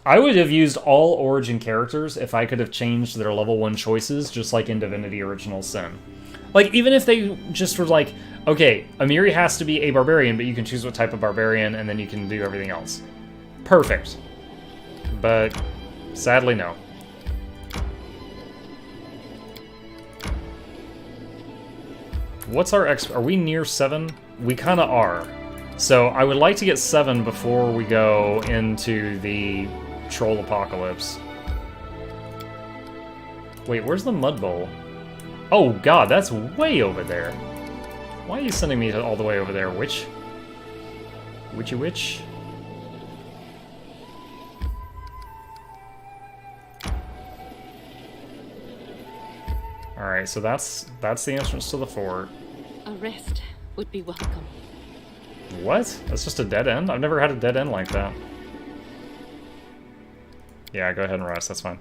[SPEAKER 1] I would have used all Origin characters if I could have changed their level 1 choices, just like in Divinity Original Sin. Like, even if they just were like, okay, Amiri has to be a barbarian, but you can choose what type of barbarian, and then you can do everything else. Perfect. But, sadly, no. What's our are we near 7? We kind of are. So, I would like to get 7 before we go into the Troll Apocalypse. Wait, where's the Mud Bowl? Oh god, that's way over there. Why are you sending me all the way over there, witch? Witchy witch? Alright, so that's the entrance to the fort.
[SPEAKER 4] A rest would be welcome.
[SPEAKER 1] What? That's just a dead end? I've never had a dead end like that. Yeah, go ahead and rest, that's fine.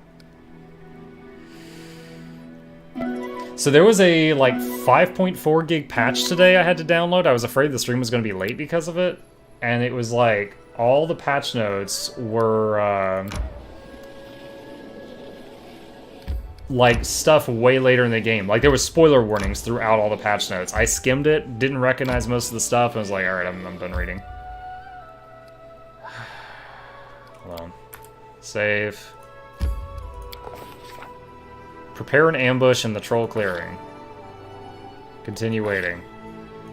[SPEAKER 1] So there was a, like, 5.4 gig patch today I had to download. I was afraid the stream was going to be late because of it. And it was like, all the patch notes were, like, stuff way later in the game. Like, there was spoiler warnings throughout all the patch notes. I skimmed it, didn't recognize most of the stuff, and was like, alright, I'm done reading. Hold on. Save. Prepare an ambush in the troll clearing. Continue waiting.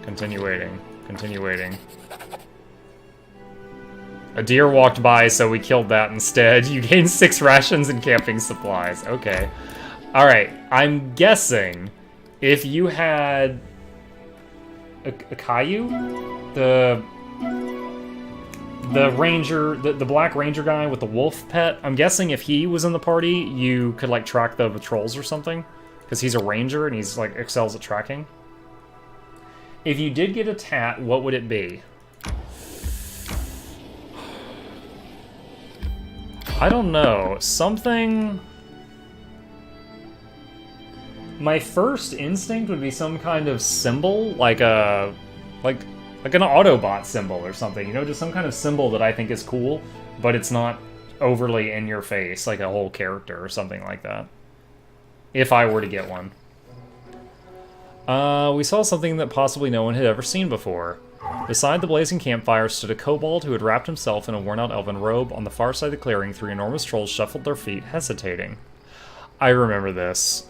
[SPEAKER 1] Continue waiting. Continue waiting. A deer walked by, so we killed that instead. You gained 6 rations and camping supplies. Okay. Alright, I'm guessing if you had a Caillou, the ranger, the black ranger guy with the wolf pet, I'm guessing if he was in the party, you could, like, track the patrols or something. Because he's a ranger and he's, like, excels at tracking. If you did get a tat, what would it be? I don't know. Something... My first instinct would be some kind of symbol, like a... Like an Autobot symbol or something, you know, just some kind of symbol that I think is cool, but it's not overly in your face, like a whole character or something like that. If I were to get one. We saw something that possibly no one had ever seen before. Beside the blazing campfire stood a kobold who had wrapped himself in a worn-out elven robe. On the far side of the clearing, 3 enormous trolls shuffled their feet, hesitating. I remember this.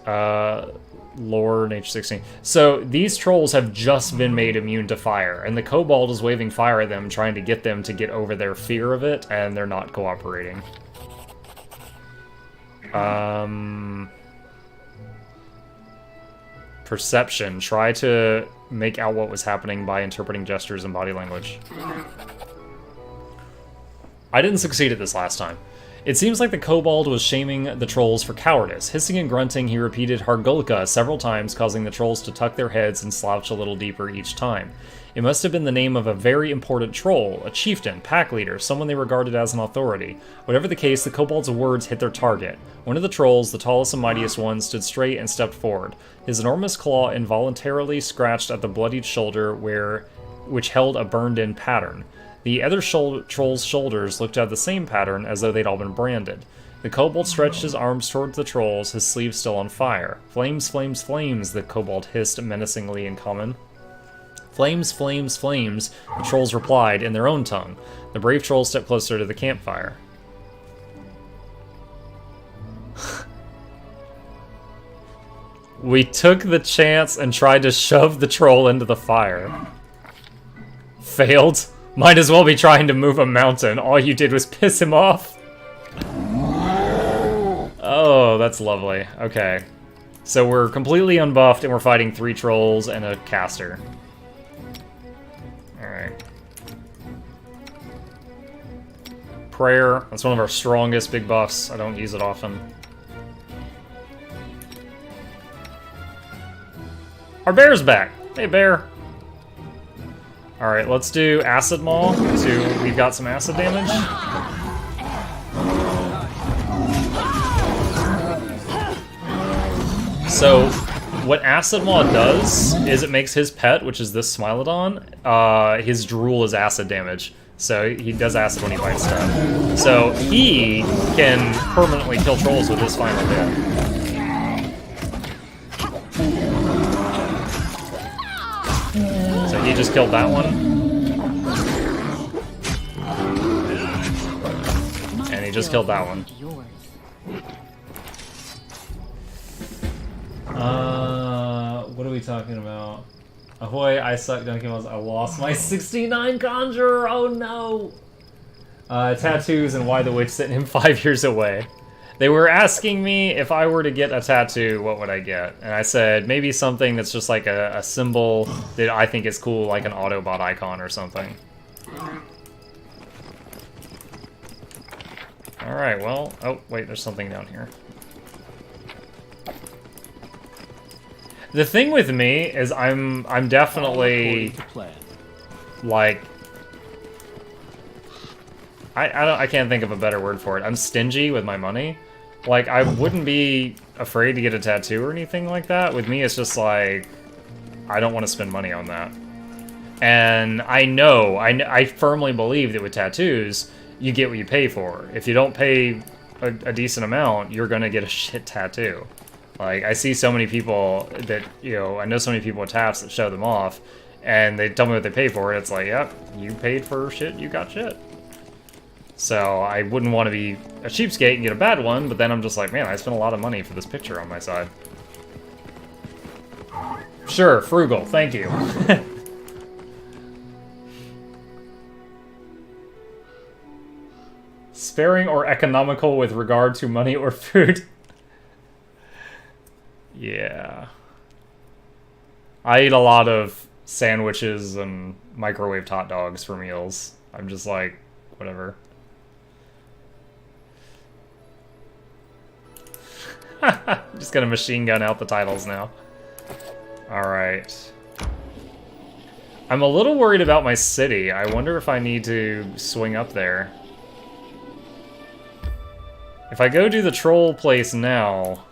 [SPEAKER 1] Lore, Nature 16. So, these trolls have just been made immune to fire, and the kobold is waving fire at them, trying to get them to get over their fear of it, and they're not cooperating. Perception. Try to make out what was happening by interpreting gestures and body language. I didn't succeed at this last time. It seems like the kobold was shaming the trolls for cowardice. Hissing and grunting, he repeated Hargulka several times, causing the trolls to tuck their heads and slouch a little deeper each time. It must have been the name of a very important troll, a chieftain, pack leader, someone they regarded as an authority. Whatever the case, the kobold's words hit their target. One of the trolls, the tallest and mightiest one, stood straight and stepped forward. His enormous claw involuntarily scratched at the bloodied shoulder which held a burned-in pattern. The other troll's shoulders looked at the same pattern, as though they'd all been branded. The kobold stretched his arms towards the trolls, his sleeves still on fire. Flames, flames, flames, the kobold hissed menacingly in common. Flames, flames, flames, the trolls replied in their own tongue. The brave trolls stepped closer to the campfire. We took the chance and tried to shove the troll into the fire. Failed. Might as well be trying to move a mountain. All you did was piss him off. Oh, that's lovely. Okay. So we're completely unbuffed and we're fighting 3 trolls and a caster. Alright. Prayer. That's one of our strongest big buffs. I don't use it often. Our bear's back. Hey, bear. Alright, let's do Acid Maul. So we've got some acid damage. So, what Acid Maw does is it makes his pet, which is this Smilodon, his drool is acid damage. So he does acid when he bites stuff. So he can permanently kill trolls with his final hit. So he just killed that one. And he just killed that one. What are we talking about? Ahoy, I suck, Donkey Balls. I lost my 69 Conjurer, oh no! Tattoos and why the witch sent him 5 years away. They were asking me if I were to get a tattoo, what would I get? And I said, maybe something that's just like a symbol that I think is cool, like an Autobot icon or something. Alright, well, oh, wait, there's something down here. The thing with me is I'm definitely like I can't think of a better word for it. I'm stingy with my money. Like I wouldn't be afraid to get a tattoo or anything like that. With me it's just like I don't want to spend money on that. And I firmly believe that with tattoos you get what you pay for. If you don't pay a decent amount, you're gonna get a shit tattoo. Like, I see so many people that, you know, I know so many people with tats that show them off, and they tell me what they pay for it. It's like, yep, you paid for shit, you got shit. So, I wouldn't want to be a cheapskate and get a bad one, but then I'm just like, man, I spent a lot of money for this picture on my side. Sure, frugal, thank you. Sparing or economical with regard to money or food. Yeah. I eat a lot of sandwiches and microwaved hot dogs for meals. I'm just like, whatever. I'm just gonna machine gun out the titles now. Alright. I'm a little worried about my city. I wonder if I need to swing up there. If I go do the troll place now...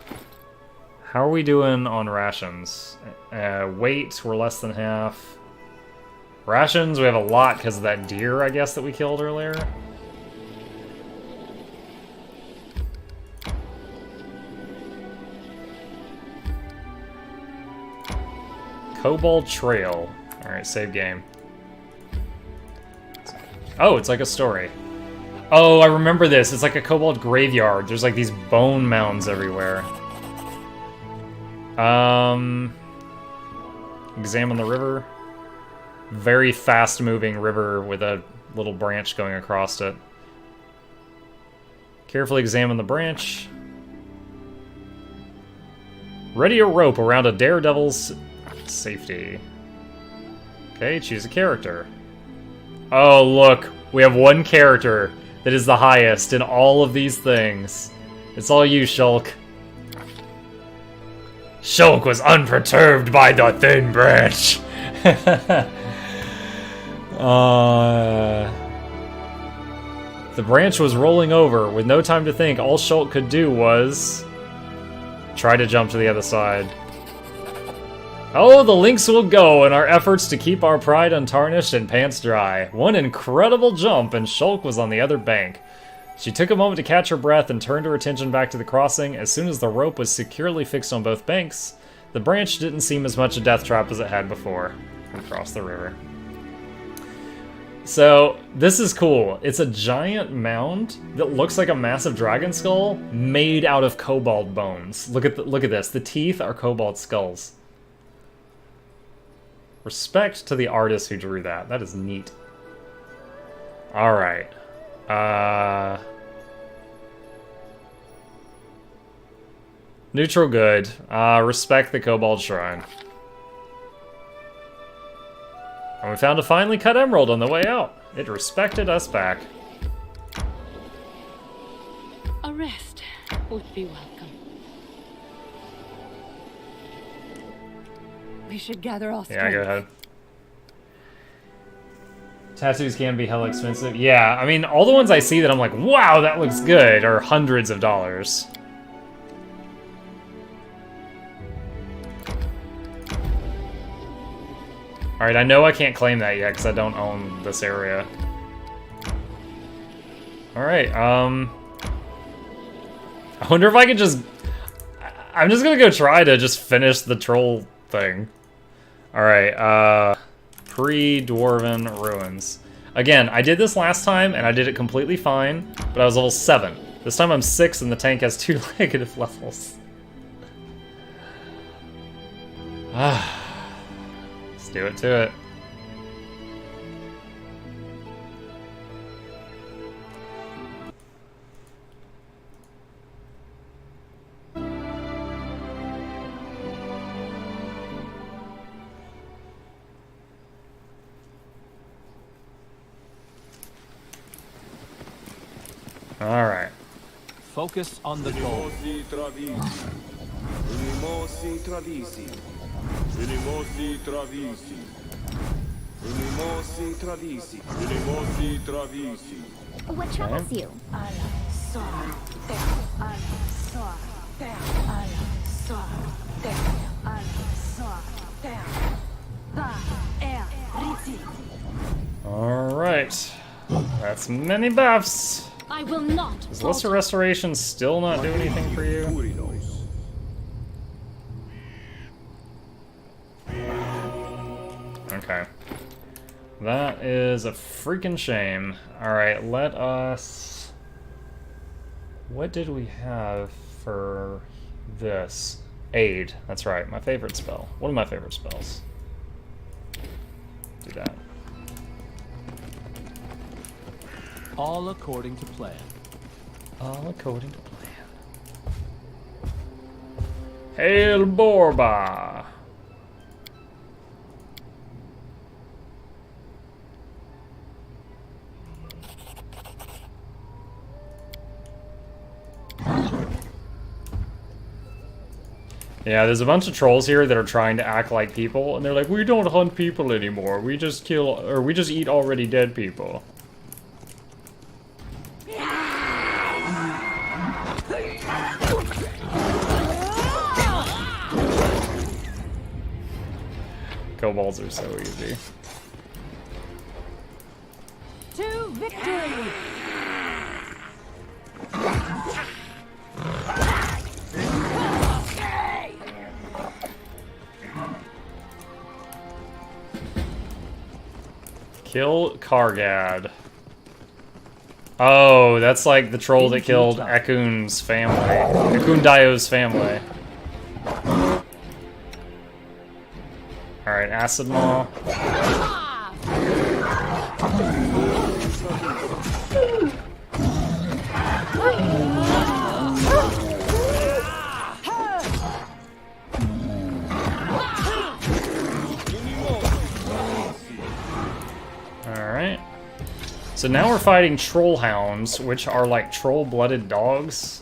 [SPEAKER 1] How are we doing on rations? Weight, we're less than half. Rations, we have a lot because of that deer, I guess, that we killed earlier. Kobold Trail. Alright, save game. Oh, it's like a story. Oh, I remember this. It's like a kobold graveyard. There's like these bone mounds everywhere. Examine the river. Very fast-moving river with a little branch going across it. Carefully examine the branch. Ready a rope around a daredevil's safety. Okay, choose a character. Oh, look. We have one character that is the highest in all of these things. It's all you, Shulk. Shulk was unperturbed by the thin branch. The branch was rolling over. With no time to think, all Shulk could do was... try to jump to the other side. Oh, the links will go in our efforts to keep our pride untarnished and pants dry. One incredible jump and Shulk was on the other bank. She took a moment to catch her breath and turned her attention back to the crossing. As soon as the rope was securely fixed on both banks, the branch didn't seem as much a death trap as it had before. Across the river. So, this is cool. It's a giant mound that looks like a massive dragon skull made out of kobold bones. Look at this. The teeth are kobold skulls. Respect to the artist who drew that. That is neat. Alright. Neutral good. Respect the Kobold Shrine. And we found a finely cut emerald on the way out. It respected us back.
[SPEAKER 4] A rest would be welcome. We should gather all strength.
[SPEAKER 1] Yeah, go ahead. Tattoos can be hella expensive. Yeah, I mean, all the ones I see that I'm like, wow, that looks good, are hundreds of dollars. Alright, I know I can't claim that yet because I don't own this area. Alright, I wonder if I could just... I'm just gonna go try to just finish the troll thing. Alright, pre-Dwarven Ruins. Again, I did this last time and I did it completely fine, but I was level 7. This time I'm 6 and the tank has 2 negative levels. Let's do it to it. All right.
[SPEAKER 3] Focus on the goal.
[SPEAKER 2] What troubles you?
[SPEAKER 1] All right. That's many buffs.
[SPEAKER 2] I will not.
[SPEAKER 1] Does Lesser Restoration still not do anything for you? Okay. That is a freaking shame. Alright, let us... What did we have for this? Aid. That's right, my favorite spell. One of my favorite spells. Do that.
[SPEAKER 3] All according to plan.
[SPEAKER 1] All according to plan. Hail Borba! Yeah, there's a bunch of trolls here that are trying to act like people, and they're like, we don't hunt people anymore. We just kill, or we just eat already dead people. Kobolds are so easy.
[SPEAKER 4] To victory!
[SPEAKER 1] Kill Kargad. Oh, that's like the troll that killed Ekun's family. Ekun family. Alright, Acid Maw. Alright. So now we're fighting troll hounds, which are like troll-blooded dogs.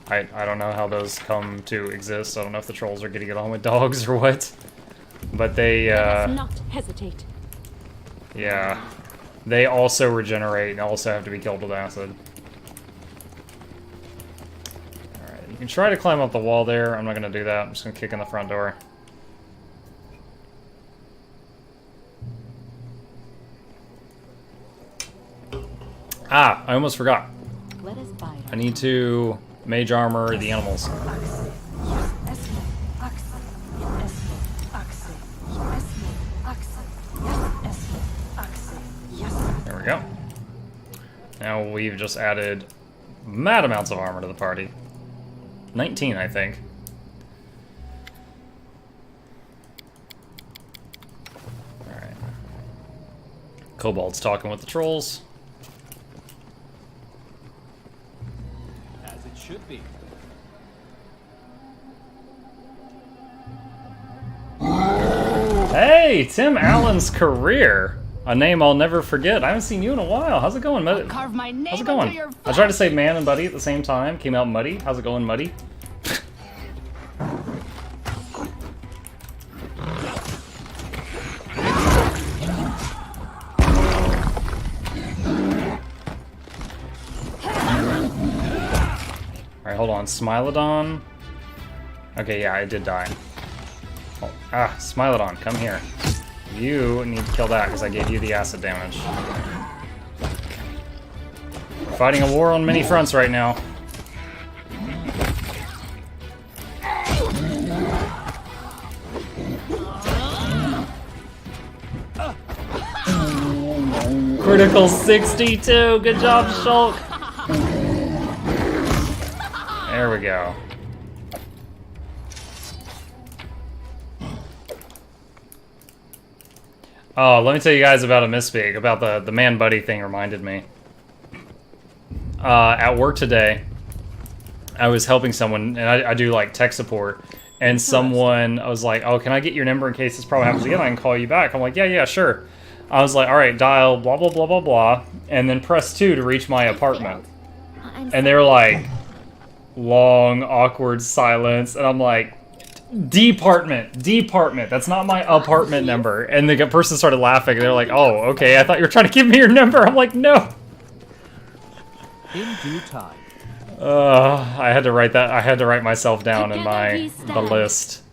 [SPEAKER 1] I don't know how those come to exist. I don't know if the trolls are getting it on with dogs or what. But they,
[SPEAKER 4] Let us not hesitate.
[SPEAKER 1] yeah. They also regenerate and also have to be killed with acid. Alright, you can try to climb up the wall there. I'm not gonna do that. I'm just gonna kick in the front door. Ah, I almost forgot.
[SPEAKER 4] Let us buy.
[SPEAKER 1] I need to mage armor the animals. There we go. Now we've just added mad amounts of armor to the party. 19, I think. Alright. Kobold's talking with the trolls.
[SPEAKER 3] As it should be.
[SPEAKER 1] Hey, Tim Allen's career. A name I'll never forget. I haven't seen you in a while. How's it going, Muddy?
[SPEAKER 4] Carve my name
[SPEAKER 1] How's it
[SPEAKER 4] into
[SPEAKER 1] going?
[SPEAKER 4] your
[SPEAKER 1] I tried to say man and buddy at the same time. Came out muddy. How's it going, Muddy? Alright, hold on. Smilodon. Okay, yeah, I did die. Oh, Smilodon, come here. You need to kill that because I gave you the acid damage. Fighting a war on many fronts right now. Critical 62! Good job, Shulk! There we go. Oh, let me tell you guys about a misspeak. About the man buddy thing reminded me. At work today, I was helping someone, and I do like tech support, and someone, I was like, oh, can I get your number in case this problem happens again? I can call you back. I'm like, yeah, sure. I was like, all right, dial blah, blah, blah, blah, blah, and then press 2 to reach my apartment. And they were like, long, awkward silence, and I'm like, department, that's not my apartment number. And the person started laughing, and they're like, oh, okay, I thought you were trying to give me your number. I'm like, no.
[SPEAKER 3] In due time.
[SPEAKER 1] I had to write that. I had to write myself down in the list.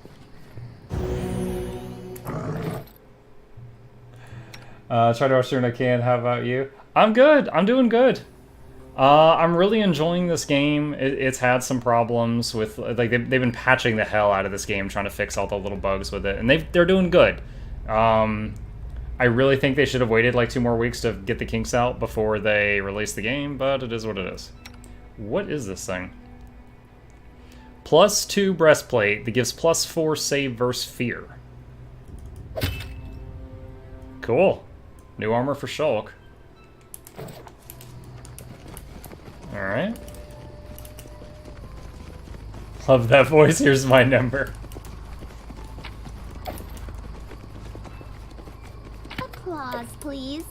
[SPEAKER 1] Try to watch soon I can. How about you? I'm good. I'm doing good. I'm really enjoying this game. It's had some problems with, like, they've been patching the hell out of this game, trying to fix all the little bugs with it, and they're doing good. I really think they should have waited like 2 more weeks to get the kinks out before they release the game, but it is what it is. What is this thing? +2 breastplate that gives +4 save versus fear. Cool. New armor for Shulk. Alright. Love that voice. Here's my number.
[SPEAKER 2] Applause, please.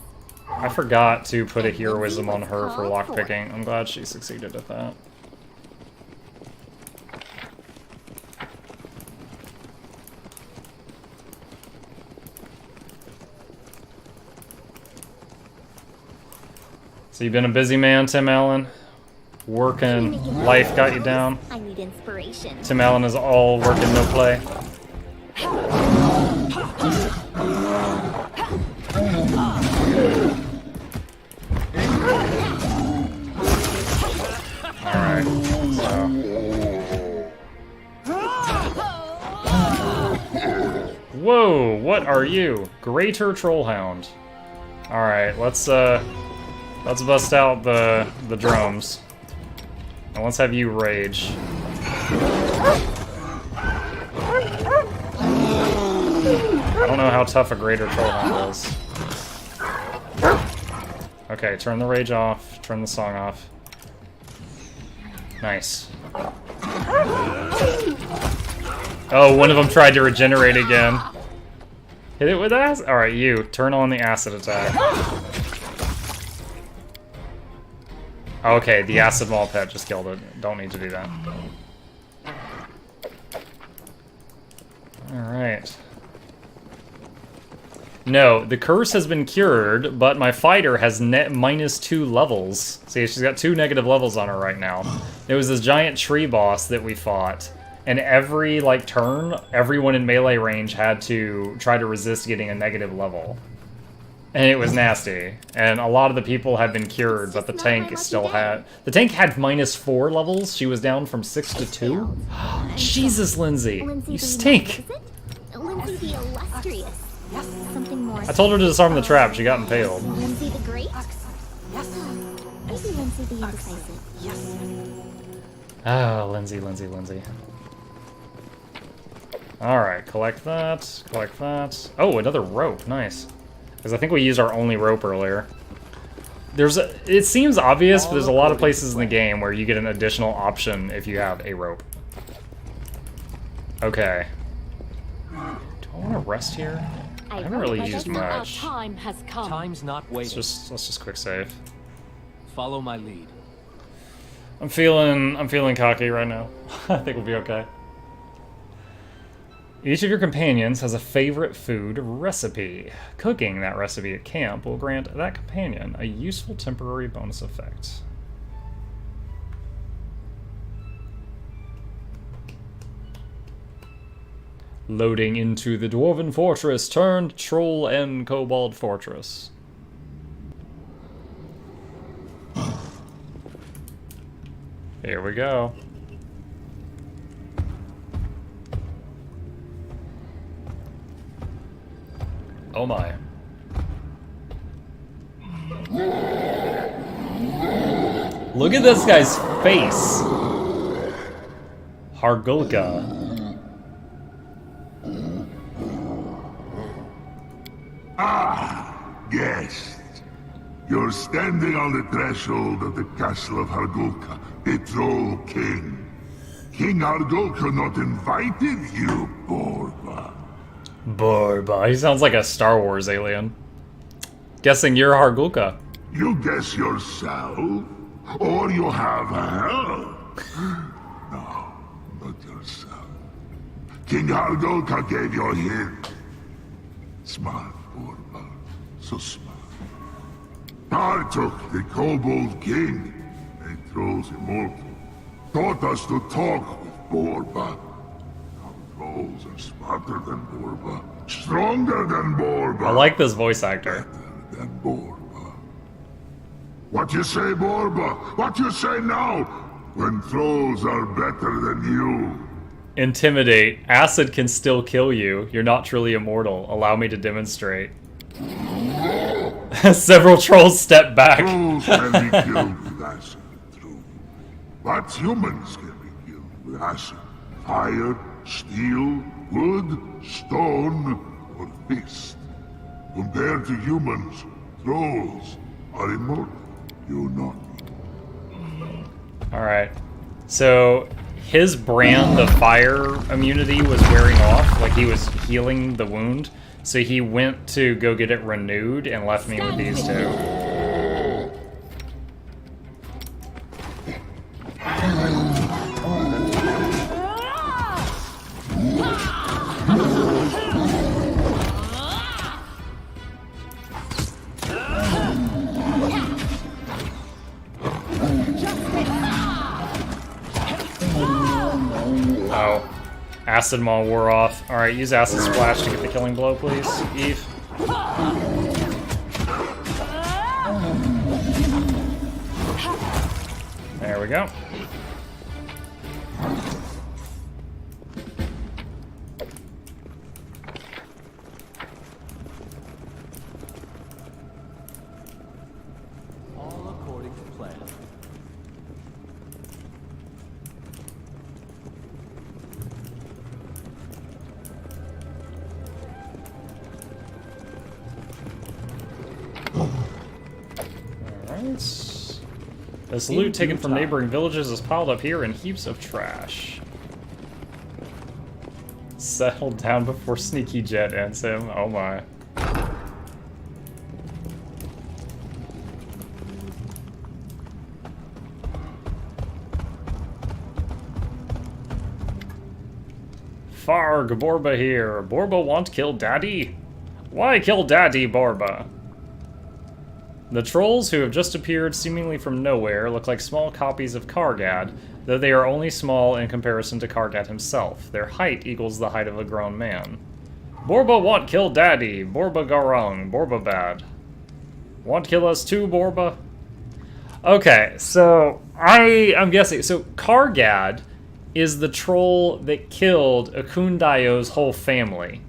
[SPEAKER 1] I forgot to put a heroism on her for lockpicking. I'm glad she succeeded at that. So you've been a busy man, Tim Allen? Working, life got you down?
[SPEAKER 2] I need inspiration.
[SPEAKER 1] Tim Allen is all work and no play. Alright, so. Whoa, what are you? Greater Trollhound. Alright, let's bust out the drums. And let's have you rage. I don't know how tough a Greater Trollhound is. Okay, turn the rage off, turn the song off. Nice. Oh, one of them tried to regenerate again. Hit it with acid? Alright, you, turn on the acid attack. Okay, the acid mall pet just killed it. Don't need to do that. Alright. No, the curse has been cured, but my fighter has -2 levels. See, she's got 2 negative levels on her right now. There was this giant tree boss that we fought, and every, like, turn, everyone in melee range had to try to resist getting a negative level. And it was nasty. And a lot of the people had been cured, but the tank still had... The tank had -4 levels. She was down from 6 to 2. Jesus, Lindsay. You stink.
[SPEAKER 2] Lindsay the Illustrious. Something more.
[SPEAKER 1] I told her to disarm the trap. She got impaled.
[SPEAKER 2] Lindsay the Great? Maybe Lindsay the Indecisive.
[SPEAKER 1] Oh, Lindsay. Alright, collect that. Collect that. Oh, another rope. Nice. Because I think we used our only rope earlier. It seems obvious, but there's a lot of places in the game where you get an additional option if you have a rope. Okay. Do I want to rest here? I haven't really used much.
[SPEAKER 4] Time has come.
[SPEAKER 3] Time's not waiting.
[SPEAKER 1] Let's just quick save.
[SPEAKER 3] Follow my lead.
[SPEAKER 1] I'm feeling cocky right now. I think we'll be okay. Each of your companions has a favorite food recipe. Cooking that recipe at camp will grant that companion a useful temporary bonus effect. Loading into the Dwarven Fortress turned Troll and Kobold Fortress. Here we go. Oh my. Look at this guy's face. Hargulka.
[SPEAKER 5] Yes. You're standing on the threshold of the castle of Hargulka, the Troll King. King Hargulka not invited you, Borba.
[SPEAKER 1] Borba. He sounds like a Star Wars alien. Guessing you're Hargulka.
[SPEAKER 5] You guess yourself? Or you have help? No, not yourself. King Hargulka gave you a hint. Smart, Borba. So smart. Tartuk, the Kobold King, a Troll's immortal, taught us to talk with Borba. Now trolls are smarter than Borba, stronger than Borba.
[SPEAKER 1] I like this voice actor.
[SPEAKER 5] Better than Borba. What you say, Borba? What you say now? When trolls are better than you.
[SPEAKER 1] Intimidate. Acid can still kill you. You're not truly immortal. Allow me to demonstrate. Several trolls step back.
[SPEAKER 5] Trolls can be killed with acid, true. But humans can be killed with acid. Fire, steel, wood, stone, or fist. Compared to humans, trolls are immortal. You not.
[SPEAKER 1] Alright. So, his brand of fire immunity was wearing off. Like, he was healing the wound. So he went to go get it renewed and left me with these two. Oh. Acid Maw wore off. Alright, use Acid Splash to get the killing blow, please, Eve. There we go.
[SPEAKER 3] All according to plan.
[SPEAKER 1] This loot taken from neighboring villages is piled up here in heaps of trash. Settle down before Sneaky Jet ends him. Oh my. Farg, Borba here. Borba want kill Daddy? Why kill Daddy, Borba? The trolls, who have just appeared seemingly from nowhere, look like small copies of Kargad, though they are only small in comparison to Kargad himself. Their height equals the height of a grown man. Borba want kill Daddy. Borba garong. Borba bad. Want kill us too, Borba? Okay, so I'm guessing. So Kargad is the troll that killed Akundayo's whole family.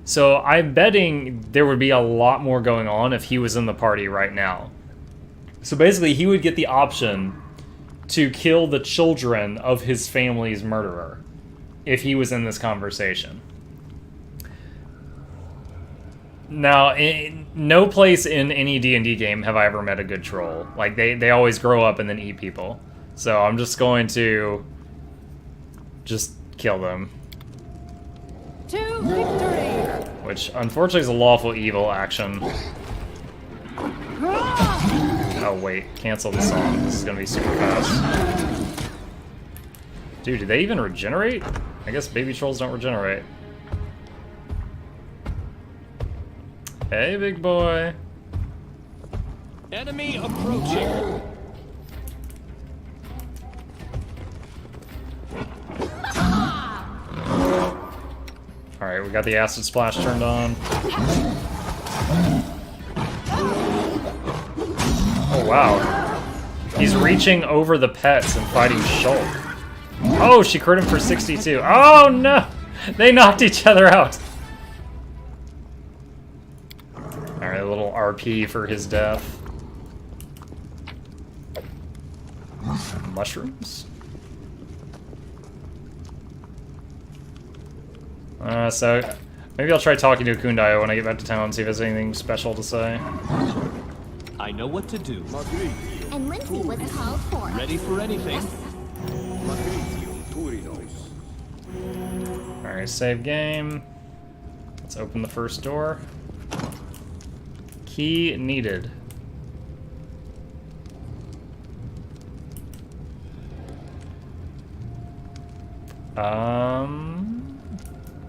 [SPEAKER 1] So I'm betting there would be a lot more going on if he was in the party right now. So basically, he would get the option to kill the children of his family's murderer if he was in this conversation. Now, in no place in any D&D game have I ever met a good troll. Like, they always grow up and then eat people. So I'm just going to just kill them.
[SPEAKER 4] To victory!
[SPEAKER 1] Which, unfortunately, is a lawful evil action. Oh, wait. Cancel the song. This is gonna be super fast. Dude, do they even regenerate? I guess baby trolls don't regenerate. Hey, big boy.
[SPEAKER 3] Enemy approaching.
[SPEAKER 1] Alright, we got the acid splash turned on. Oh, wow. He's reaching over the pets and fighting Shulk. Oh, she crit him for 62. Oh, no! They knocked each other out. Alright, a little RP for his death. Mushrooms? So maybe I'll try talking to Kundayo when I get back to town and see if there's anything special to say.
[SPEAKER 3] I know what to do.
[SPEAKER 2] And Lindsay was called for.
[SPEAKER 3] Ready for anything.
[SPEAKER 1] Alright, save game. Let's open the first door. Key needed.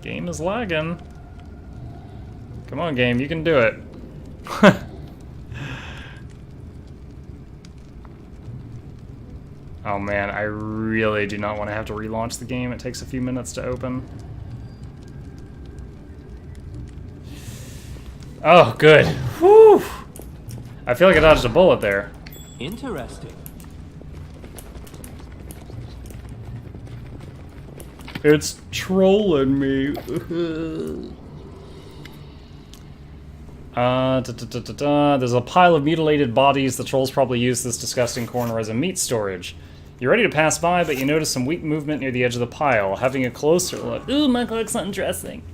[SPEAKER 1] Game is lagging. Come on, game, you can do it. Oh man, I really do not want to have to relaunch the game. It takes a few minutes to open. Oh, good. Whew. I feel like I dodged a bullet there.
[SPEAKER 3] Interesting.
[SPEAKER 1] It's trolling me. There's a pile of mutilated bodies. The trolls probably use this disgusting corner as a meat storage. You're ready to pass by, but you notice some weak movement near the edge of the pile. Having a closer look. Ooh, my looks undressing.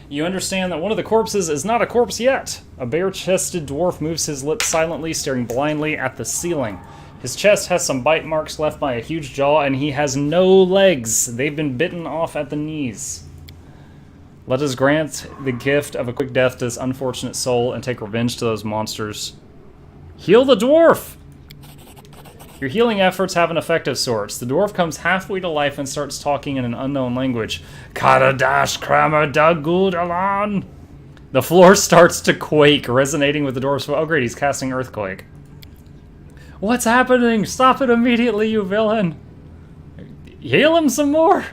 [SPEAKER 1] You understand that one of the corpses is not a corpse yet. A bare-chested dwarf moves his lips silently, staring blindly at the ceiling. His chest has some bite marks left by a huge jaw, and he has no legs. They've been bitten off at the knees. Let us grant the gift of a quick death to this unfortunate soul and take revenge to those monsters. Heal the dwarf! Your healing efforts have an effect of sorts. The dwarf comes halfway to life and starts talking in an unknown language. Karadash Kramer Dagudalan. The floor starts to quake, resonating with the dwarf's voice. Oh great, he's casting Earthquake. What's happening? Stop it immediately, you villain! Heal him some more!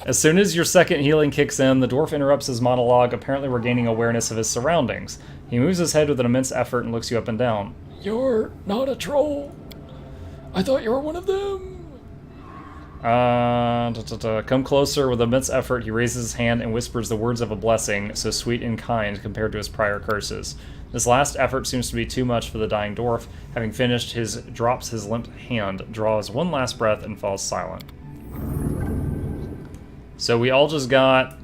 [SPEAKER 1] As soon as your second healing kicks in, the dwarf interrupts his monologue, apparently regaining awareness of his surroundings. He moves his head with an immense effort and looks you up and down. You're not a troll. I thought you were one of them. Come closer. With immense effort, he raises his hand and whispers the words of a blessing, so sweet and kind compared to his prior curses. This last effort seems to be too much for the dying dwarf. Having finished, drops his limp hand, draws one last breath, and falls silent. So we all just got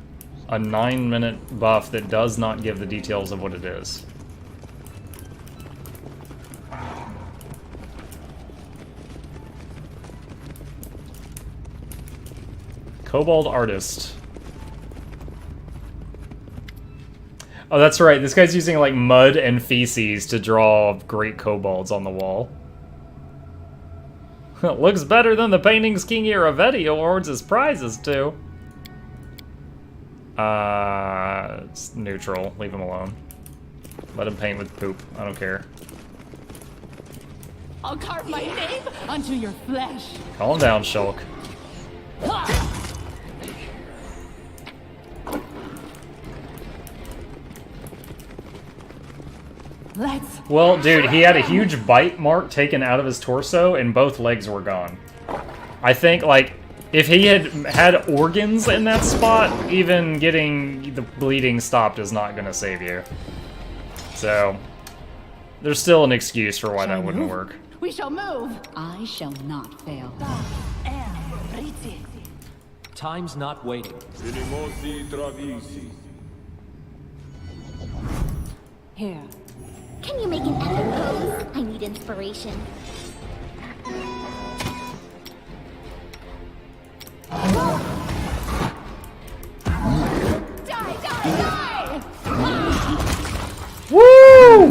[SPEAKER 1] a 9-minute buff that does not give the details of what it is. Kobold Artist. Oh, that's right. This guy's using, like, mud and feces to draw great kobolds on the wall. Looks better than the paintings King Iravetti awards his prizes to. It's neutral. Leave him alone. Let him paint with poop. I don't care.
[SPEAKER 4] I'll carve my name onto your flesh.
[SPEAKER 1] Calm down, Shulk. Well, dude, he had a huge bite mark taken out of his torso, and both legs were gone. I think, like, if he had had organs in that spot, even getting the bleeding stopped is not going to save you. So, there's still an excuse for why that wouldn't work.
[SPEAKER 4] We shall move. I shall not fail.
[SPEAKER 3] Time's not waiting.
[SPEAKER 4] Here.
[SPEAKER 2] Can you make an epic pose? I need inspiration.
[SPEAKER 4] Die, die, die!
[SPEAKER 1] Woo!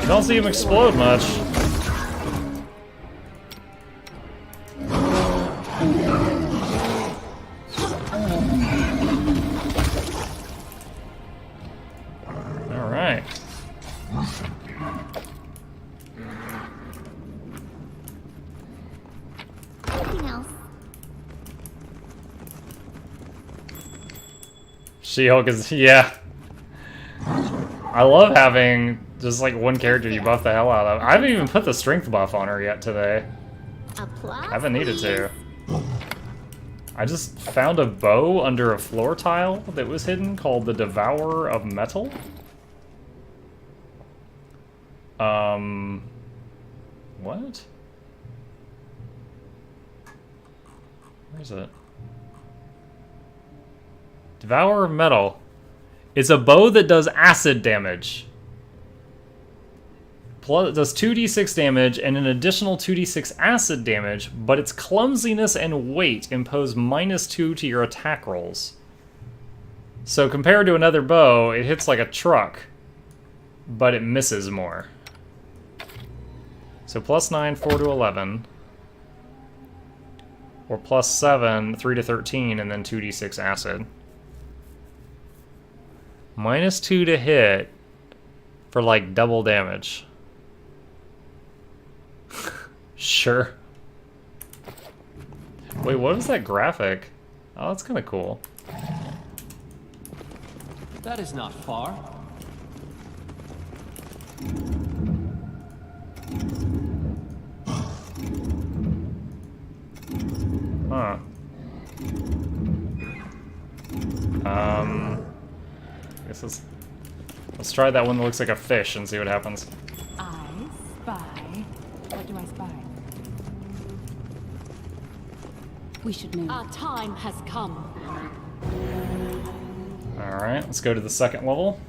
[SPEAKER 1] You don't see him explode much. Alright.
[SPEAKER 2] Anything else?
[SPEAKER 1] She-Hulk is, yeah. I love having just like one character you buff the hell out of. I haven't even put the strength buff on her yet today.
[SPEAKER 2] Applause,
[SPEAKER 1] I haven't needed
[SPEAKER 2] please.
[SPEAKER 1] to. I just found a bow under a floor tile that was hidden called the Devourer of Metal. What? Where is it? Devourer of Metal. It's a bow that does acid damage. Plus, it does 2d6 damage and an additional 2d6 acid damage, but its clumsiness and weight impose -2 to your attack rolls. So compared to another bow, it hits like a truck, but it misses more. So +9, 4 to 11. Or +7, 3 to 13, and then 2d6 acid. -2 to hit for like double damage. Sure. Wait, what is that graphic? Oh, that's kind of cool.
[SPEAKER 3] That is not far.
[SPEAKER 1] Huh. This is. Let's try that one that looks like a fish and see what happens.
[SPEAKER 4] I spy. What do I spy? We should move.
[SPEAKER 6] Our time has come.
[SPEAKER 1] Alright, let's go to the second level.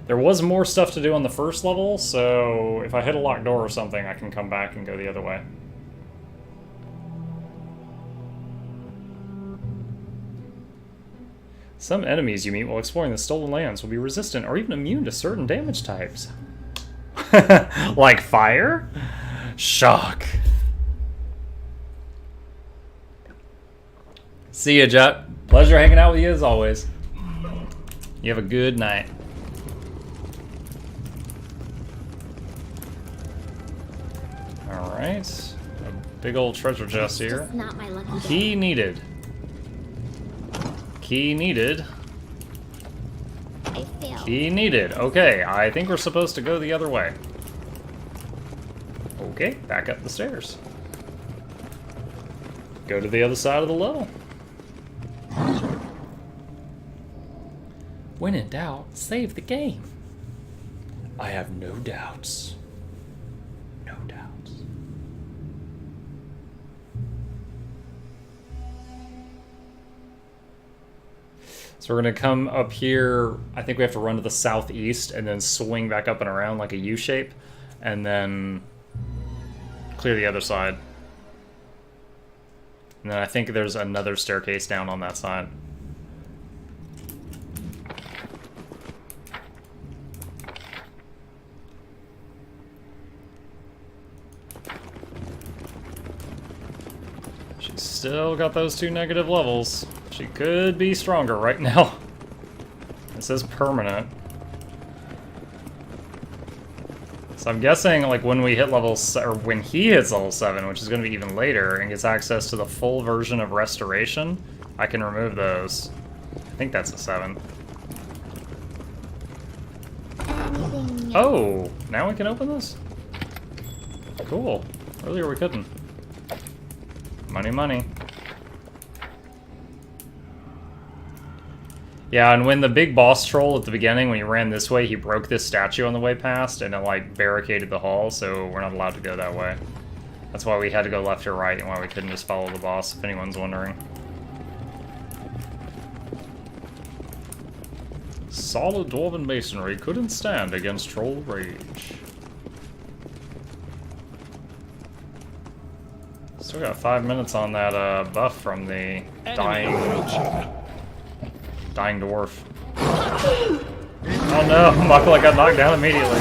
[SPEAKER 1] There was more stuff to do on the first level, so if I hit a locked door or something, I can come back and go the other way. Some enemies you meet while exploring the stolen lands will be resistant or even immune to certain damage types. Like fire? Shock. See ya, Jet. Pleasure hanging out with you as always. You have a good night. Alright. A big old treasure chest here.
[SPEAKER 2] Just not my lucky day.
[SPEAKER 1] Key needed. Key needed.
[SPEAKER 2] I failed.
[SPEAKER 1] Key needed. Okay, I think we're supposed to go the other way. Okay, back up the stairs. Go to the other side of the level. When in doubt, save the game. I have no doubts. No doubts. So we're gonna come up here. I think we have to run to the southeast and then swing back up and around like a U shape, and then clear the other side. And then I think there's another staircase down on that side. She's still got those 2 negative levels. She could be stronger right now. This is permanent. So I'm guessing, like, when we hit level or when he hits level 7, which is going to be even later, and gets access to the full version of Restoration, I can remove those. I think that's a 7.
[SPEAKER 2] Anything
[SPEAKER 1] Oh, now we can open this? Cool. Earlier we couldn't. Money, money. Yeah, and when the big boss troll at the beginning, when he ran this way, he broke this statue on the way past, and it, like, barricaded the hall, so we're not allowed to go that way. That's why we had to go left or right, and why we couldn't just follow the boss, if anyone's wondering. Solid dwarven masonry couldn't stand against troll rage. Still got 5 minutes on that buff from the dying dwarf. Oh no, Makala got knocked down immediately.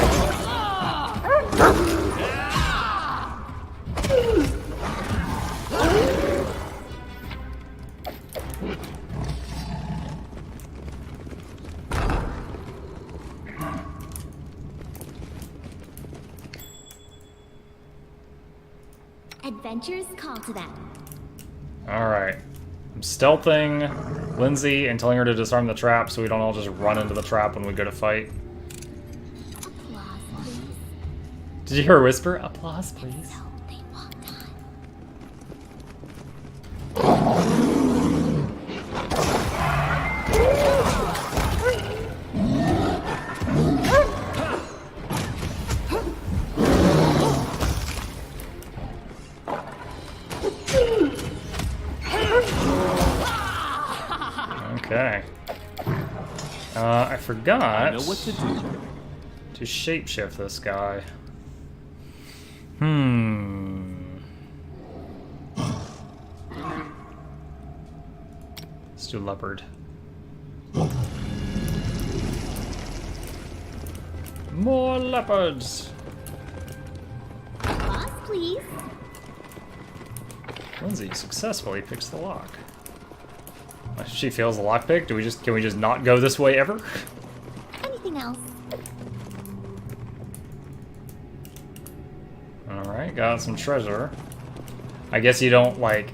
[SPEAKER 2] adventures call to them.
[SPEAKER 1] Alright. I'm stealthing Lindsay and telling her to disarm the trap so we don't all just run into the trap when we go to fight.
[SPEAKER 2] Applause, please.
[SPEAKER 1] Did you hear her whisper? Applause, please.
[SPEAKER 2] So they walked on.
[SPEAKER 1] Okay. I forgot
[SPEAKER 3] I know what to do.
[SPEAKER 1] to shapeshift this guy. Let's do leopard. More leopards!
[SPEAKER 2] Applause, please.
[SPEAKER 1] Lindsay successfully picks the lock. She fails the lockpick. Can we just not go this way ever?
[SPEAKER 2] Anything else?
[SPEAKER 1] Alright, got some treasure. I guess you don't, like,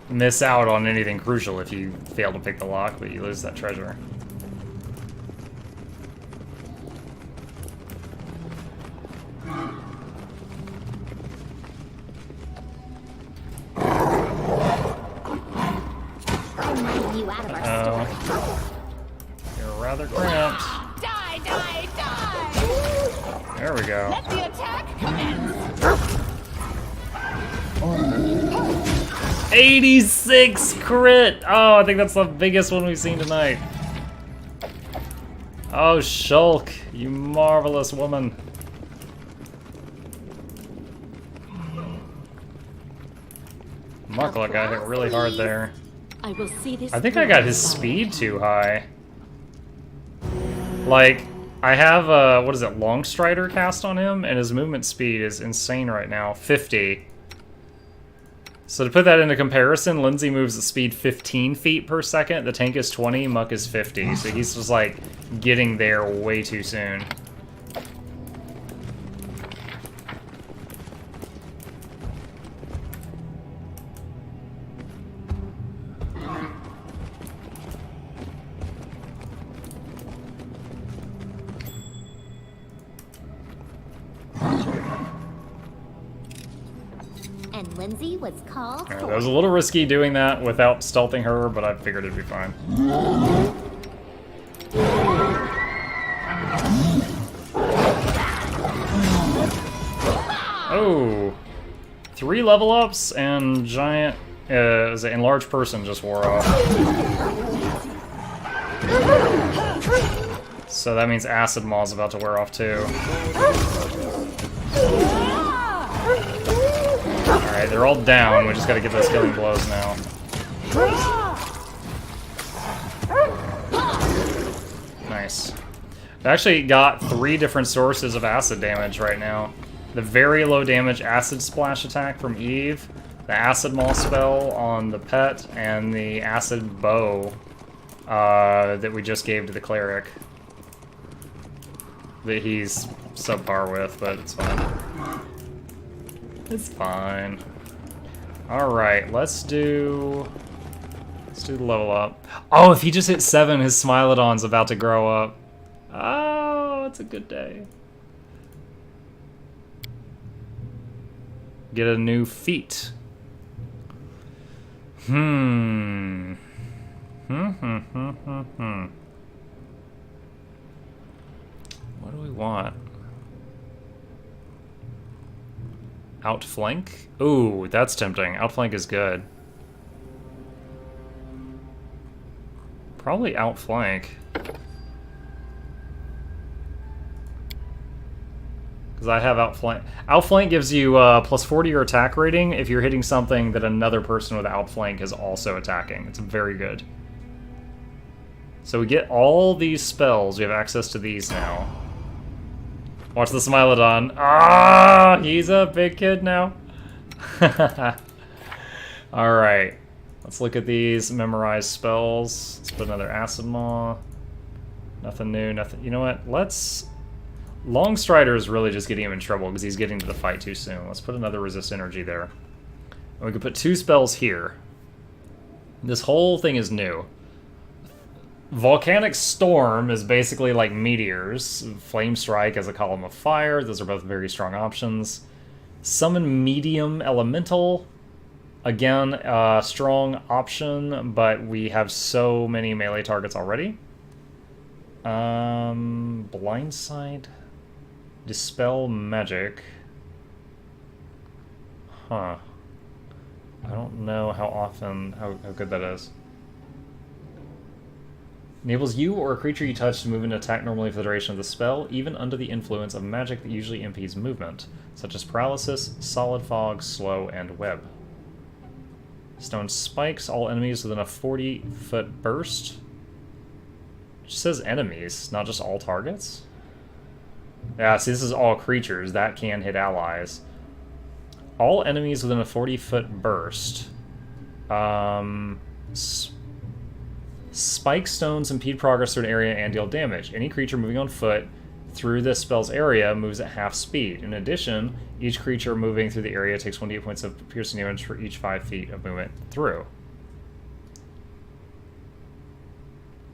[SPEAKER 1] miss out on anything crucial if you fail to pick the lock, but you lose that treasure.
[SPEAKER 2] I'm letting you out of our story.
[SPEAKER 1] You're rather cramped.
[SPEAKER 4] Die, die, die!
[SPEAKER 1] There we go.
[SPEAKER 4] Let the attack commence!
[SPEAKER 1] 86 crit! Oh, I think that's the biggest one we've seen tonight. Oh, Shulk, you marvelous woman. Markle got hit really hard there.
[SPEAKER 4] I will see this.
[SPEAKER 1] I think I got his speed too high. Like, I have what is it, Long Strider cast on him, and his movement speed is insane right now, 50. So to put that into comparison, Lindsay moves at speed 15 feet per second, the tank is 20, Muck is 50, so he's just like getting there way too soon.
[SPEAKER 2] And Lindsay was called.
[SPEAKER 1] Alright, that was a little risky doing that without stealthing her, but I figured it'd be fine. Oh! 3 level ups and giant, is it enlarged person just wore off. So that means Acid Maw's about to wear off too. Alright, they're all down, we just gotta get those killing blows now. Nice. I've actually got 3 different sources of acid damage right now. The very low damage acid splash attack from Eve, the acid maw spell on the pet, and the acid bow that we just gave to the cleric. That he's subpar with, but it's fine. It's fine. Alright, let's do the level up. Oh, if he just hit 7, his Smilodon's about to grow up. Oh, it's a good day. Get a new feat. What do we want? Outflank? Ooh, that's tempting. Outflank is good. Probably outflank. Because I have outflank. Outflank gives you plus 40 your attack rating if you're hitting something that another person with outflank is also attacking. It's very good. So we get all these spells. We have access to these now. Watch the Smilodon. Ah, he's a big kid now. Alright. Let's look at these memorized spells. Let's put another Acid Maw. Nothing new, nothing. You know what? Let's... Long Strider is really just getting him in trouble because he's getting to the fight too soon. Let's put another Resist Energy there. And we can put 2 spells here. This whole thing is new. Volcanic Storm is basically like meteors. Flame Strike is a column of fire. Those are both very strong options. Summon Medium Elemental. Again, strong option, but we have so many melee targets already. Blindside. Dispel Magic. Huh. I don't know how good that is. Enables you or a creature you touch to move and attack normally for the duration of the spell, even under the influence of magic that usually impedes movement, such as Paralysis, Solid Fog, Slow, and Web. Stone Spikes all enemies within a 40-foot burst. It says enemies, not just all targets. Yeah, see, this is all creatures. That can hit allies. All enemies within a 40-foot burst. Spike stones impede progress through an area and deal damage. Any creature moving on foot through this spell's area moves at half speed. In addition, each creature moving through the area takes 1d8 points of piercing damage for each 5 feet of movement through.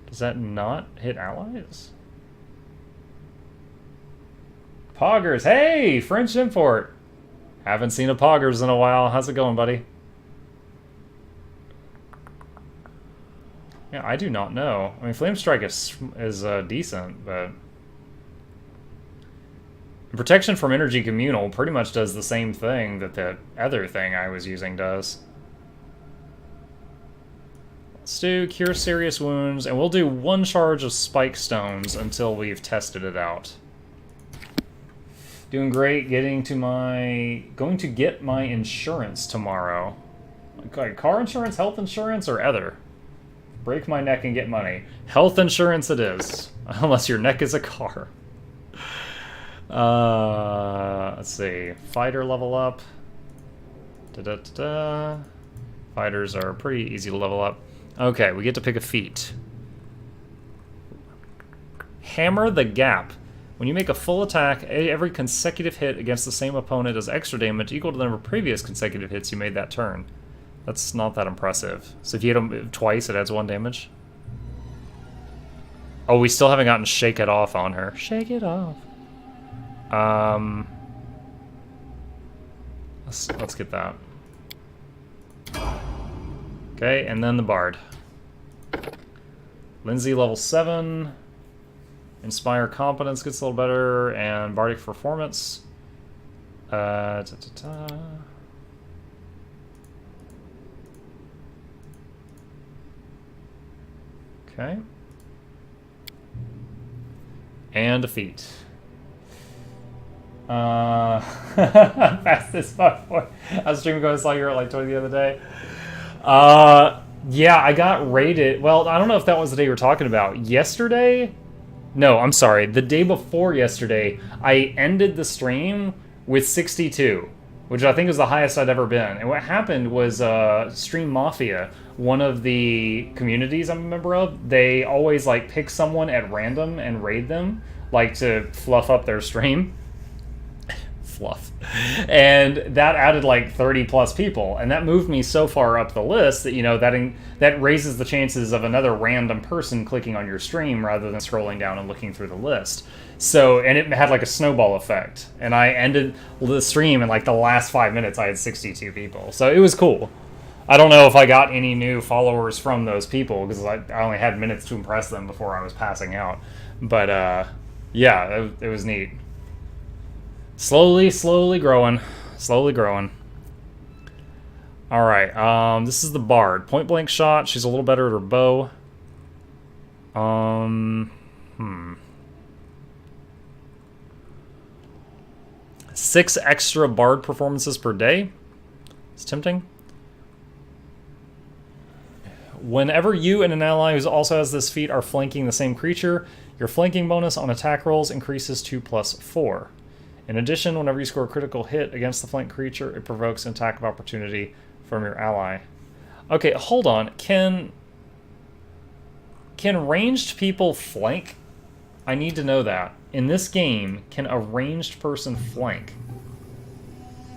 [SPEAKER 1] Does that not hit allies? Poggers! Hey! French import! Haven't seen a Poggers in a while. How's it going, buddy? Yeah, I do not know. I mean, Flame Strike is decent, but... Protection from Energy Communal pretty much does the same thing that the other thing I was using does. Let's do Cure Serious Wounds, and we'll do 1 charge of Spike Stones until we've tested it out. Doing great, going to get my insurance tomorrow. Okay, car insurance, health insurance, or other? Break my neck and get money. Health insurance it is. Unless your neck is a car. Let's see. Fighter level up. Da-da-da-da. Fighters are pretty easy to level up. Okay, we get to pick a feat. Hammer the Gap. When you make a full attack, every consecutive hit against the same opponent does extra damage equal to the number of previous consecutive hits you made that turn. That's not that impressive. So if you hit them twice, it adds 1 damage. Oh, we still haven't gotten Shake It Off on her. Shake it off. Let's get that. Okay, and then the Bard. Lindsay level 7. Inspire Competence gets a little better, and Bardic Performance. Okay. And a feat. Fastest fuck boy. I was streaming going, saw you were at like 20 the other day. Yeah, I got rated. Well, I don't know if that was the day you were talking about. Yesterday? No, I'm sorry. The day before yesterday, I ended the stream with 62, which I think was the highest I'd ever been. And what happened was Stream Mafia, one of the communities I'm a member of, they always like pick someone at random and raid them, like to fluff up their stream. Fluff. And that added like 30 plus people, and that moved me so far up the list that, you know, that raises the chances of another random person clicking on your stream rather than scrolling down and looking through the list. So, and it had like a snowball effect, and I ended the stream in like the last 5 minutes I had 62 people, so it was cool. I don't know if I got any new followers from those people because I only had minutes to impress them before I was passing out, but yeah, it was neat. Slowly growing. Slowly growing. Alright, this is the Bard. Point blank shot. She's a little better at her bow. 6 extra Bard performances per day. It's tempting. Whenever you and an ally who also has this feat are flanking the same creature, your flanking bonus on attack rolls increases to +4. In addition, whenever you score a critical hit against the flank creature, it provokes an attack of opportunity from your ally. Okay, hold on. Can ranged people flank? I need to know that. In this game, can a ranged person flank?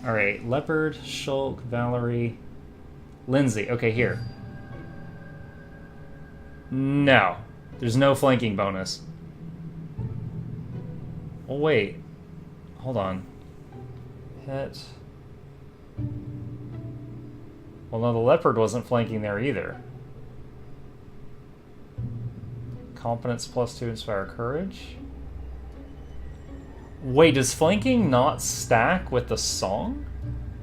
[SPEAKER 1] Alright, Leopard, Shulk, Valerie, Lindsay. Okay, here. No. There's no flanking bonus. Oh, wait. Hold on. Hit. Well, no, the leopard wasn't flanking there either. Competence +2, inspire courage. Wait, does flanking not stack with the song?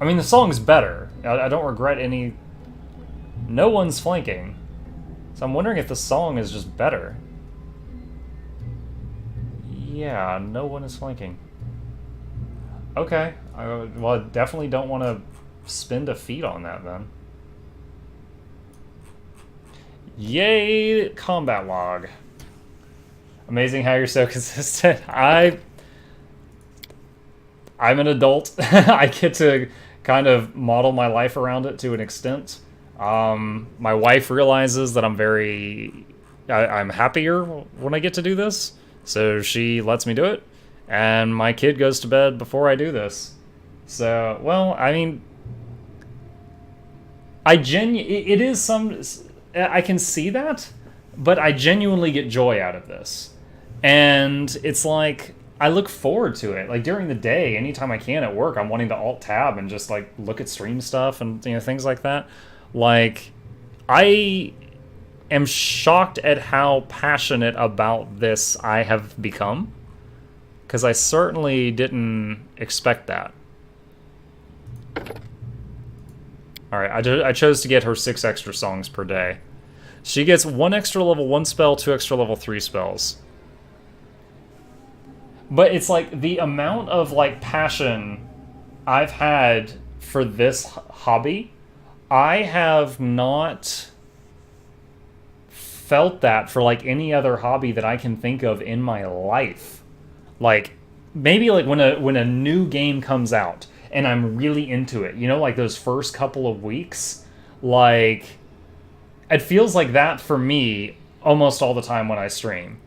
[SPEAKER 1] I mean, the song's better. I don't regret any... No one's flanking. So I'm wondering if the song is just better. Yeah, no one is flanking. Okay. Well, I definitely don't want to spend a feat on that, then. Yay, combat log. Amazing how you're so consistent. I'm an adult. I get to kind of model my life around it to an extent. My wife realizes that I'm happier when I get to do this, so she lets me do it. And my kid goes to bed before I do this. So, well, I mean, it is some... I can see that, but I genuinely get joy out of this. And it's like, I look forward to it. Like, during the day, anytime I can at work, I'm wanting to alt-tab and just, like, look at stream stuff and, you know, things like that. Like, I am shocked at how passionate about this I have become. Because I certainly didn't expect that. Alright, I chose to get her 6 extra songs per day. She gets 1 extra level 1 spell, 2 extra level 3 spells. But it's like the amount of like passion I've had for this hobby, I have not felt that for like any other hobby that I can think of in my life. Like maybe like when a new game comes out and I'm really into it, you know, like those first couple of weeks, like it feels like that for me almost all the time when I stream.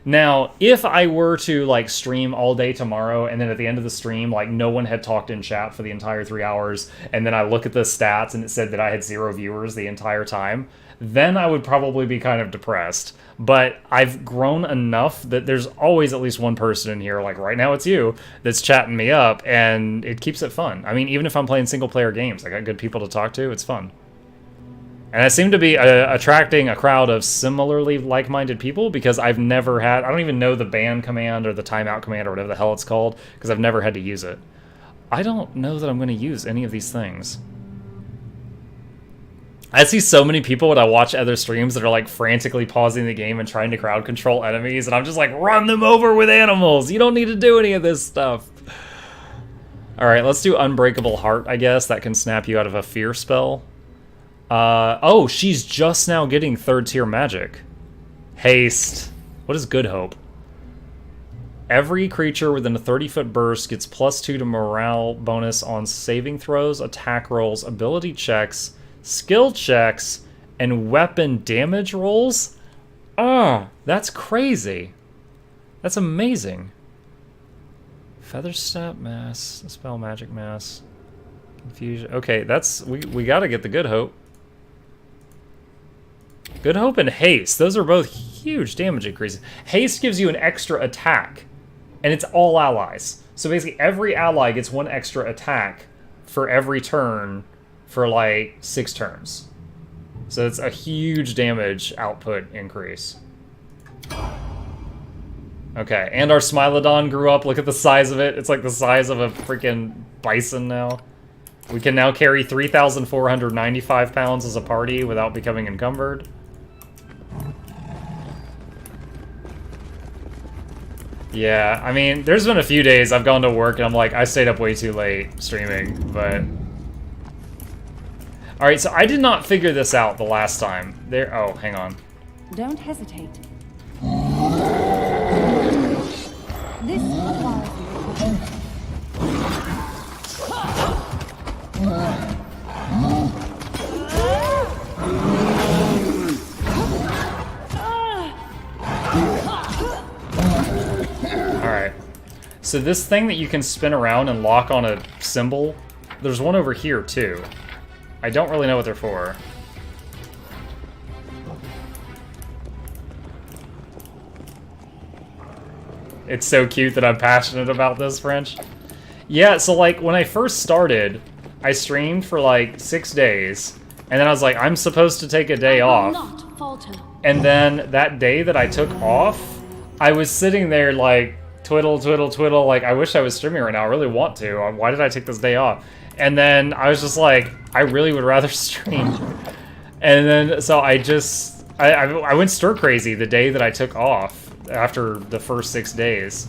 [SPEAKER 1] Now, if I were to like stream all day tomorrow and then at the end of the stream, like no one had talked in chat for the entire 3 hours, and then I look at the stats and it said that I had 0 viewers the entire time, then I would probably be kind of depressed. But I've grown enough that there's always at least one person in here, like right now it's you, that's chatting me up, and it keeps it fun. I mean, even if I'm playing single player games, I got good people to talk to, it's fun. And I seem to be attracting a crowd of similarly like-minded people because I've never had... I don't even know the ban command or the timeout command or whatever the hell it's called because I've never had to use it. I don't know that I'm going to use any of these things. I see so many people when I watch other streams that are like frantically pausing the game and trying to crowd control enemies, and I'm just like, run them over with animals! You don't need to do any of this stuff! Alright, let's do Unbreakable Heart, I guess. That can snap you out of a fear spell. Oh, she's just now getting 3rd tier magic. Haste. What is Good Hope? Every creature within a 30-foot burst gets +2 to morale bonus on saving throws, attack rolls, ability checks, skill checks, and weapon damage rolls? Ah, that's crazy. That's amazing. Feather Step Mass, Spell Magic Mass, Confusion. Okay, that's... We gotta get the Good Hope. Good Hope and Haste. Those are both huge damage increases. Haste gives you an extra attack, and it's all allies. So basically every ally gets 1 extra attack for every turn for like 6 turns. So it's a huge damage output increase. Okay, and our Smilodon grew up. Look at the size of it. It's like the size of a freaking bison now. We can now carry 3,495 pounds as a party without becoming encumbered. Yeah, I mean, there's been a few days I've gone to work and I'm like, I stayed up way too late streaming, but... Alright, so I did not figure this out the last time. There. Oh, hang on.
[SPEAKER 4] Don't hesitate. This requires
[SPEAKER 1] Alright. So this thing that you can spin around and lock on a symbol, there's one over here too. I don't really know what they're for. It's so cute that I'm passionate about this, French. Yeah, so like when I first started, I streamed for like 6 days, and then I was like, I'm supposed to take a day off.
[SPEAKER 4] Not falter.
[SPEAKER 1] And then that day that I took off, I was sitting there like twiddle, twiddle, twiddle, like I wish I was streaming right now. I really want to. Why did I take this day off? And then I was just like, I really would rather stream. And then so I went stir crazy the day that I took off after the first 6 days.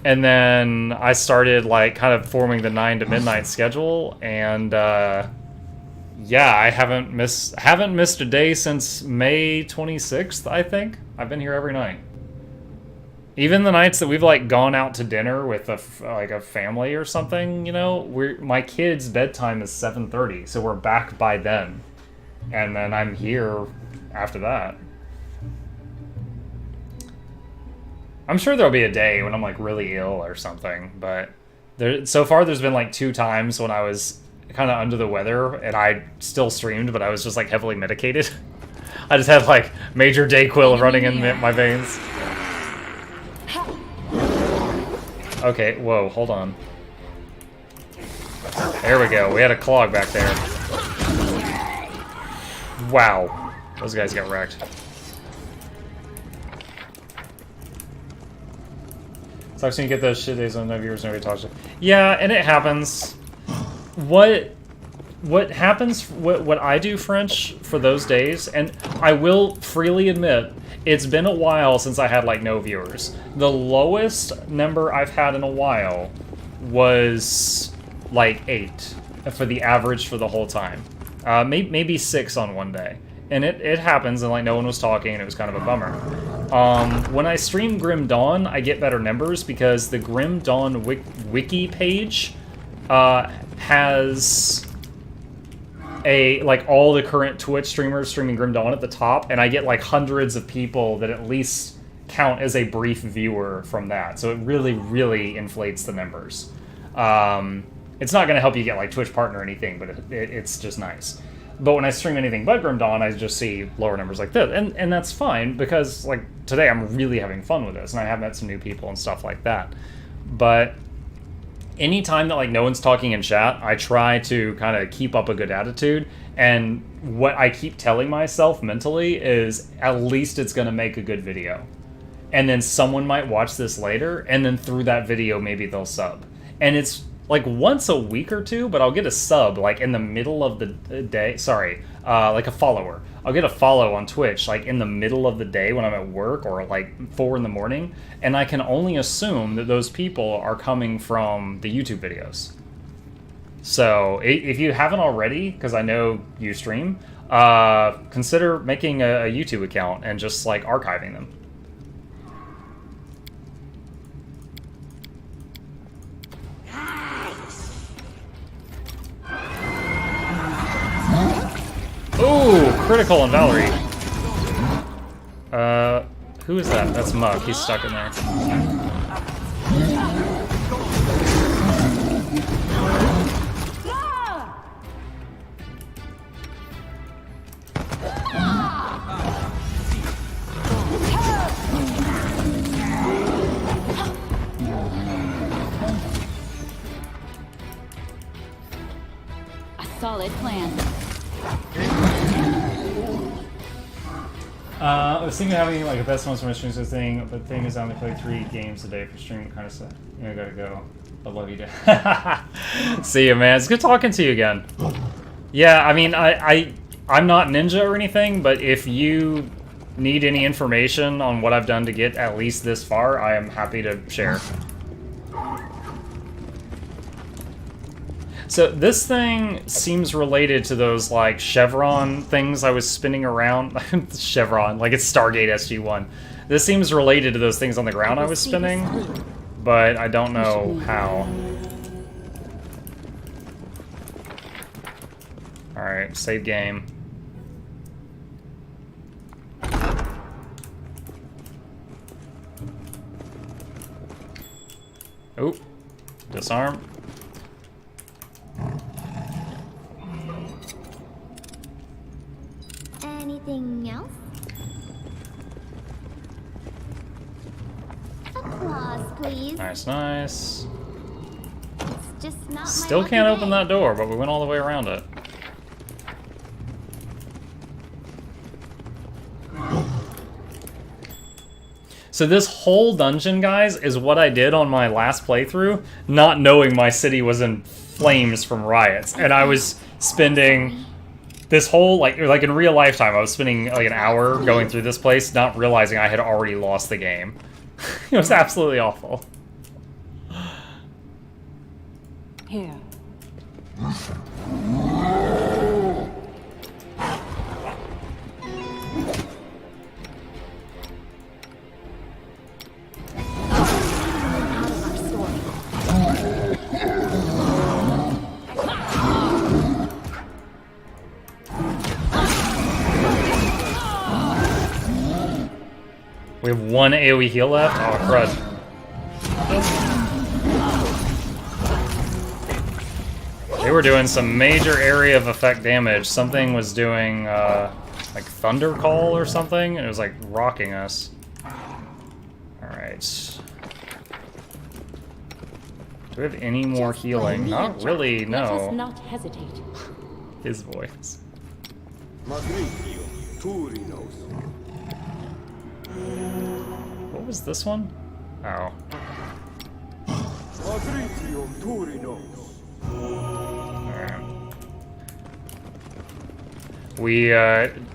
[SPEAKER 1] And then I started like kind of forming the 9 to midnight schedule, and yeah, I haven't missed a day since May 26th, I think. I've been here every night. Even the nights that we've like gone out to dinner with a family or something, you know, my kids' bedtime is 7:30, so we're back by then. And then I'm here after that. I'm sure there'll be a day when I'm like really ill or something, but so far there's been like 2 times when I was kind of under the weather and I still streamed, but I was just like heavily medicated. I just had like major Dayquil running in my veins. Okay, whoa, hold on. There we go. We had a clog back there. Wow. Those guys got wrecked. Sucks when you get those shit days on no viewers, nobody talks to you. Yeah, and it happens. What happens, what I do, French, for those days, and I will freely admit, it's been a while since I had, like, no viewers. The lowest number I've had in a while was, like, 8 for the average for the whole time. Maybe 6 on one day. And it happens, and, like, no one was talking, and it was kind of a bummer. When I stream Grim Dawn, I get better numbers because the Grim Dawn wiki page has like all the current Twitch streamers streaming Grim Dawn at the top, and I get like hundreds of people that at least count as a brief viewer from that. So it really, really inflates the numbers. It's not going to help you get like Twitch partner or anything, but it's just nice. But when I stream anything but Grim Dawn, I just see lower numbers like this. And that's fine, because like today I'm really having fun with this, and I have met some new people and stuff like that. But anytime that like no one's talking in chat, I try to kind of keep up a good attitude. And what I keep telling myself mentally is at least it's going to make a good video. And then someone might watch this later, and then through that video maybe they'll sub. And it's like once a week or two, but I'll get a sub like in the middle of the day. Sorry, like a follower. I'll get a follow on Twitch like in the middle of the day when I'm at work, or like 4 in the morning, and I can only assume that those people are coming from the YouTube videos. So if you haven't already, because I know you stream, consider making a YouTube account and just like archiving them. Ooh, critical on Valerie. Who is that? That's Muck. He's stuck in there.
[SPEAKER 4] A solid plan.
[SPEAKER 1] I was thinking of having like a best months from my streams thing, but the thing is I only play 3 games a day for stream. Kind of sad. You know, gotta go. I love you, Dad. See you, man. It's good talking to you again. Yeah, I mean, I'm not ninja or anything, but if you need any information on what I've done to get at least this far, I am happy to share. So this thing seems related to those like chevron things I was spinning around. Chevron, like it's Stargate SG-1. This seems related to those things on the ground I was spinning, but I don't know how. Alright, save game. Oop. Disarm.
[SPEAKER 2] Anything else? Applause always.
[SPEAKER 1] Nice, nice.
[SPEAKER 2] It's just not
[SPEAKER 1] Still
[SPEAKER 2] my
[SPEAKER 1] can't
[SPEAKER 2] lucky
[SPEAKER 1] open
[SPEAKER 2] day.
[SPEAKER 1] that door, but we went all the way around it. So this whole dungeon, guys, is what I did on my last playthrough, not knowing my city was in flames from riots. And I was spending this whole, like in real lifetime, I was spending like an hour going through this place, not realizing I had already lost the game. It was absolutely awful.
[SPEAKER 4] Here.
[SPEAKER 2] Out of our story.
[SPEAKER 1] We have one AoE heal left? Oh, crud. They were doing some major area of effect damage. Something was doing, like Thunder Call or something, and it was like rocking us. Alright. Do we have any more
[SPEAKER 2] Just
[SPEAKER 1] healing?
[SPEAKER 2] play me
[SPEAKER 1] Not
[SPEAKER 2] and
[SPEAKER 1] really,
[SPEAKER 4] Let us
[SPEAKER 1] no.
[SPEAKER 4] not hesitate.
[SPEAKER 1] His voice. What was this one? Oh. Alright. We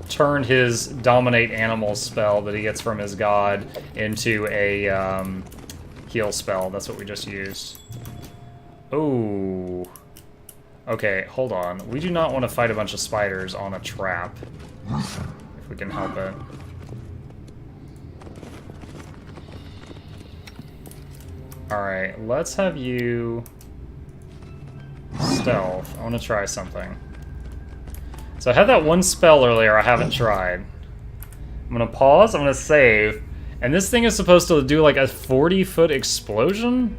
[SPEAKER 1] turned his Dominate Animals spell that he gets from his god into a heal spell. That's what we just used. Oh. Okay, hold on. We do not want to fight a bunch of spiders on a trap. If we can help it. Alright, let's have you stealth. I want to try something. So I had that one spell earlier I haven't tried. I'm going to pause, I'm going to save. And this thing is supposed to do like a 40-foot explosion?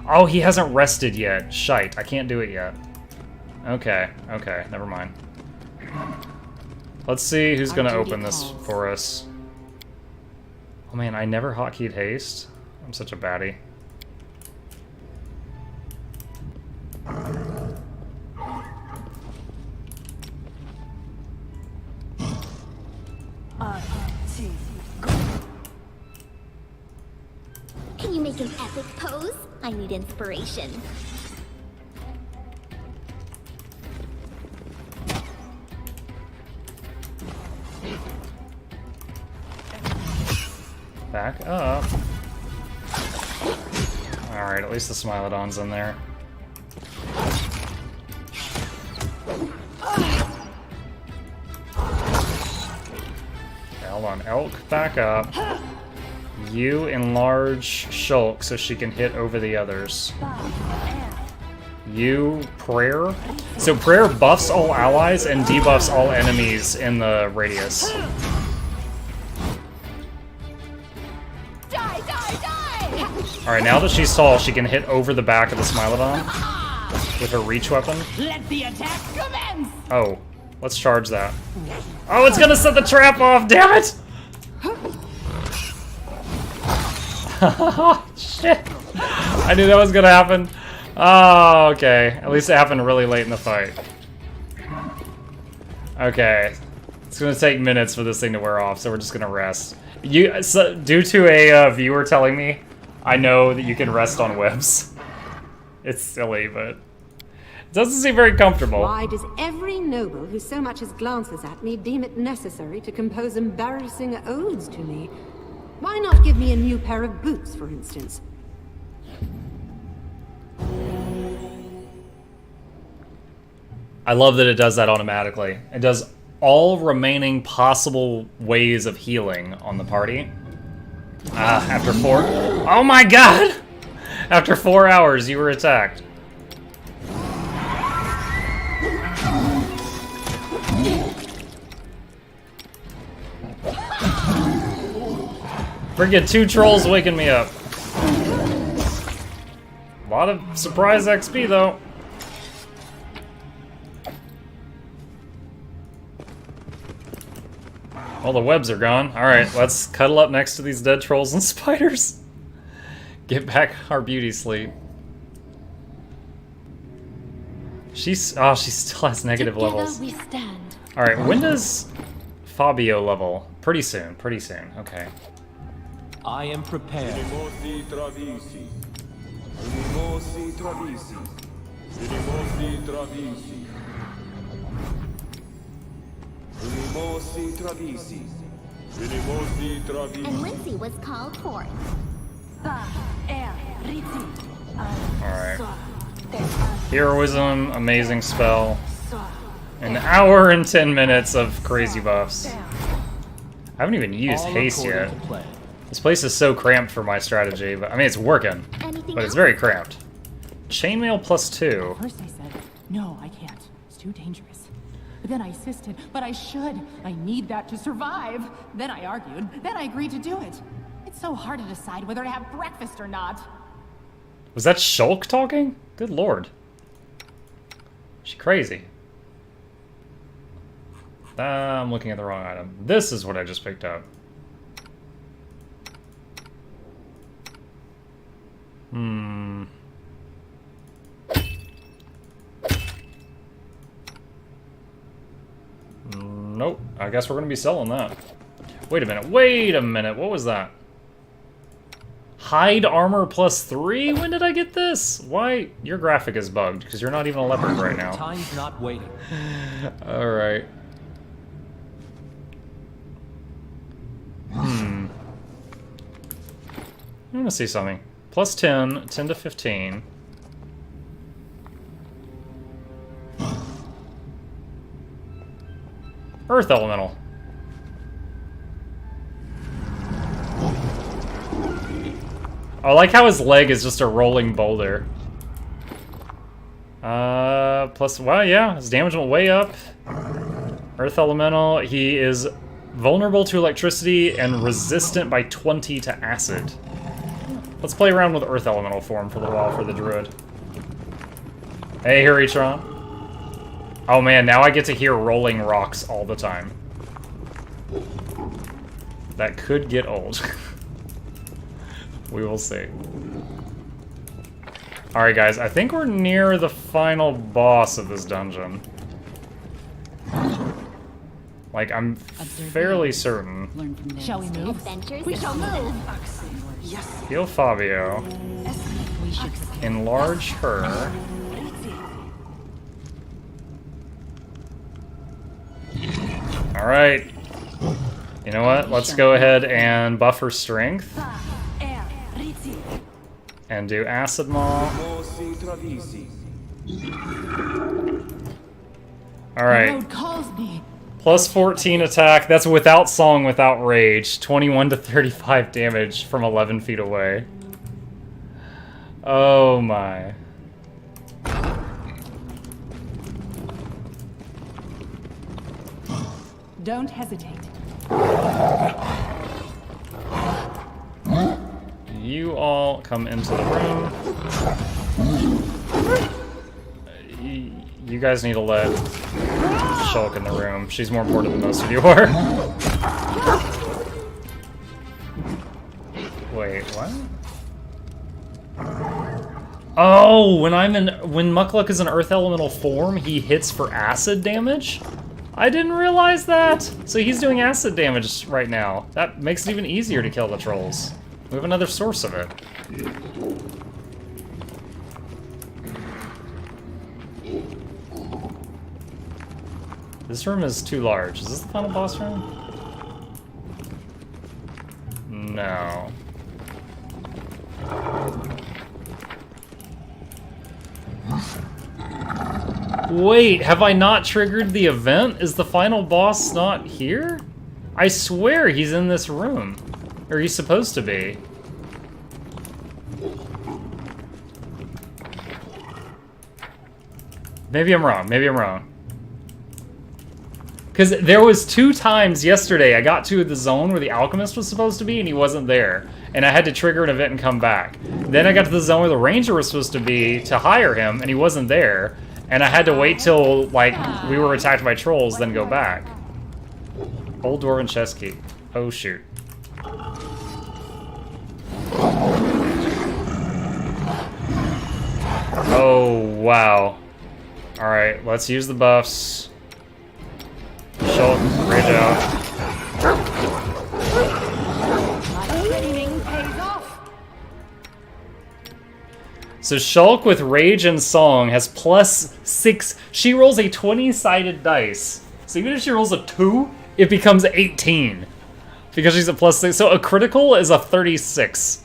[SPEAKER 1] Oh, he hasn't rested yet. Shite, I can't do it yet. Okay, okay, never mind. Let's see who's going to open this for us. Oh man, I never hotkeyed haste. I'm such a baddie.
[SPEAKER 2] Can you make an epic pose? I need inspiration.
[SPEAKER 1] Back up. Alright, at least the Smilodon's in there. Okay, hold on. Elk, back up. You enlarge Shulk so she can hit over the others. You, Prayer. So Prayer buffs all allies and debuffs all enemies in the radius.
[SPEAKER 2] Die, die, die!
[SPEAKER 1] Alright, now that she's tall, she can hit over the back of the Smilodon with her reach weapon.
[SPEAKER 4] Let the attack commence!
[SPEAKER 1] Oh, let's charge that. Oh, it's gonna set the trap off, damn it! Shit! I knew that was gonna happen. Oh, okay. At least it happened really late in the fight. Okay. It's gonna take minutes for this thing to wear off, so we're just gonna rest. Due to a viewer telling me, I know that you can rest on webs. It's silly, but it doesn't seem very comfortable.
[SPEAKER 6] Why does every noble who so much as glances at me deem it necessary to compose embarrassing odes to me? Why not give me a new pair of boots, for instance?
[SPEAKER 1] I love that it does that automatically. It does all remaining possible ways of healing on the party. After 4... Oh my god! After 4 hours, you were attacked. Friggin' 2 trolls waking me up. A lot of surprise XP, though. All the webs are gone. Alright, let's cuddle up next to these dead trolls and spiders. Get back our beauty sleep. She still has negative
[SPEAKER 7] Together
[SPEAKER 1] levels.
[SPEAKER 7] we stand.
[SPEAKER 1] Alright, when does Fabio level? Pretty soon, pretty soon. Okay.
[SPEAKER 3] I am prepared.
[SPEAKER 2] And Lindsay was called forth.
[SPEAKER 1] Alright. Heroism, amazing spell. An hour and 10 minutes of crazy buffs. I haven't even used
[SPEAKER 3] All
[SPEAKER 1] haste
[SPEAKER 3] according
[SPEAKER 1] yet.
[SPEAKER 3] to plan.
[SPEAKER 1] This place is so cramped for my strategy, but I mean, it's working.
[SPEAKER 2] Anything
[SPEAKER 1] But it's
[SPEAKER 2] else?
[SPEAKER 1] very cramped. Chainmail +2.
[SPEAKER 4] First I said, no, I can't. It's too dangerous. But then I insisted, but I should. I need that to survive. Then I argued. Then I agreed to do it. It's so hard to decide whether to have breakfast or not.
[SPEAKER 1] Was that Shulk talking? Good lord. She crazy. I'm looking at the wrong item. This is what I just picked up. Nope. I guess we're gonna be selling that. Wait a minute. Wait a minute. What was that? Hide armor +3? When did I get this? Why? Your graphic is bugged because you're not even a leopard right now.
[SPEAKER 3] Time's not waiting.
[SPEAKER 1] Alright. I want to see something. +10, 10 to 15. Earth Elemental. I like how his leg is just a rolling boulder. Plus, well, yeah, his damage went way up. Earth Elemental, he is vulnerable to electricity and resistant by 20 to acid. Let's play around with Earth Elemental form for a little while for the Druid. Hey, Hiritron. Oh man, now I get to hear rolling rocks all the time. That could get old. We will see. Alright guys, I think we're near the final boss of this dungeon. Like, I'm fairly certain.
[SPEAKER 7] Learn from theirs.
[SPEAKER 4] Shall we move?
[SPEAKER 2] Adventures
[SPEAKER 4] We shall move.
[SPEAKER 1] Heal Fabio.
[SPEAKER 7] We should
[SPEAKER 1] Enlarge her. Alright. You know what? Let's go ahead and buff her strength. And do Acid Maw. Alright.
[SPEAKER 4] Road calls me.
[SPEAKER 1] Plus 14 attack. That's without song, without rage. 21 to 35 damage from 11 feet away. Oh my.
[SPEAKER 4] Don't hesitate.
[SPEAKER 1] You all come into the room. You guys need to let Shulk in the room. She's more important than most of you are. Wait, what? Oh, when Mukluk is in Earth Elemental form, he hits for acid damage? I didn't realize that! So he's doing acid damage right now. That makes it even easier to kill the trolls. We have another source of it. This room is too large. Is this the final boss room? No. Wait, have I not triggered the event? Is the final boss not here? I swear he's in this room. Or he's supposed to be. Maybe I'm wrong. Maybe I'm wrong. Because there was 2 times yesterday I got to the zone where the alchemist was supposed to be and he wasn't there. And I had to trigger an event and come back. Then I got to the zone where the ranger was supposed to be to hire him and he wasn't there. And I had to wait till, like, we were attacked by trolls, then go back. Old Dwarven chest key. Oh, shoot. Oh, wow. Alright, let's use the buffs. Shulk, rage out. So Shulk with Rage and Song has +6. She rolls a 20-sided dice. So even if she rolls a 2, it becomes 18. Because she's a +6. So a critical is a 36.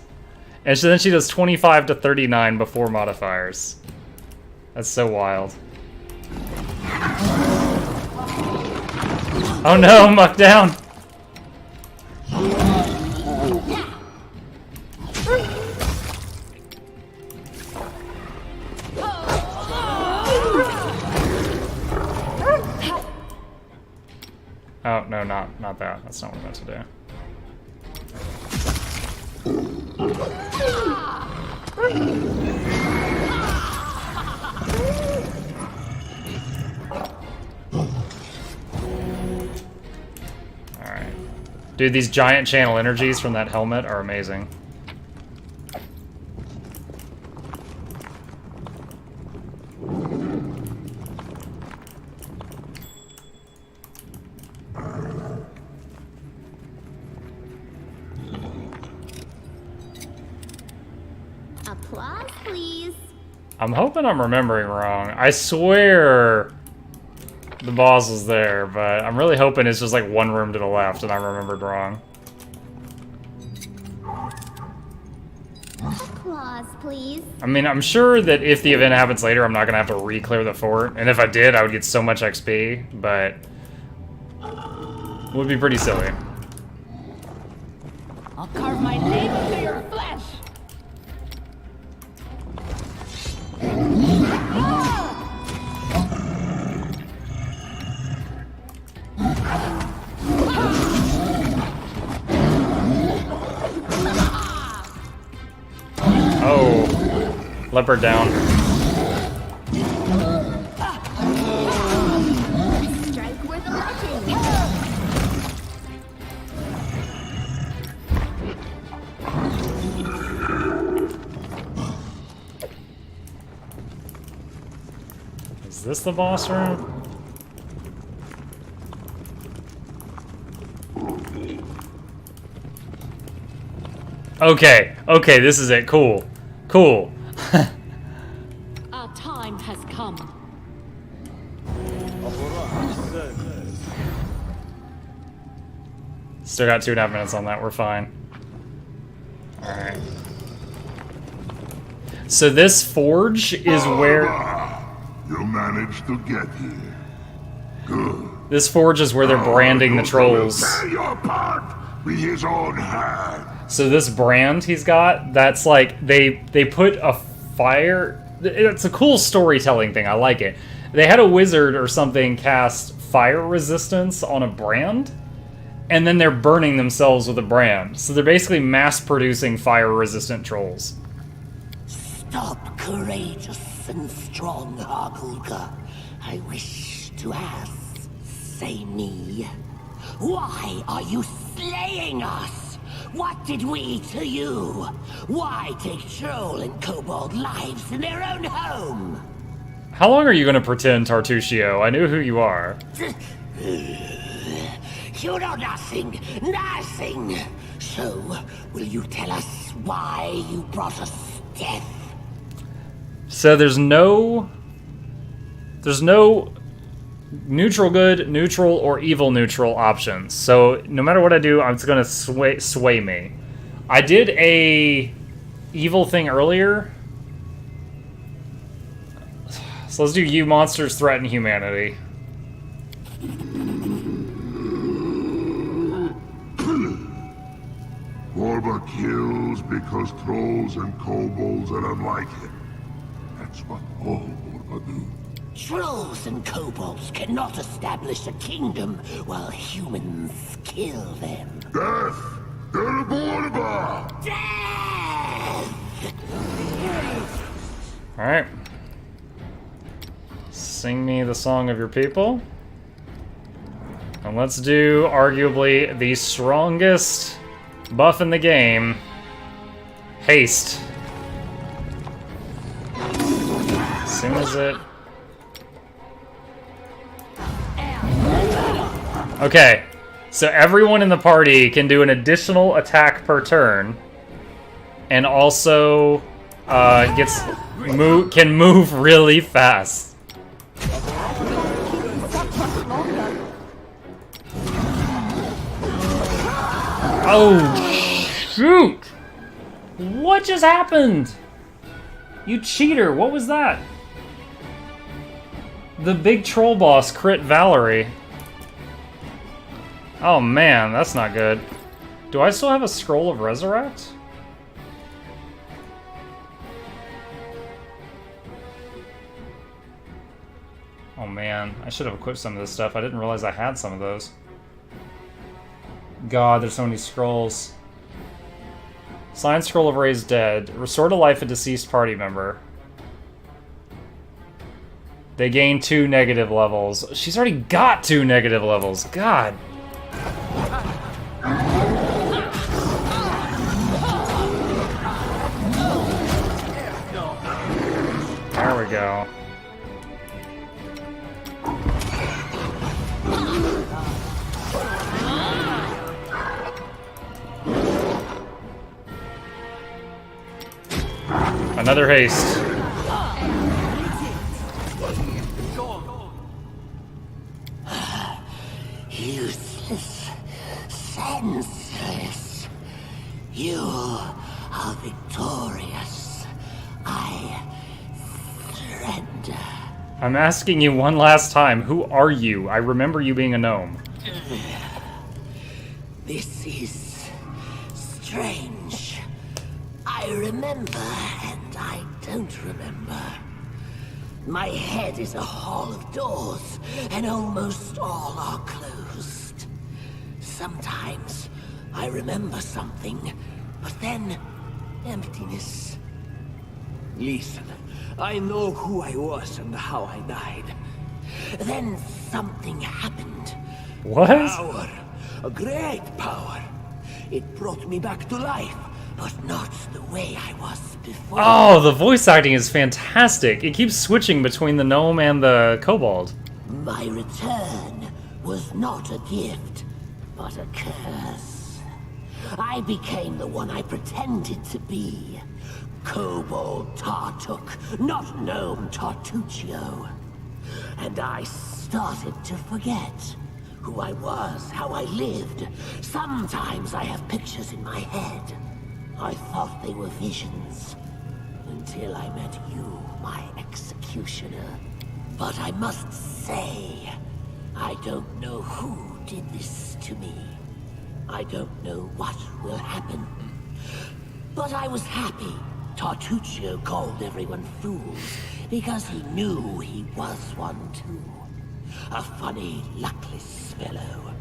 [SPEAKER 1] And then she does 25 to 39 before modifiers. That's so wild. Oh no, muck down! Oh, no, not that. That's not what I meant to do. Alright. Dude, these giant channel energies from that helmet are amazing.
[SPEAKER 2] Applause, please.
[SPEAKER 1] I'm hoping I'm remembering wrong. I swear the boss was there, but I'm really hoping it's just like one room to the left and I remembered wrong.
[SPEAKER 2] Applause, please.
[SPEAKER 1] I mean, I'm sure that if the event happens later, I'm not going to have to re-clear the fort. And if I did, I would get so much XP, but it would be pretty silly.
[SPEAKER 4] I'll carve my name into your flesh.
[SPEAKER 1] Oh, leopard down.
[SPEAKER 2] Strike worth a legend.
[SPEAKER 1] Is this the boss room? Okay, okay, this is it. Cool. Cool.
[SPEAKER 4] Our time has come.
[SPEAKER 1] Still got 2.5 minutes on that. We're fine. Alright. So this forge is where...
[SPEAKER 5] You managed to get here. Good.
[SPEAKER 1] This forge is where they're branding the trolls.
[SPEAKER 5] Bear your part with his own hand.
[SPEAKER 1] So this brand he's got, that's like, they put a fire... It's a cool storytelling thing, I like it. They had a wizard or something cast fire resistance on a brand, and then they're burning themselves with a brand. So they're basically mass-producing fire-resistant trolls.
[SPEAKER 7] Stop, courageous and strong Hargulka. I wish to ask, say me, why are you slaying us? What did we to you? Why take troll and kobold lives in their own home?
[SPEAKER 1] How long are you going to pretend, Tartuccio? I know who you are.
[SPEAKER 7] You know nothing, nothing. So, will you tell us why you brought us death?
[SPEAKER 1] So there's no neutral good, neutral, or evil neutral options. So no matter what I do, it's gonna sway me. I did a evil thing earlier. So let's do you monsters threaten humanity.
[SPEAKER 5] Borba kills because trolls and kobolds are unlike him. That's what all Borba do.
[SPEAKER 7] Trolls and kobolds cannot establish a kingdom while humans kill them.
[SPEAKER 5] Death! They're Borba!
[SPEAKER 7] Death!
[SPEAKER 1] Alright. Sing me the song of your people. And let's do, arguably, the strongest buff in the game. Haste. As soon as it... Okay, so everyone in the party can do an additional attack per turn, and also can move really fast. Oh, shoot! What just happened? You cheater, what was that? The big troll boss crit Valerie. Oh man, that's not good. Do I still have a scroll of resurrect? Oh man, I should have equipped some of this stuff. I didn't realize I had some of those. God, there's so many scrolls. Sign scroll of raised dead. Restore to life a deceased party member. They gain 2 negative levels. She's already got 2 negative levels. God. There we go. Another haste.
[SPEAKER 7] Useless. Senseless. You are victorious. I surrender.
[SPEAKER 1] I'm asking you one last time, who are you? I remember you being a gnome.
[SPEAKER 7] This is strange. I remember and I don't remember. My head is a hall of doors, and almost all are closed. Sometimes I remember something, but then emptiness. Listen, I know who I was and how I died. Then something happened.
[SPEAKER 1] What?
[SPEAKER 7] Power. A great power. It brought me back to life, but not the way I was before.
[SPEAKER 1] Oh, the voice acting is fantastic. It keeps switching between the gnome and the kobold.
[SPEAKER 7] My return was not a gift, but a curse. I became the one I pretended to be. Kobold Tartuk, not gnome Tartuccio. And I started to forget who I was, how I lived. Sometimes I have pictures in my head. I thought they were visions, until I met you, my executioner. But I must say, I don't know who did this to me. I don't know what will happen. But I was happy. Tartuccio called everyone fools, because he knew he was one too. A funny, luckless fellow.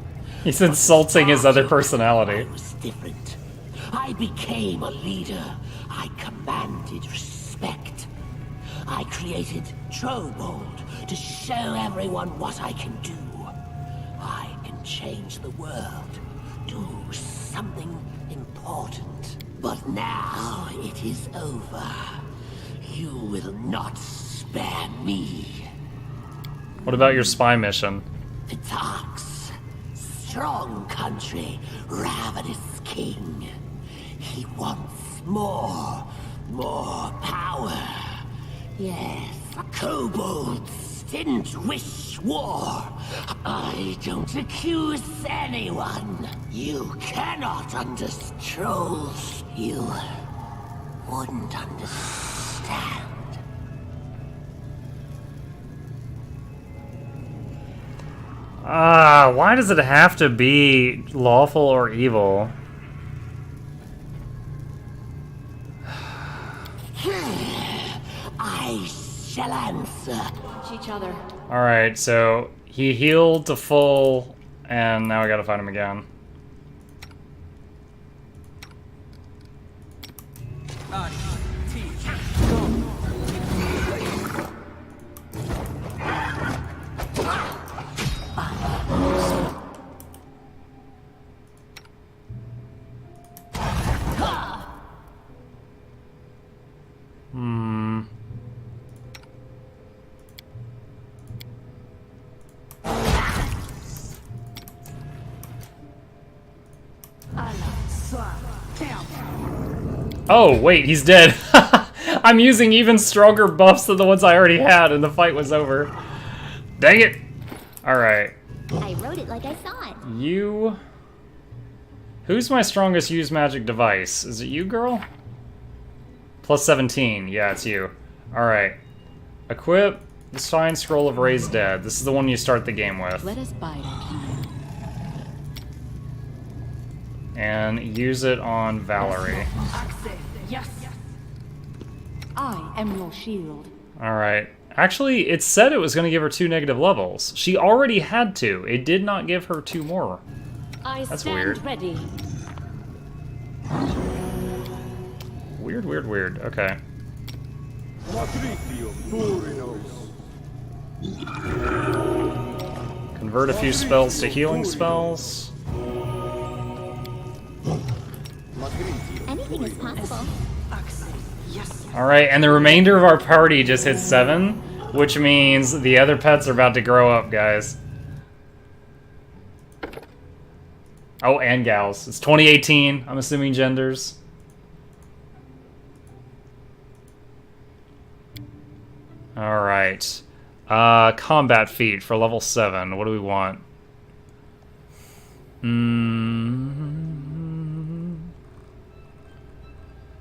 [SPEAKER 1] He's insulting his other personality.
[SPEAKER 7] I was different. I became a leader. I commanded respect. I created Trobold to show everyone what I can do. I can change the world, do something important. But now it is over. You will not spare me.
[SPEAKER 1] What about your spy mission?
[SPEAKER 7] Pitax, strong country, ravenous king. He wants more power. Yes, kobolds didn't wish war. I don't accuse anyone. You cannot understand trolls. You wouldn't understand.
[SPEAKER 1] Why does it have to be lawful or evil?
[SPEAKER 7] I shall answer.
[SPEAKER 4] Each other.
[SPEAKER 1] Alright, so he healed to full, and now I gotta fight him again. Oh, wait, he's dead. I'm using even stronger buffs than the ones I already had, and the fight was over. Dang it! Alright.
[SPEAKER 2] I wrote it like I saw it.
[SPEAKER 1] You... Who's my strongest use magic device? Is it you, girl? Plus 17. Yeah, it's you. Alright. Equip the Shine Scroll of Raised Dead. This is the one you start the game with.
[SPEAKER 4] Let us bide our time.
[SPEAKER 1] And use it on Valerie.
[SPEAKER 4] Yes. I am your shield.
[SPEAKER 1] Alright. Actually, it said it was going to give her 2 negative levels. She already had 2. It did not give her 2 more. That's weird.
[SPEAKER 7] Ready.
[SPEAKER 1] Weird, weird, weird. Okay. Convert a few spells to healing spells.
[SPEAKER 2] Anything is possible.
[SPEAKER 1] Alright, and the remainder of our party just hit 7, which means the other pets are about to grow up, guys. Oh, and gals. It's 2018, I'm assuming genders. Alright. Combat feat for level 7. What do we want?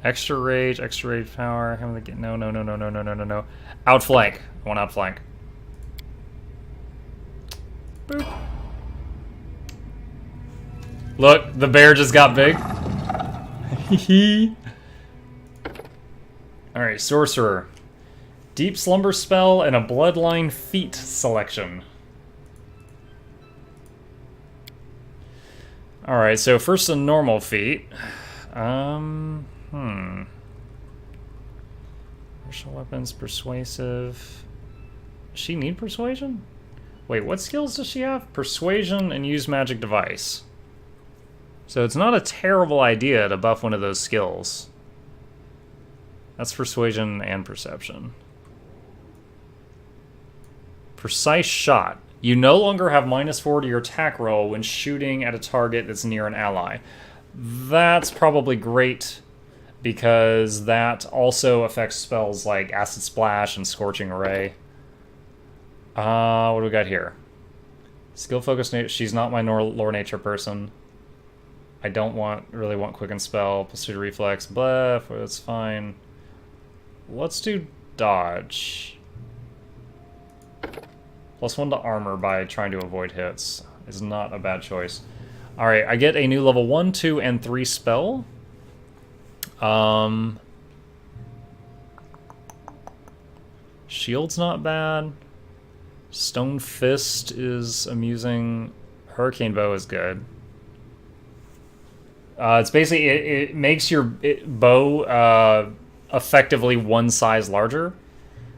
[SPEAKER 1] Extra rage power. No. Outflank. I want outflank. Boop. Look, the bear just got big. Alright, sorcerer. Deep slumber spell and a bloodline feat selection. Alright, so first a normal feat. Martial weapons, persuasive. Does she need persuasion? Wait, what skills does she have? Persuasion and use magic device. So it's not a terrible idea to buff one of those skills. That's persuasion and perception. Precise shot. You no longer have -4 to your attack roll when shooting at a target that's near an ally. That's probably great because that also affects spells like Acid Splash and Scorching Ray. What do we got here? Skill focus. She's not my lore nature person. I don't really want Quicken Spell, Pursuit Reflex, blah, that's fine. Let's do Dodge. +1 to armor by trying to avoid hits is not a bad choice. Alright, I get a new level 1, 2, and 3 spell. Shield's not bad. Stone Fist is amusing. Hurricane Bow is good. It's basically, it makes your bow effectively one size larger.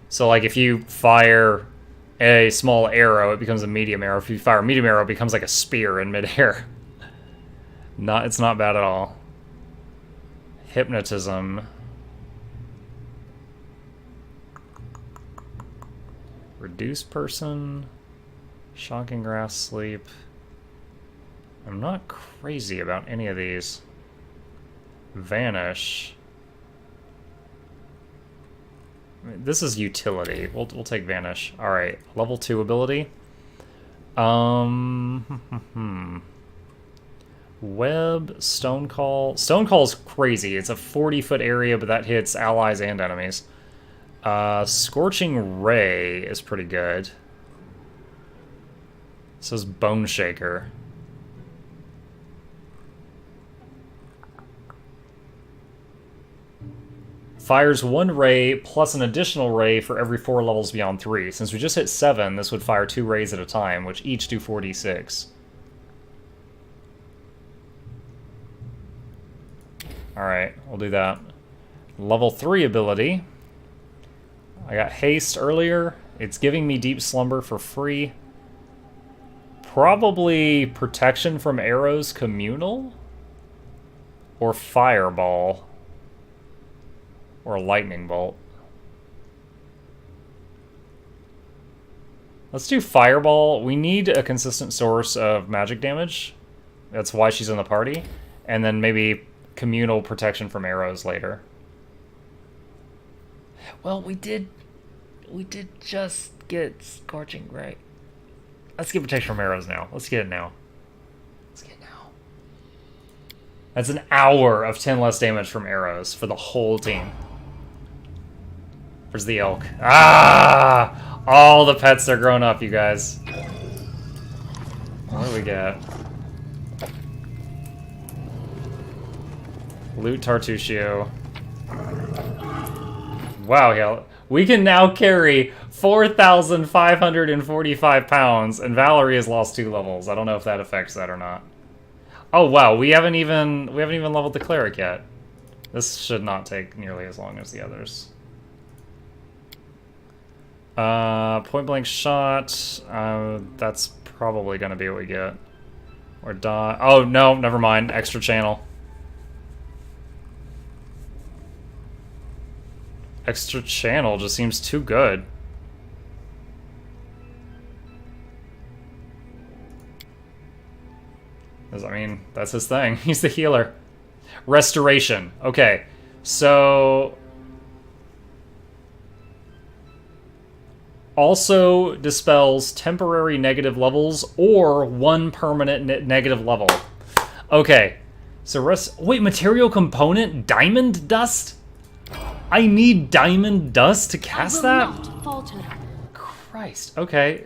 [SPEAKER 1] So like if you fire a small arrow, it becomes a medium arrow. If you fire a medium arrow, it becomes like a spear in midair. It's not bad at all. Hypnotism. Reduce person. Shocking grass sleep. I'm not crazy about any of these. Vanish. This is utility. We'll take Vanish. Alright, level 2 ability. Web, Stone Call. Stone Call is crazy. It's a 40-foot area, but that hits allies and enemies. Scorching Ray is pretty good. This is Bone Shaker. Fires 1 ray plus an additional ray for every 4 levels beyond 3. Since we just hit 7, this would fire 2 rays at a time, which each do 4d6. Alright, we'll do that. Level 3 ability. I got haste earlier. It's giving me deep slumber for free. Probably protection from arrows communal? Or fireball. Or a lightning bolt. Let's do fireball. We need a consistent source of magic damage. That's why she's in the party. And then maybe communal protection from arrows later. Well, we did just get Scorching Ray. Let's get protection from arrows now. Let's get it now. That's an hour of 10 less damage from arrows for the whole team. Where's the elk? Ah! All the pets are grown up, you guys. What do we get? Loot Tartuccio. Wow, yeah. We can now carry 4,545 pounds, and Valerie has lost 2 levels. I don't know if that affects that or not. Oh wow, we haven't even leveled the cleric yet. This should not take nearly as long as the others. Point blank shot. That's probably gonna be what we get. Or die. Oh no, never mind. Extra channel. Extra channel just seems too good. I mean, that's his thing. He's the healer. Restoration. Okay, so... Also dispels temporary negative levels or 1 permanent negative level. Okay, so wait, material component? Diamond dust? I need diamond dust to cast that? Christ, okay.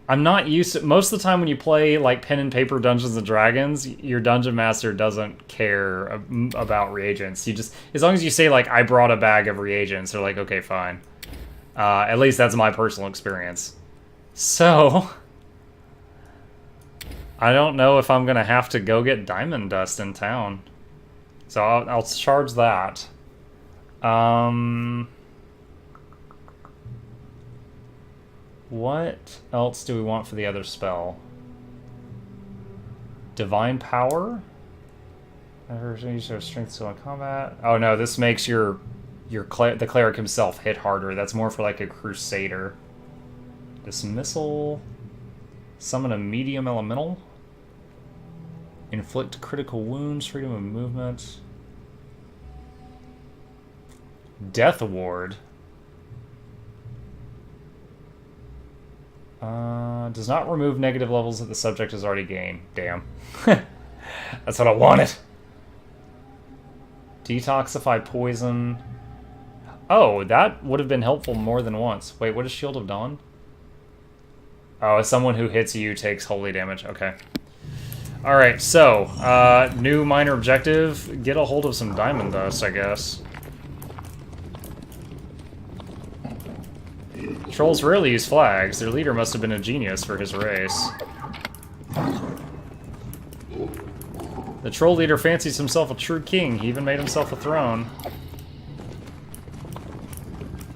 [SPEAKER 1] I'm not used to... Most of the time when you play, like, pen and paper Dungeons and Dragons, your Dungeon Master doesn't care about reagents. You just... As long as you say, like, I brought a bag of reagents, they're like, okay, fine. At least that's my personal experience. So... I don't know if I'm gonna have to go get diamond dust in town. So I'll charge that. What else do we want for the other spell? Divine Power? Strength skill in combat. Oh no, this makes the cleric himself hit harder. That's more for like a crusader. Dismissal. Summon a medium elemental. Inflict critical wounds, freedom of movement. Death Ward. Does not remove negative levels that the subject has already gained. Damn. That's what I wanted. Detoxify poison. Oh, that would have been helpful more than once. Wait, what is Shield of Dawn? Oh, someone who hits you takes holy damage. Okay. Alright, so, new minor objective. Get a hold of some diamond dust, I guess. Trolls rarely use flags. Their leader must have been a genius for his race. The troll leader fancies himself a true king. He even made himself a throne.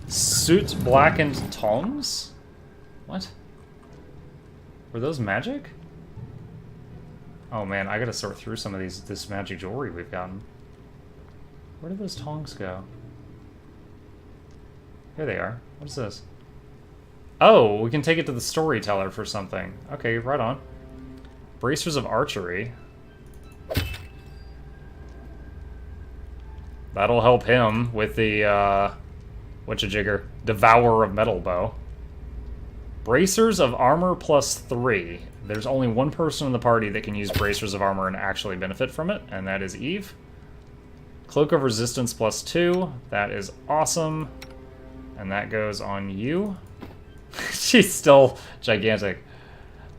[SPEAKER 1] Suit blackened tongs? What? Were those magic? Oh man, I gotta sort through some of this magic jewelry we've gotten. Where did those tongs go? Here they are. What is this? Oh, we can take it to the storyteller for something. Okay, right on. Bracers of archery. That'll help him with the, whatcha-jigger? Devourer of Metal Bow. Bracers of armor +3. There's only one person in the party that can use Bracers of Armor and actually benefit from it, and that is Eve. Cloak of Resistance +2. That is awesome. And that goes on you. She's still gigantic.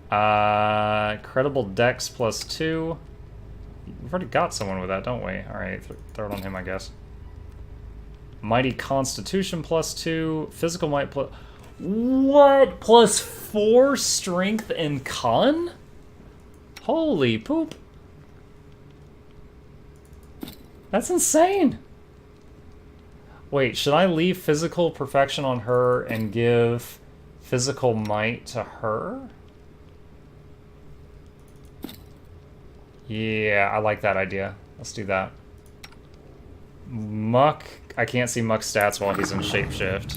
[SPEAKER 1] Credible Dex +2. We've already got someone with that, don't we? Alright, throw it on him, I guess. Mighty Constitution +2. Physical Might plus... What? +4 Strength and Con? Holy poop. That's insane. Wait, should I leave Physical Perfection on her and give Physical Might to her? Yeah, I like that idea. Let's do that. Muck. I can't see Muck's stats while he's in Shapeshift.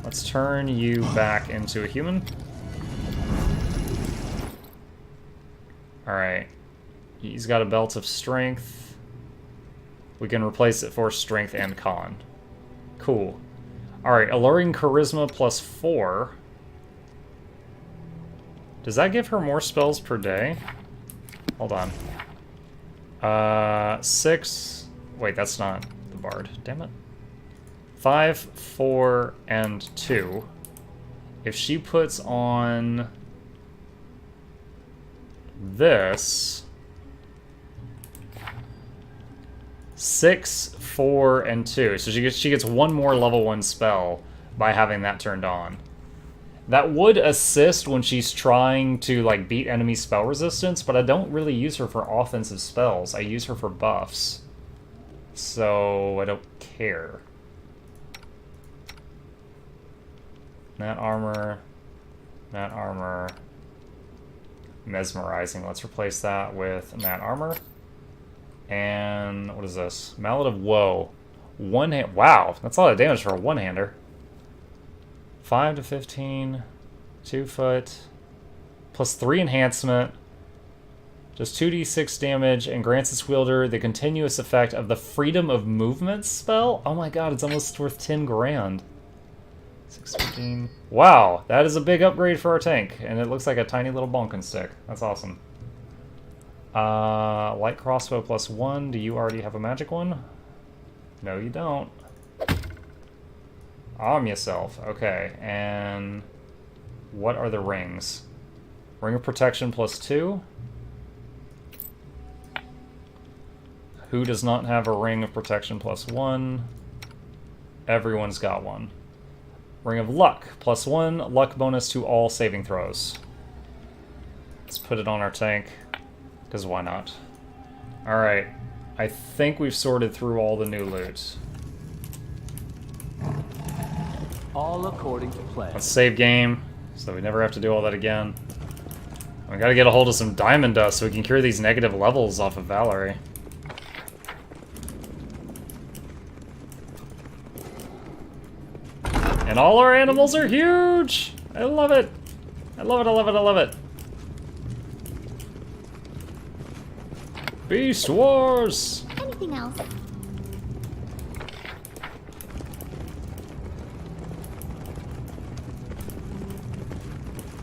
[SPEAKER 1] Let's turn you back into a human. Alright. He's got a belt of strength. We can replace it for strength and con. Cool. Alright, alluring charisma plus 4. Does that give her more spells per day? Hold on. 6. Wait, that's not the bard. Damn it. 5, 4, and 2. If she puts on this, 6, 4, and 2. So she gets one more level 1 spell by having that turned on. That would assist when she's trying to like beat enemy spell resistance, but I don't really use her for offensive spells. I use her for buffs. So I don't care. That armor. Mesmerizing. Let's replace that with that armor. And what is this? Mallet of Woe. One hand. Wow, that's a lot of damage for a one-hander. 5 to 15. 2 foot. Plus 3 enhancement. Does 2d6 damage and grants its wielder the continuous effect of the Freedom of Movement spell. Oh my god, it's almost worth 10 grand. 6, 15. Wow, that is a big upgrade for our tank. And it looks like a tiny little bonking stick. That's awesome. Light crossbow plus 1. Do you already have a magic one? No, you don't. Arm yourself. Okay, and what are the rings? Ring of protection plus 2. Who does not have a ring of protection plus 1? Everyone's got one. Ring of luck plus 1. Luck bonus to all saving throws. Let's put it on our tank. Because why not? Alright. I think we've sorted through all the new loot.
[SPEAKER 3] All according to plan.
[SPEAKER 1] Let's save game, so we never have to do all that again. We gotta get a hold of some diamond dust so we can cure these negative levels off of Valerie. And all our animals are huge! I love it! I love it, I love it, I love it! Beast Wars!
[SPEAKER 2] Anything else?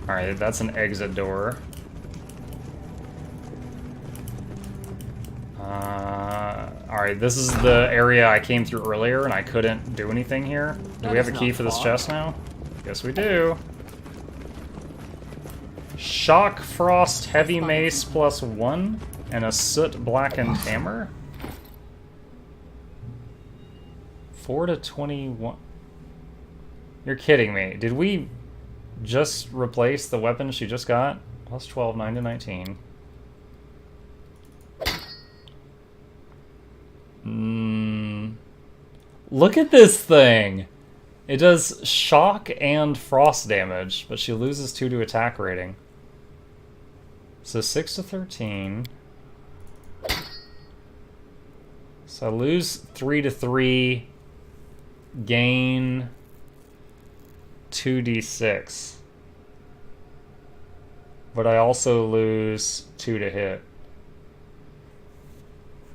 [SPEAKER 1] Alright, that's an exit door. Alright, this is the area I came through earlier and I couldn't do anything here. Do we have a key for this chest now? Yes, we do. Shock Frost Heavy Mace plus 1 and a Soot Blackened Hammer. 4 to 21. You're kidding me. Did we just replace the weapon she just got? Plus 12, 9 to 19. Look at this thing! It does shock and frost damage, but she loses 2 to attack rating. So 6 to 13. So I lose 3 to 3, gain 2d6. But I also lose 2 to hit.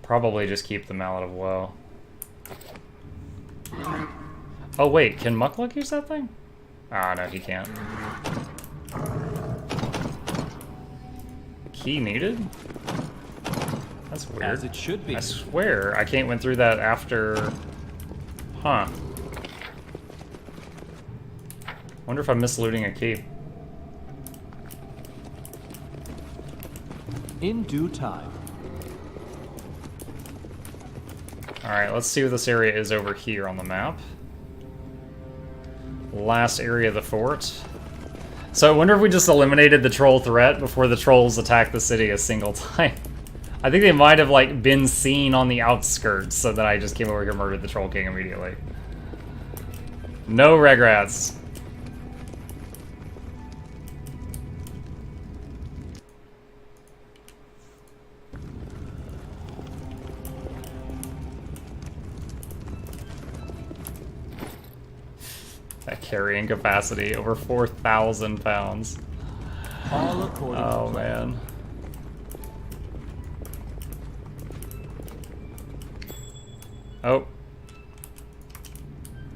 [SPEAKER 1] Probably just keep the Mallet of Woe. Oh wait, can nok-nok use that thing? Ah, no, he can't. Key needed? That's weird.
[SPEAKER 3] As it should be.
[SPEAKER 1] I swear I can't went through that after... Huh. Wonder if I'm mislooting a key.
[SPEAKER 3] In due time.
[SPEAKER 1] Alright, let's see what this area is over here on the map. Last area of the fort. So I wonder if we just eliminated the troll threat before the trolls attack the city a single time. I think they might have like been seen on the outskirts, so that I just came over here and murdered the Troll King immediately. No regrets. That carrying capacity, over 4,000 pounds.
[SPEAKER 3] All according
[SPEAKER 1] Oh,
[SPEAKER 3] to plan.
[SPEAKER 1] man. Oh.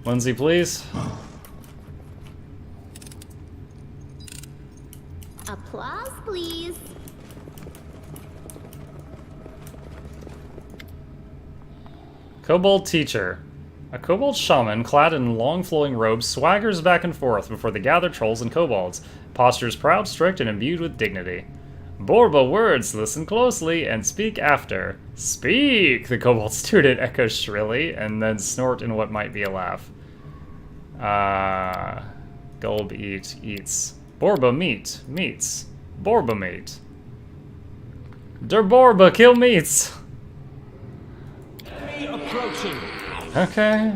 [SPEAKER 1] Lindsay, please.
[SPEAKER 2] Applause, please.
[SPEAKER 1] Kobold teacher. A kobold shaman, clad in long flowing robes, swaggers back and forth before the gathered trolls and kobolds. Postures proud, strict, and imbued with dignity. Borba words, listen closely, and speak after. Speak! The kobold student echoes shrilly, and then snort in what might be a laugh. Gulb eats. Borba meats. Borba meat. Der Borba kill meats!
[SPEAKER 3] Enemy approaching.
[SPEAKER 1] Okay.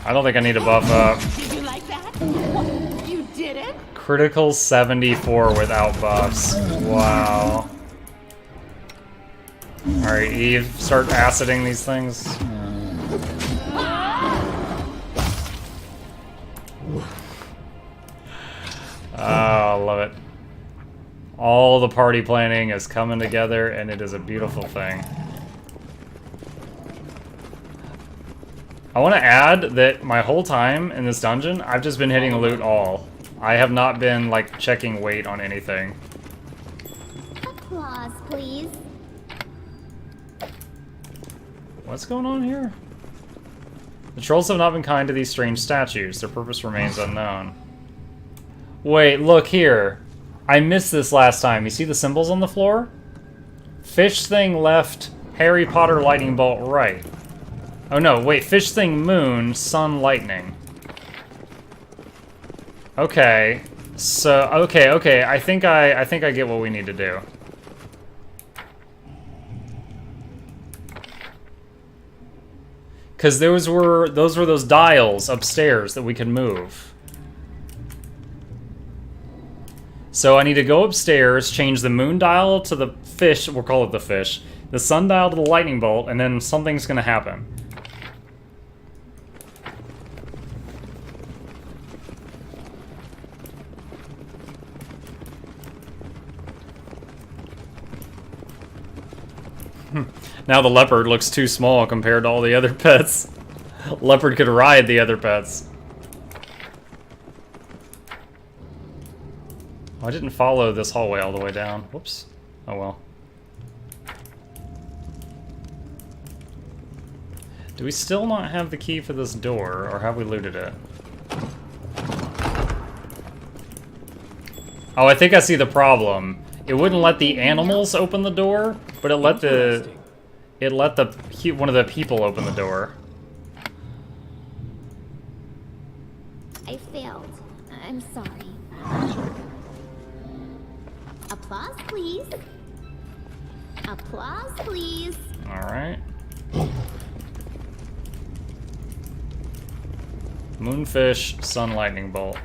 [SPEAKER 1] I don't think I need to buff up.
[SPEAKER 4] Did you like that? You did it?
[SPEAKER 1] Critical 74 without buffs. Wow. Alright, Eve, start aciding these things. Oh, love it. All the party planning is coming together, and it is a beautiful thing. I want to add that my whole time in this dungeon, I've just been hitting loot all. I have not been, like, checking weight on anything.
[SPEAKER 2] Applause, please.
[SPEAKER 1] What's going on here? The trolls have not been kind to these strange statues. Their purpose remains unknown. Wait, look here. I missed this last time. You see the symbols on the floor? Fish thing left, Harry Potter lightning bolt right. Oh no, wait, fish thing moon, sun lightning. Okay. So, okay, I think I get what we need to do. Cuz those were those dials upstairs that we could move. So I need to go upstairs, change the moon dial to the fish, we'll call it the fish, the sun dial to the lightning bolt, and then something's gonna happen. Now the leopard looks too small compared to all the other pets. Leopard could ride the other pets. Oh, I didn't follow this hallway all the way down. Whoops. Oh well. Do we still not have the key for this door, or have we looted it? Oh, I think I see the problem. It wouldn't let the animals open the door, but it let one of the people open the door.
[SPEAKER 2] I failed. I'm sorry. Applause, please. Applause, please.
[SPEAKER 1] Alright. Moonfish, sun lightning bolt.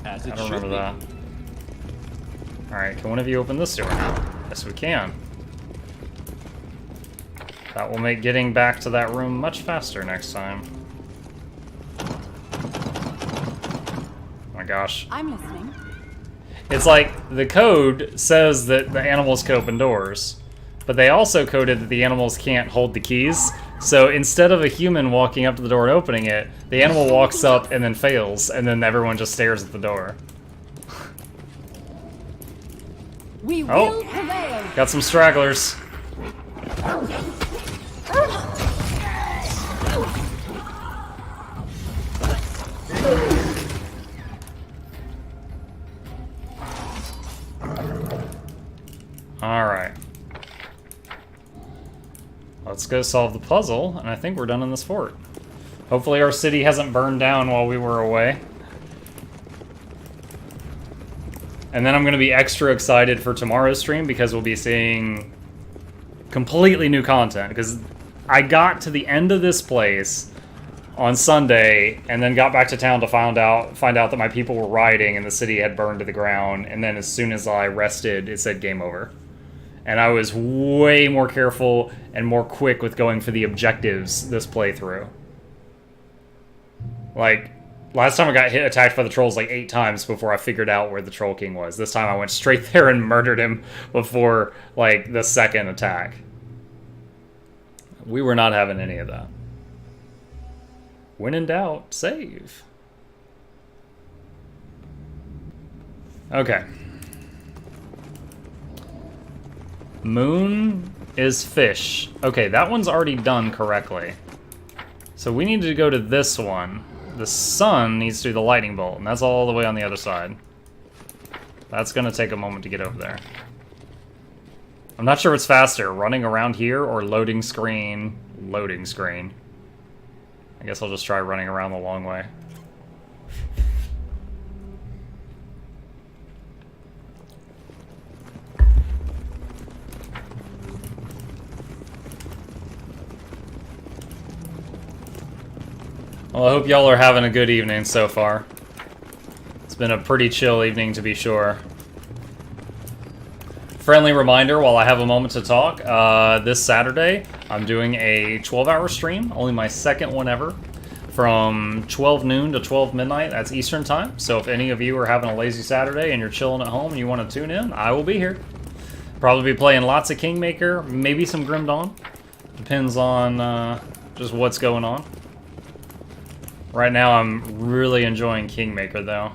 [SPEAKER 3] As
[SPEAKER 1] I
[SPEAKER 3] it
[SPEAKER 1] don't
[SPEAKER 3] should
[SPEAKER 1] remember
[SPEAKER 3] be.
[SPEAKER 1] that. Alright, can one of you open this door now? Yes, we can. That will make getting back to that room much faster next time. Oh my gosh.
[SPEAKER 4] I'm listening.
[SPEAKER 1] It's like, the code says that the animals can open doors, but they also coded that the animals can't hold the keys. So instead of a human walking up to the door and opening it, the animal walks up and then fails, and then everyone just stares at the door.
[SPEAKER 4] We will
[SPEAKER 1] Oh,
[SPEAKER 4] prevail.
[SPEAKER 1] got some stragglers. Alright. Let's go solve the puzzle, and I think we're done in this fort. Hopefully our city hasn't burned down while we were away. And then I'm going to be extra excited for tomorrow's stream because we'll be seeing completely new content. Because I got to the end of this place on Sunday and then got back to town to find out that my people were rioting and the city had burned to the ground. And then as soon as I rested, it said game over. And I was way more careful and more quick with going for the objectives this playthrough. Like, Last time I got attacked by the trolls like 8 times before I figured out where the Troll King was. This time I went straight there and murdered him before, like, the second attack. We were not having any of that. When in doubt, save. Okay. Moon is fish. Okay, that one's already done correctly. So we need to go to this one. The sun needs to do the lightning bolt, and that's all the way on the other side. That's gonna take a moment to get over there. I'm not sure what's faster, running around here or loading screen. Loading screen. I guess I'll just try running around the long way. Well, I hope y'all are having a good evening so far. It's been a pretty chill evening, to be sure. Friendly reminder, while I have a moment to talk, this Saturday, I'm doing a 12-hour stream, only my second one ever, from 12 noon to 12 midnight, that's Eastern time. So if any of you are having a lazy Saturday and you're chilling at home and you want to tune in, I will be here. Probably be playing lots of Kingmaker, maybe some Grim Dawn. Depends on just what's going on. Right now, I'm really enjoying Kingmaker, though.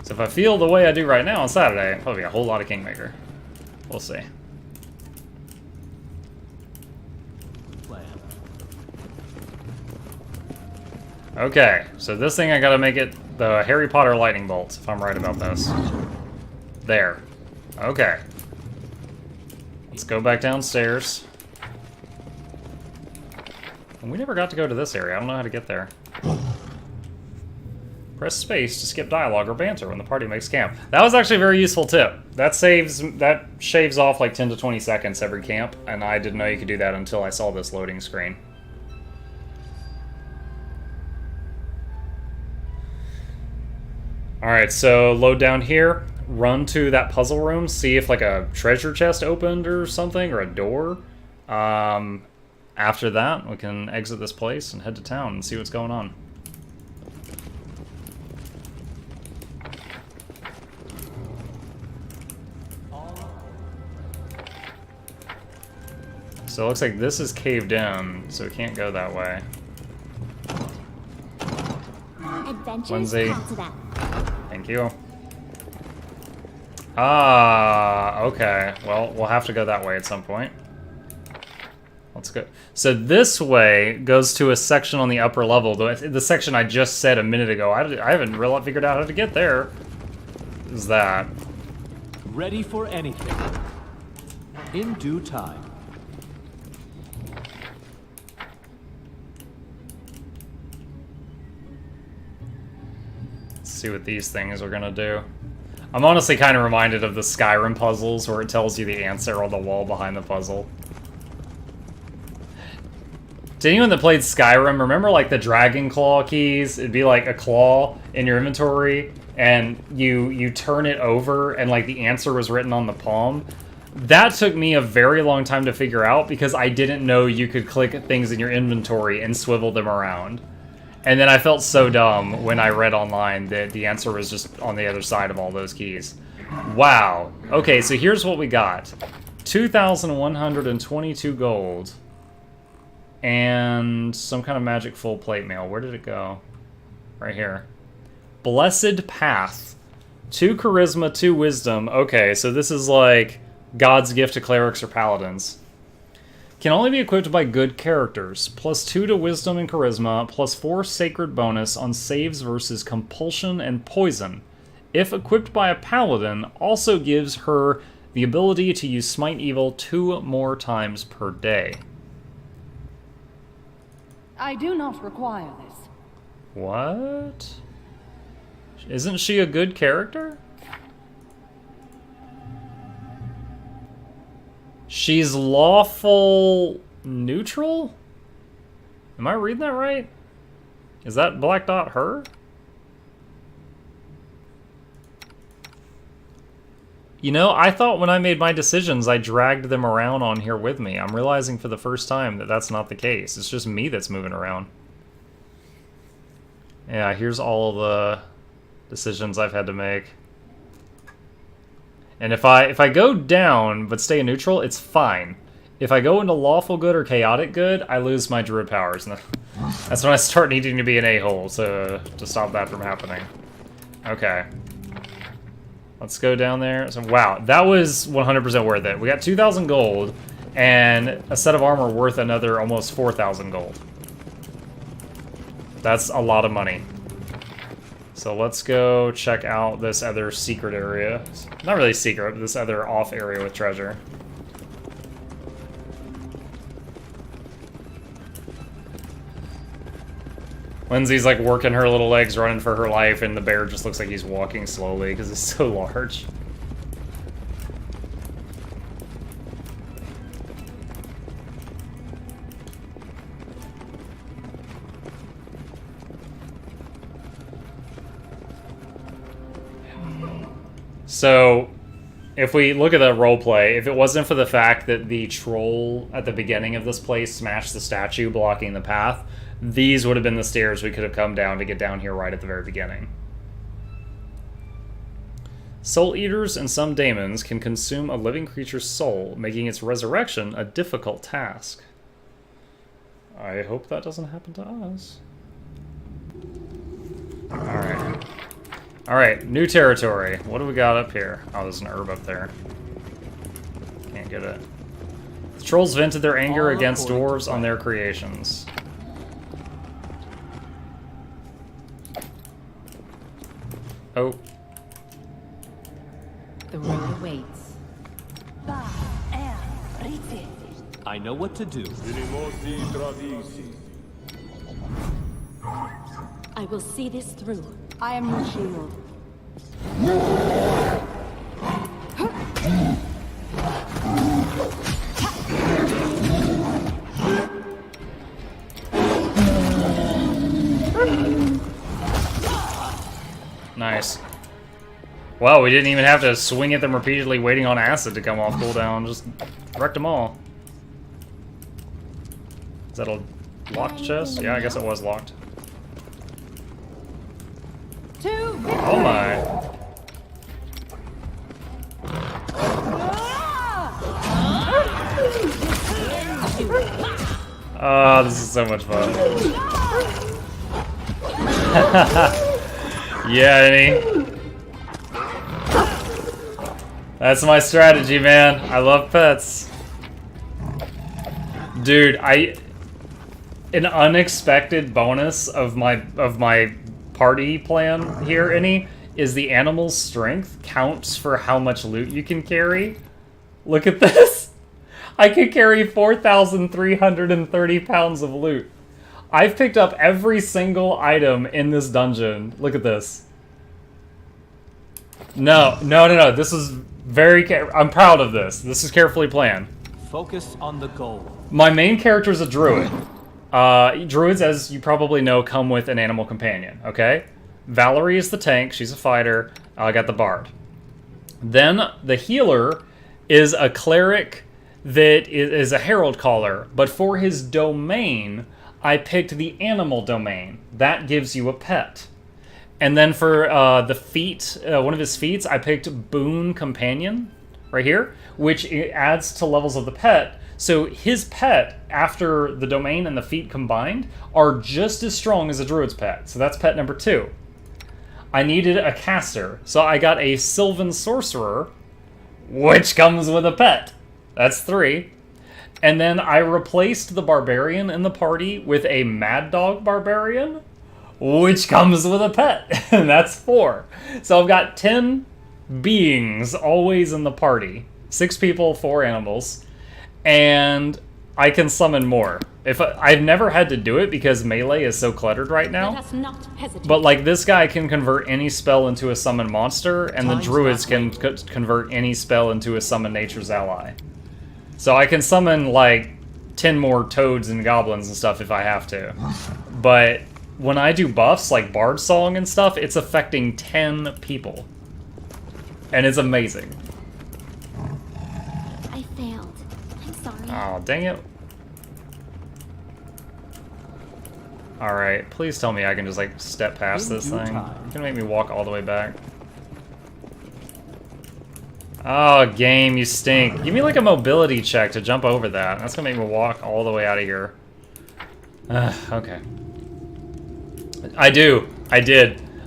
[SPEAKER 1] So if I feel the way I do right now on Saturday, probably a whole lot of Kingmaker. We'll see. Okay, so this thing I gotta make it the Harry Potter lightning bolt, if I'm right about this. There. Okay. Let's go back downstairs. And we never got to go to this area. I don't know how to get there. Press space to skip dialogue or banter when the party makes camp. That was actually a very useful tip. That shaves off like 10 to 20 seconds every camp, and I didn't know you could do that until I saw this loading screen. Alright, so load down here, run to that puzzle room, see if like a treasure chest opened or something, or a door. After that, we can exit this place and head to town and see what's going on. So it looks like this is caved in, so we can't go that way.
[SPEAKER 2] Adventures
[SPEAKER 1] Lindsay.
[SPEAKER 2] come to them.
[SPEAKER 1] Thank you. Ah, okay. Well, we'll have to go that way at some point. Let's go. So this way goes to a section on the upper level. The section I just said a minute ago, I haven't really figured out how to get there. Is that?
[SPEAKER 3] Ready for anything. In due time.
[SPEAKER 1] Let's see what these things are gonna do. I'm honestly kind of reminded of the Skyrim puzzles where it tells you the answer on the wall behind the puzzle. To anyone that played Skyrim, remember like the Dragon Claw keys? It'd be like a claw in your inventory, and you turn it over, and like the answer was written on the palm. That took me a very long time to figure out because I didn't know you could click things in your inventory and swivel them around. And then I felt so dumb when I read online that the answer was just on the other side of all those keys. Wow. Okay, so here's what we got. 2,122 gold. And some kind of magic full plate mail. Where did it go? Right here. Blessed Path. 2 charisma, 2 wisdom. Okay, so this is like God's gift to clerics or paladins. Can only be equipped by good characters. +2 to wisdom and charisma, +4 sacred bonus on saves versus compulsion and poison. If equipped by a paladin, also gives her the ability to use Smite Evil 2 more times per day.
[SPEAKER 4] I do not require this.
[SPEAKER 1] What? Isn't she a good character? She's lawful neutral? Am I reading that right? Is that black dot her? You know, I thought when I made my decisions, I dragged them around on here with me. I'm realizing for the first time that that's not the case. It's just me that's moving around. Yeah, here's all the decisions I've had to make. And if I go down but stay neutral, it's fine. If I go into lawful good or chaotic good, I lose my druid powers. And that's when I start needing to be an a-hole to stop that from happening. Okay. Let's go down there. So, wow, that was 100% worth it. We got 2,000 gold and a set of armor worth another almost 4,000 gold. That's a lot of money. So let's go check out this other secret area. Not really secret, but this other off area with treasure. Lindsay's like working her little legs, running for her life, and the bear just looks like he's walking slowly because it's so large. So, if we look at the roleplay, if it wasn't for the fact that the troll at the beginning of this place smashed the statue blocking the path, these would have been the stairs we could have come down to get down here right at the very beginning. Soul Eaters and some daemons can consume a living creature's soul, making its resurrection a difficult task. I hope that doesn't happen to us. Alright. Alright, new territory. What do we got up here? Oh, there's an herb up there. Can't get it. The trolls vented their anger against dwarves on their creations. Oh.
[SPEAKER 4] The road awaits.
[SPEAKER 3] I know what to do.
[SPEAKER 6] I will see this through. I am your shield.
[SPEAKER 1] Nice. Wow, we didn't even have to swing at them repeatedly waiting on acid to come off cooldown. Just wrecked them all. Is that a locked chest? Yeah, I guess it was locked. Oh my. Oh, this is so much fun. Yeah, Annie. That's my strategy, man. I love pets. Dude, an unexpected bonus of my party plan here, Annie, is the animal's strength counts for how much loot you can carry. Look at this. I could carry 4,330 pounds of loot. I've picked up every single item in this dungeon. Look at this. No. This is I'm proud of this. This is carefully planned.
[SPEAKER 3] Focus on the goal.
[SPEAKER 1] My main character is a druid. Druids, as you probably know, come with an animal companion, okay? Valerie is the tank. She's a fighter. I got the bard. Then the healer is a cleric that is a herald caller, but for his domain, I picked the animal domain. That gives you a pet. And then for the feat, one of his feats, I picked Boon Companion, right here, which adds to levels of the pet. So his pet, after the domain and the feat combined, are just as strong as a druid's pet. So that's pet number 2. I needed a caster, so I got a Sylvan Sorcerer, which comes with a pet. That's 3. And then I replaced the Barbarian in the party with a Mad Dog Barbarian, which comes with a pet. And that's 4. So I've got 10 beings always in the party. 6 people, 4 animals. And I can summon more. I've never had to do it because melee is so cluttered right now.
[SPEAKER 6] Let us not hesitate.
[SPEAKER 1] But like this guy can convert any spell into a summon monster, and the druids can convert any spell into a summon nature's ally. So I can summon like 10 more toads and goblins and stuff if I have to. But when I do buffs like Bard Song and stuff, it's affecting 10 people. And it's amazing.
[SPEAKER 2] I failed. I'm sorry.
[SPEAKER 1] Oh, dang it. Alright, please tell me I can just, like, step past
[SPEAKER 3] In
[SPEAKER 1] this
[SPEAKER 3] due
[SPEAKER 1] thing.
[SPEAKER 3] time.
[SPEAKER 1] You're gonna make me walk all the way back. Oh, game, you stink. Give me, like, a mobility check to jump over that. That's gonna make me walk all the way out of here. Okay. I did.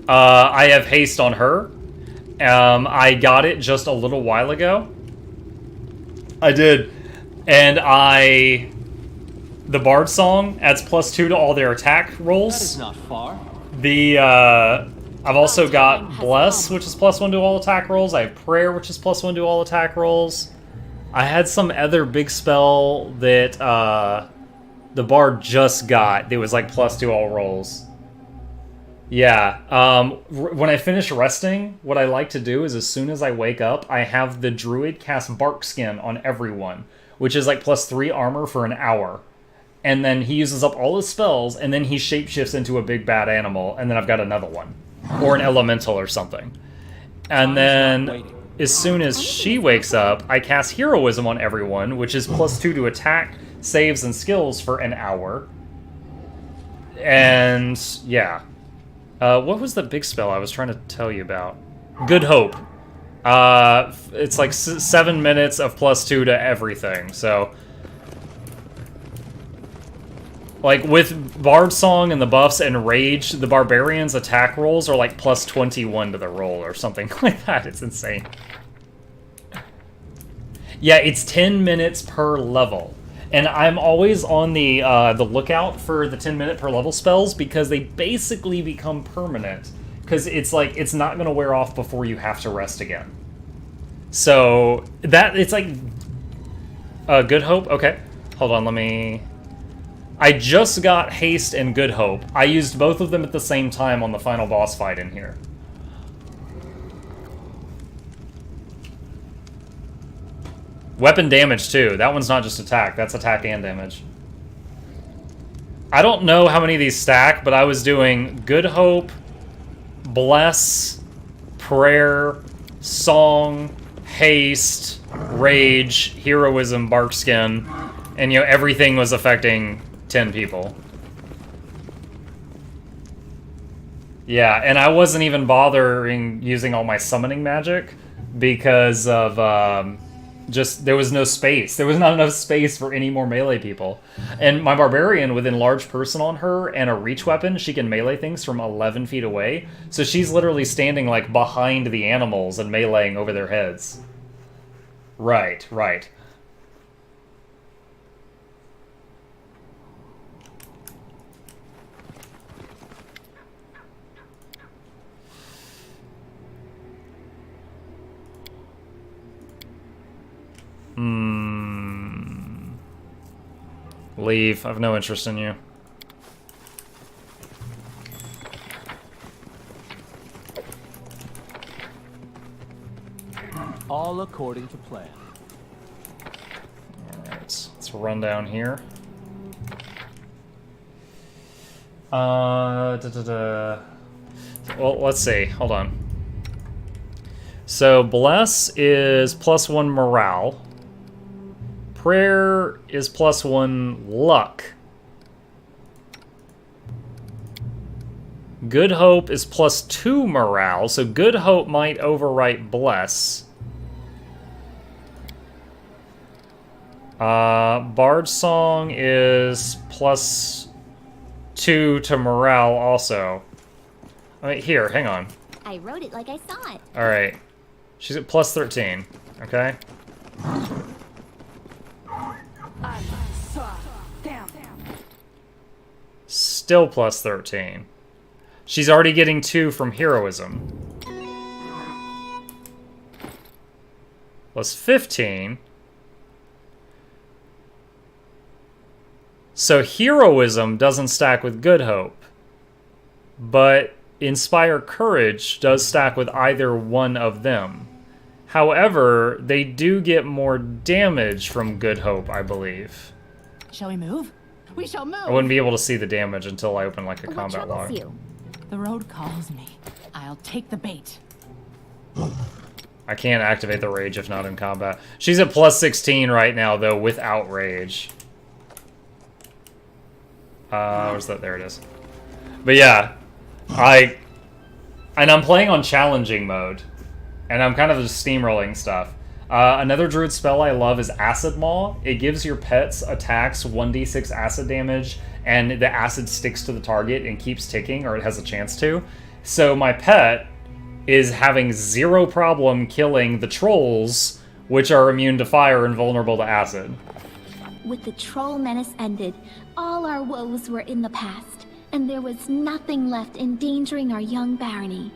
[SPEAKER 1] I have haste on her. I got it just a little while ago. I did. And the Bard song adds +2 to all their attack
[SPEAKER 3] That is
[SPEAKER 1] rolls.
[SPEAKER 3] not far.
[SPEAKER 1] I've also got Bless, which is +1 to all attack rolls. I have Prayer, which is +1 to all attack rolls. I had some other big spell that the Bard just got. That was like +2 all rolls. Yeah. When I finish resting, what I like to do is as soon as I wake up, I have the Druid cast Bark Skin on everyone, which is like +3 armor for an hour. And then he uses up all his spells, and then he shapeshifts into a big bad animal, and then I've got another one. Or an elemental or something. And then, as soon as she wakes up, I cast Heroism on everyone, which is +2 to attack, saves, and skills for an hour. And, yeah. What was the big spell I was trying to tell you about? Good Hope. It's like 7 minutes of +2 to everything, so... Like, with Bard Song and the buffs and Rage, the Barbarians' attack rolls are like +21 to the roll or something like that. It's insane. Yeah, it's 10 minutes per level. And I'm always on the lookout for the 10-minute per level spells because they basically become permanent. Because it's like, it's not going to wear off before you have to rest again. So, it's like... Good Hope? Okay. Hold on, let me... I just got Haste and Good Hope. I used both of them at the same time on the final boss fight in here. Weapon damage, too. That one's not just attack. That's attack and damage. I don't know how many of these stack, but I was doing Good Hope, Bless, Prayer, Song, Haste, Rage, Heroism, Barkskin, and, you know, everything was affecting 10 people. Yeah, and I wasn't even bothering using all my summoning magic because of, just, there was no space. There was not enough space for any more melee people. And my Barbarian, with enlarged person on her and a reach weapon, she can melee things from 11 feet away. So she's literally standing, like, behind the animals and meleeing over their heads. Right, right. Leave. I have no interest in you.
[SPEAKER 3] All according to plan.
[SPEAKER 1] Alright, let's run down here. Well, let's see. Hold on. So, Bless is +1 morale. Prayer is +1 luck. Good Hope is +2 morale, so Good Hope might overwrite Bless. Bard Song is +2 to morale also. Here, hang on.
[SPEAKER 2] I wrote it like I saw it.
[SPEAKER 1] Alright. She's at +13, okay? Still +13. She's already getting 2 from Heroism. +15. So Heroism doesn't stack with Good Hope. But Inspire Courage does stack with either one of them. However, they do get more damage from Good Hope, I believe.
[SPEAKER 4] Shall we move? We shall move!
[SPEAKER 1] I wouldn't be able to see the damage until I open, like, a
[SPEAKER 2] What
[SPEAKER 1] combat
[SPEAKER 2] troubles
[SPEAKER 1] log.
[SPEAKER 2] you?
[SPEAKER 4] The road calls me. I'll take the bait.
[SPEAKER 1] I can't activate the Rage if not in combat. She's at +16 right now, though, without Rage. Where's that? There it is. But yeah, and I'm playing on challenging mode, and I'm kind of just steamrolling stuff. Another druid spell I love is Acid Maw. It gives your pets attacks 1d6 acid damage, and the acid sticks to the target and keeps ticking, or it has a chance to. So my pet is having zero problem killing the trolls, which are immune to fire and vulnerable to acid.
[SPEAKER 2] With the troll menace ended, all our woes were in the past, and there was nothing left endangering our young barony.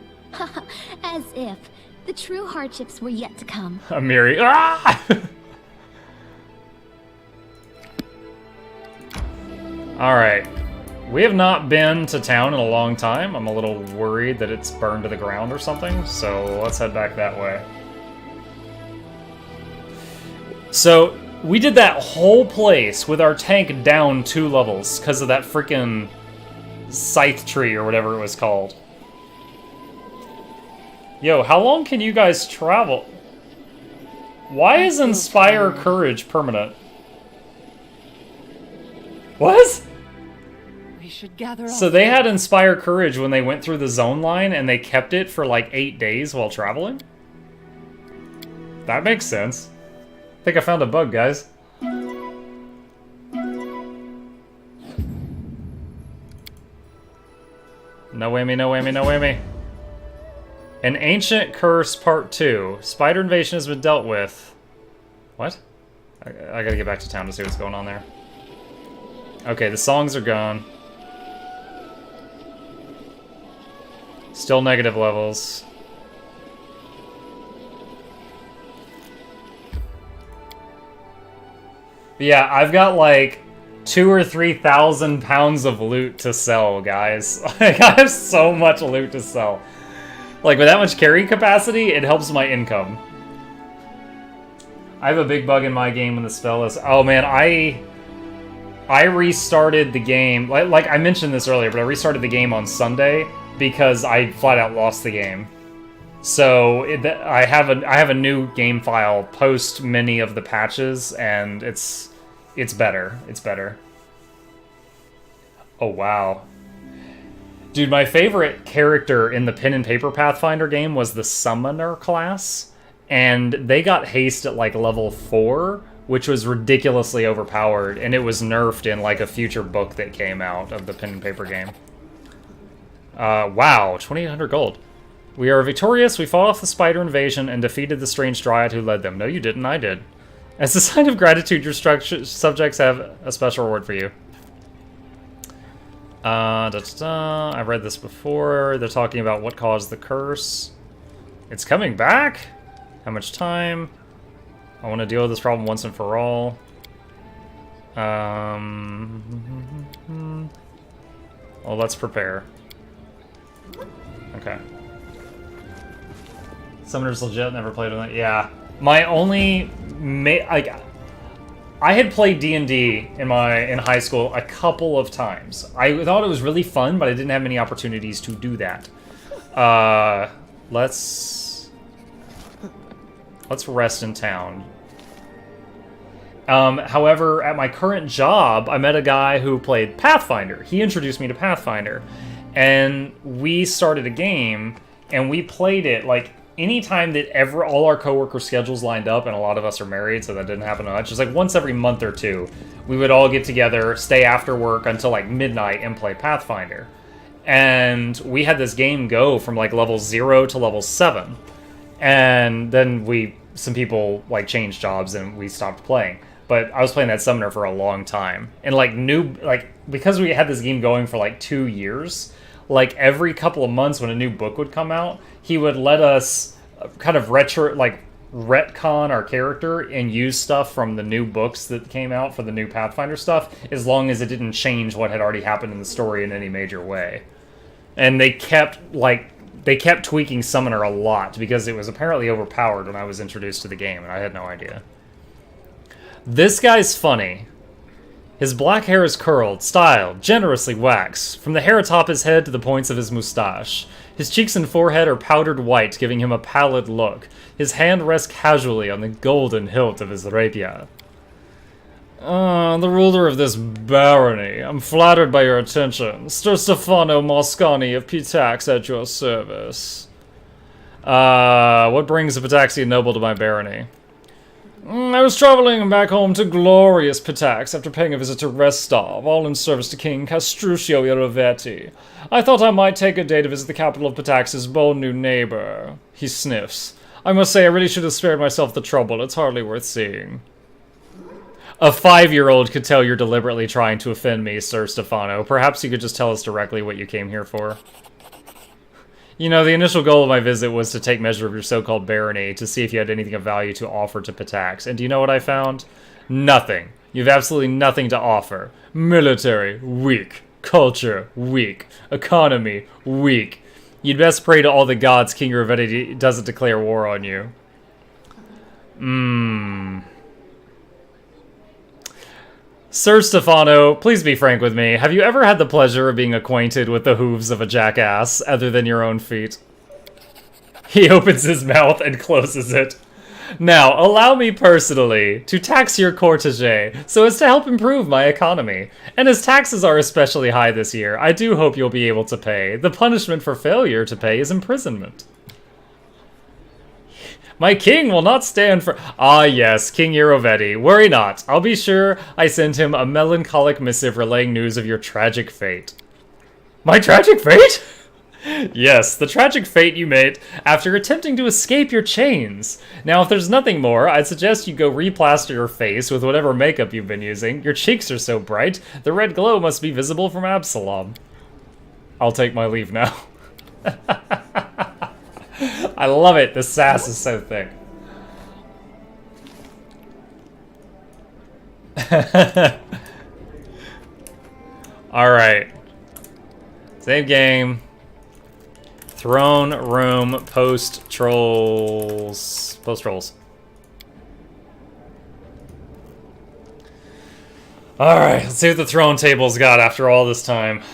[SPEAKER 2] As if. The true hardships were yet to come.
[SPEAKER 1] Amiri. Ah! Alright. We have not been to town in a long time. I'm a little worried that it's burned to the ground or something, so let's head back that way. So, we did that whole place with our tank down 2 levels because of that freaking scythe tree or whatever it was called. Yo, how long can you guys travel? Why is Inspire Courage permanent? What?
[SPEAKER 8] We should gather up.
[SPEAKER 1] So they had Inspire Courage when they went through the zone line and they kept it for like 8 days while traveling? That makes sense. I think I found a bug, guys. No whammy, no whammy, no whammy. An Ancient Curse Part 2. Spider invasion has been dealt with. What? I gotta get back to town to see what's going on there. Okay, the songs are gone. Still negative levels. But yeah, I've got like 2,000 or 3,000 pounds of loot to sell, guys. Like, I have so much loot to sell. Like, with that much carry capacity, it helps my income. I have a big bug in my game when the spell is... Oh, man, I restarted the game. Like, I mentioned this earlier, but I restarted the game on Sunday because I flat out lost the game. So, I have a new game file post many of the patches, and it's better. It's better. Oh, wow. Dude, my favorite character in the pen and paper Pathfinder game was the Summoner class, and they got haste at like level 4, which was ridiculously overpowered, and it was nerfed in like a future book that came out of the pen and paper game. Wow, 2,800 gold. We are victorious, we fought off the spider invasion and defeated the strange dryad who led them. No, you didn't, I did. As a sign of gratitude, your subjects have a special reward for you. I've read this before. They're talking about what caused the curse. It's coming back? How much time? I want to deal with this problem once and for all. Well, let's prepare. Okay. Summoner's legit, never played with it. Yeah. My only... I had played D&D in high school a couple of times. I thought it was really fun, but I didn't have many opportunities to do that. Let's rest in town. However, at my current job, I met a guy who played Pathfinder. He introduced me to Pathfinder. And we started a game, and we played it, like, anytime that all our coworker schedules lined up, and a lot of us are married, so that didn't happen much, just like once every month or two, we would all get together, stay after work until like midnight and play Pathfinder. And we had this game go from like level 0 to level 7. And then some people like changed jobs and we stopped playing. But I was playing that summoner for a long time. And because we had this game going for like 2 years, like every couple of months when a new book would come out, he would let us kind of retcon our character and use stuff from the new books that came out for the new Pathfinder stuff, as long as it didn't change what had already happened in the story in any major way. And they kept tweaking Summoner a lot because it was apparently overpowered when I was introduced to the game, and I had no idea. This guy's funny. His black hair is curled, styled, generously waxed, from the hair atop his head to the points of his moustache. His cheeks and forehead are powdered white, giving him a pallid look. His hand rests casually on the golden hilt of his rapier. The ruler of this barony. I'm flattered by your attention. Sir Stefano Moscani of Pitax at your service. What brings a Pitaxian noble to my barony? I was traveling back home to glorious Pitax after paying a visit to Restov, all in service to King Castruccio Ierovetti. I thought I might take a day to visit the capital of Pitax's bold new neighbor. He sniffs. I must say, I really should have spared myself the trouble. It's hardly worth seeing. A 5-year-old could tell you're deliberately trying to offend me, Sir Stefano. Perhaps you could just tell us directly what you came here for. You know, the initial goal of my visit was to take measure of your so-called barony, to see if you had anything of value to offer to Pitax. And do you know what I found? Nothing. You have absolutely nothing to offer. Military, weak. Culture, weak. Economy, weak. You'd best pray to all the gods King Ierovetti doesn't declare war on you. Sir Stefano, please be frank with me. Have you ever had the pleasure of being acquainted with the hooves of a jackass, other than your own feet? He opens his mouth and closes it. Now, allow me personally to tax your cortege so as to help improve my economy. And as taxes are especially high this year, I do hope you'll be able to pay. The punishment for failure to pay is imprisonment. My king will not stand for— Ah yes, King Ierovetti. Worry not. I'll be sure I send him a melancholic missive relaying news of your tragic fate. My tragic fate? Yes, the tragic fate you met after attempting to escape your chains. Now, if there's nothing more, I'd suggest you go replaster your face with whatever makeup you've been using. Your cheeks are so bright, the red glow must be visible from Absalom. I'll take my leave now. I love it. The sass is so thick. Alright. Save game. Throne room post trolls. Post trolls. Alright, let's see what the throne table's got after all this time.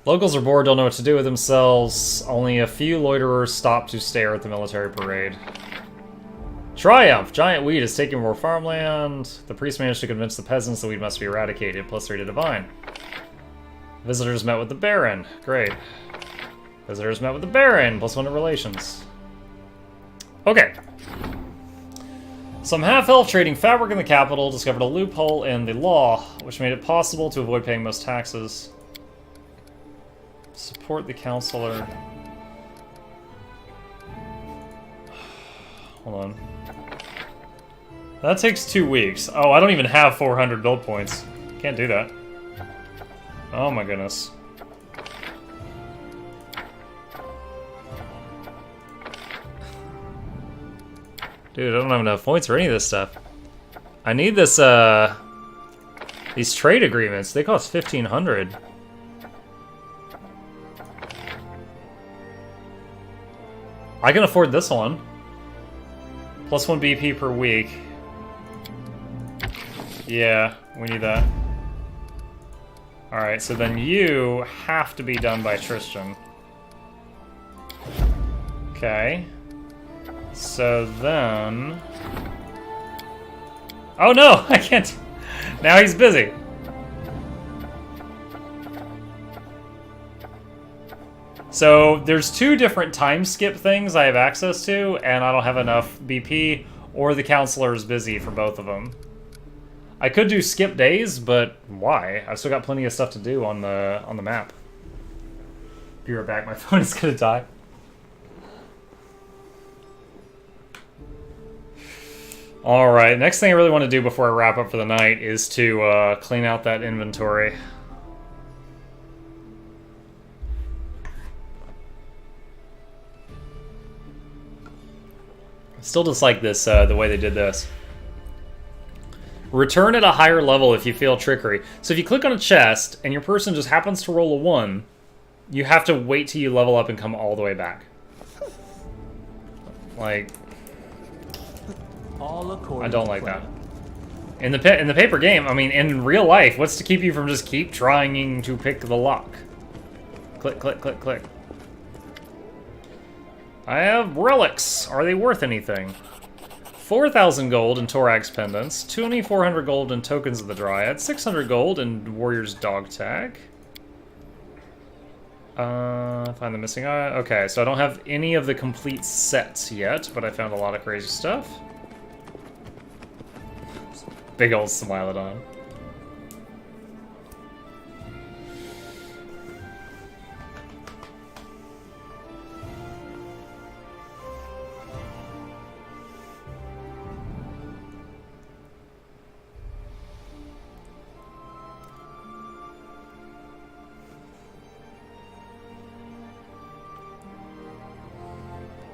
[SPEAKER 1] Locals are bored, don't know what to do with themselves. Only a few loiterers stop to stare at the military parade. Triumph! Giant weed is taking more farmland. The priest managed to convince the peasants the weed must be eradicated. +3 to divine. Visitors met with the Baron. Great. Visitors met with the Baron. +1 to relations. Okay. Some half-elf trading fabric in the capital discovered a loophole in the law, which made it possible to avoid paying most taxes. Support the counselor. Hold on. That takes 2 weeks. Oh, I don't even have 400 gold points. Can't do that. Oh my goodness. Dude, I don't have enough points for any of this stuff. I need this, these trade agreements. They cost 1,500. I can afford this one. +1 BP per week. Yeah, we need that. Alright, so then you have to be done by Tristan. Okay. So then... Oh no! I can't... Now he's busy. So there's 2 different time skip things I have access to, and I don't have enough BP, or the counselor is busy for both of them. I could do skip days, but why? I've still got plenty of stuff to do on the map. Be right back, my phone is gonna die. Alright, next thing I really want to do before I wrap up for the night is to clean out that inventory. Still just like this, the way they did this. Return at a higher level if you fail trickery. So if you click on a chest, and your person just happens to roll a 1, you have to wait till you level up and come all the way back. Like...
[SPEAKER 3] All according
[SPEAKER 1] I don't
[SPEAKER 3] to
[SPEAKER 1] like
[SPEAKER 3] plan.
[SPEAKER 1] that. In the paper game, I mean, in real life, what's to keep you from just keep trying to pick the lock? Click, click, click, click. I have relics. Are they worth anything? 4,000 gold in Thorax pendants, 2,400 gold in tokens of the Dryad, 600 gold in Warrior's dog tag. Find the missing eye. Okay, so I don't have any of the complete sets yet, but I found a lot of crazy stuff. Big old Smilodon.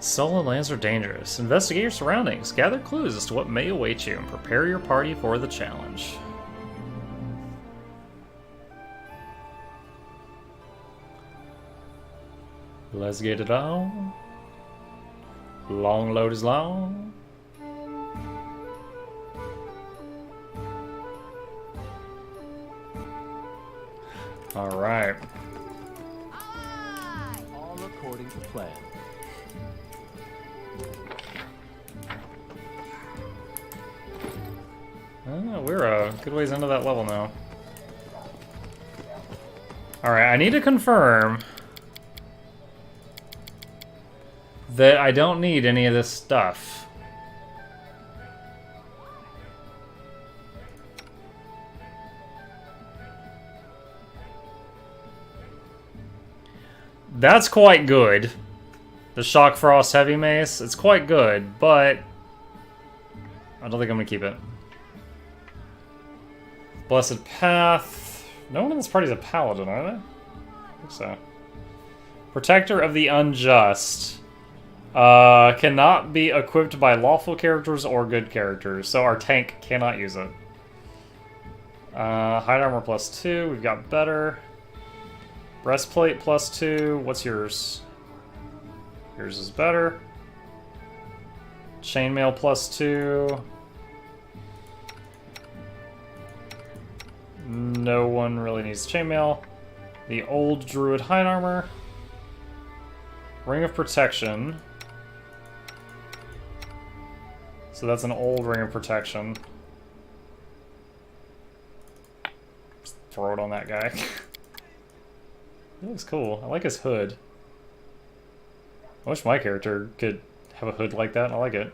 [SPEAKER 1] Solo lands are dangerous. Investigate your surroundings. Gather clues as to what may await you, and prepare your party for the challenge. Let's get it on. Long load is long. All right.
[SPEAKER 3] All according to plan.
[SPEAKER 1] We're a good ways into that level now. Alright, I need to confirm that I don't need any of this stuff. That's quite good. The Shock Frost Heavy Mace, it's quite good, but I don't think I'm gonna keep it. Blessed Path. No one in this party is a paladin, are they? I think so. Protector of the Unjust. Cannot be equipped by lawful characters or good characters, so our tank cannot use it. Hide armor +2, we've got better. Breastplate +2, what's yours? Yours is better. Chainmail +2. No one really needs chainmail. The old druid hide armor. Ring of protection. So that's an old ring of protection. Just throw it on that guy. He looks cool. I like his hood. I wish my character could have a hood like that. I like it.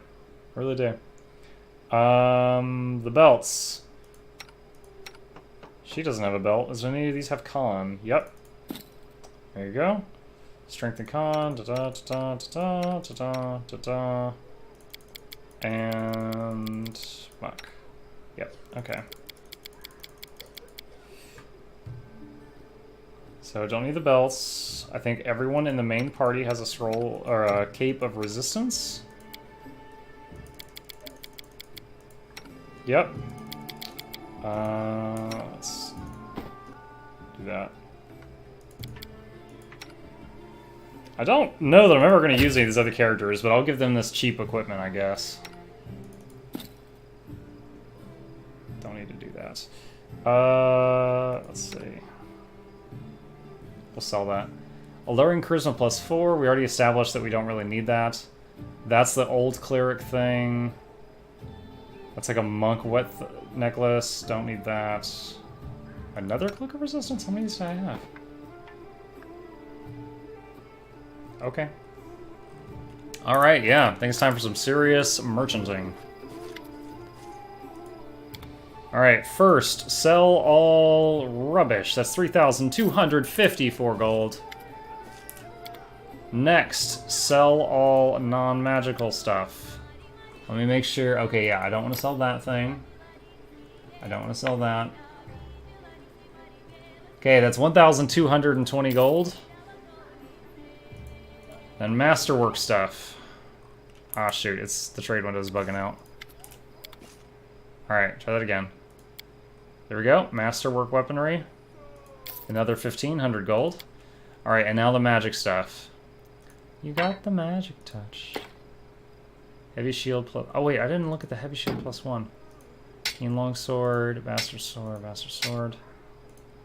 [SPEAKER 1] I really do. The belts. She doesn't have a belt. Does any of these have con? Yep. There you go. Strength and con. Da-da-da-da-da-da-da-da-da. And muck. Yep. Okay. So don't need the belts. I think everyone in the main party has a scroll or a cape of resistance. Yep. Let's do that. I don't know that I'm ever going to use any of these other characters, but I'll give them this cheap equipment, I guess. Don't need to do that. Let's see. We'll sell that. Alluring Charisma +4. We already established that we don't really need that. That's the old cleric thing. That's like a monk wet necklace. Don't need that. Another Cloak of Resistance? How many of these do I have? Okay. Alright, yeah. I think it's time for some serious merchanting. Alright, first, sell all rubbish. That's 3,254 gold. Next, sell all non-magical stuff. Let me make sure. Okay, yeah, I don't want to sell that thing. I don't want to sell that. Okay, that's 1,220 gold. Then masterwork stuff. Ah, shoot, it's the trade window's bugging out. Alright, try that again. There we go. Masterwork weaponry. Another 1,500 gold. Alright, and now the magic stuff. You got the magic touch. Heavy shield plus... Oh wait, I didn't look at the heavy shield +1. Keen longsword, bastard sword.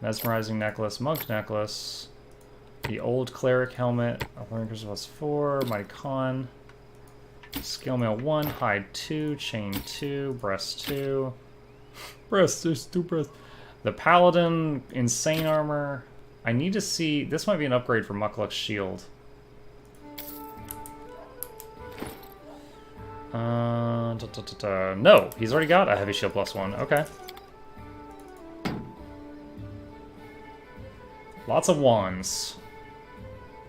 [SPEAKER 1] Mesmerizing necklace, monk necklace. The old cleric helmet, Alarmers plus 4, Mighty Con. Scale mail 1, hide 2, chain 2, breast 2. Breast, there's 2 breasts. The paladin, insane armor. I need to see, this might be an upgrade for nok-nok's shield. No, he's already got a heavy shield plus 1. Okay. Lots of wands.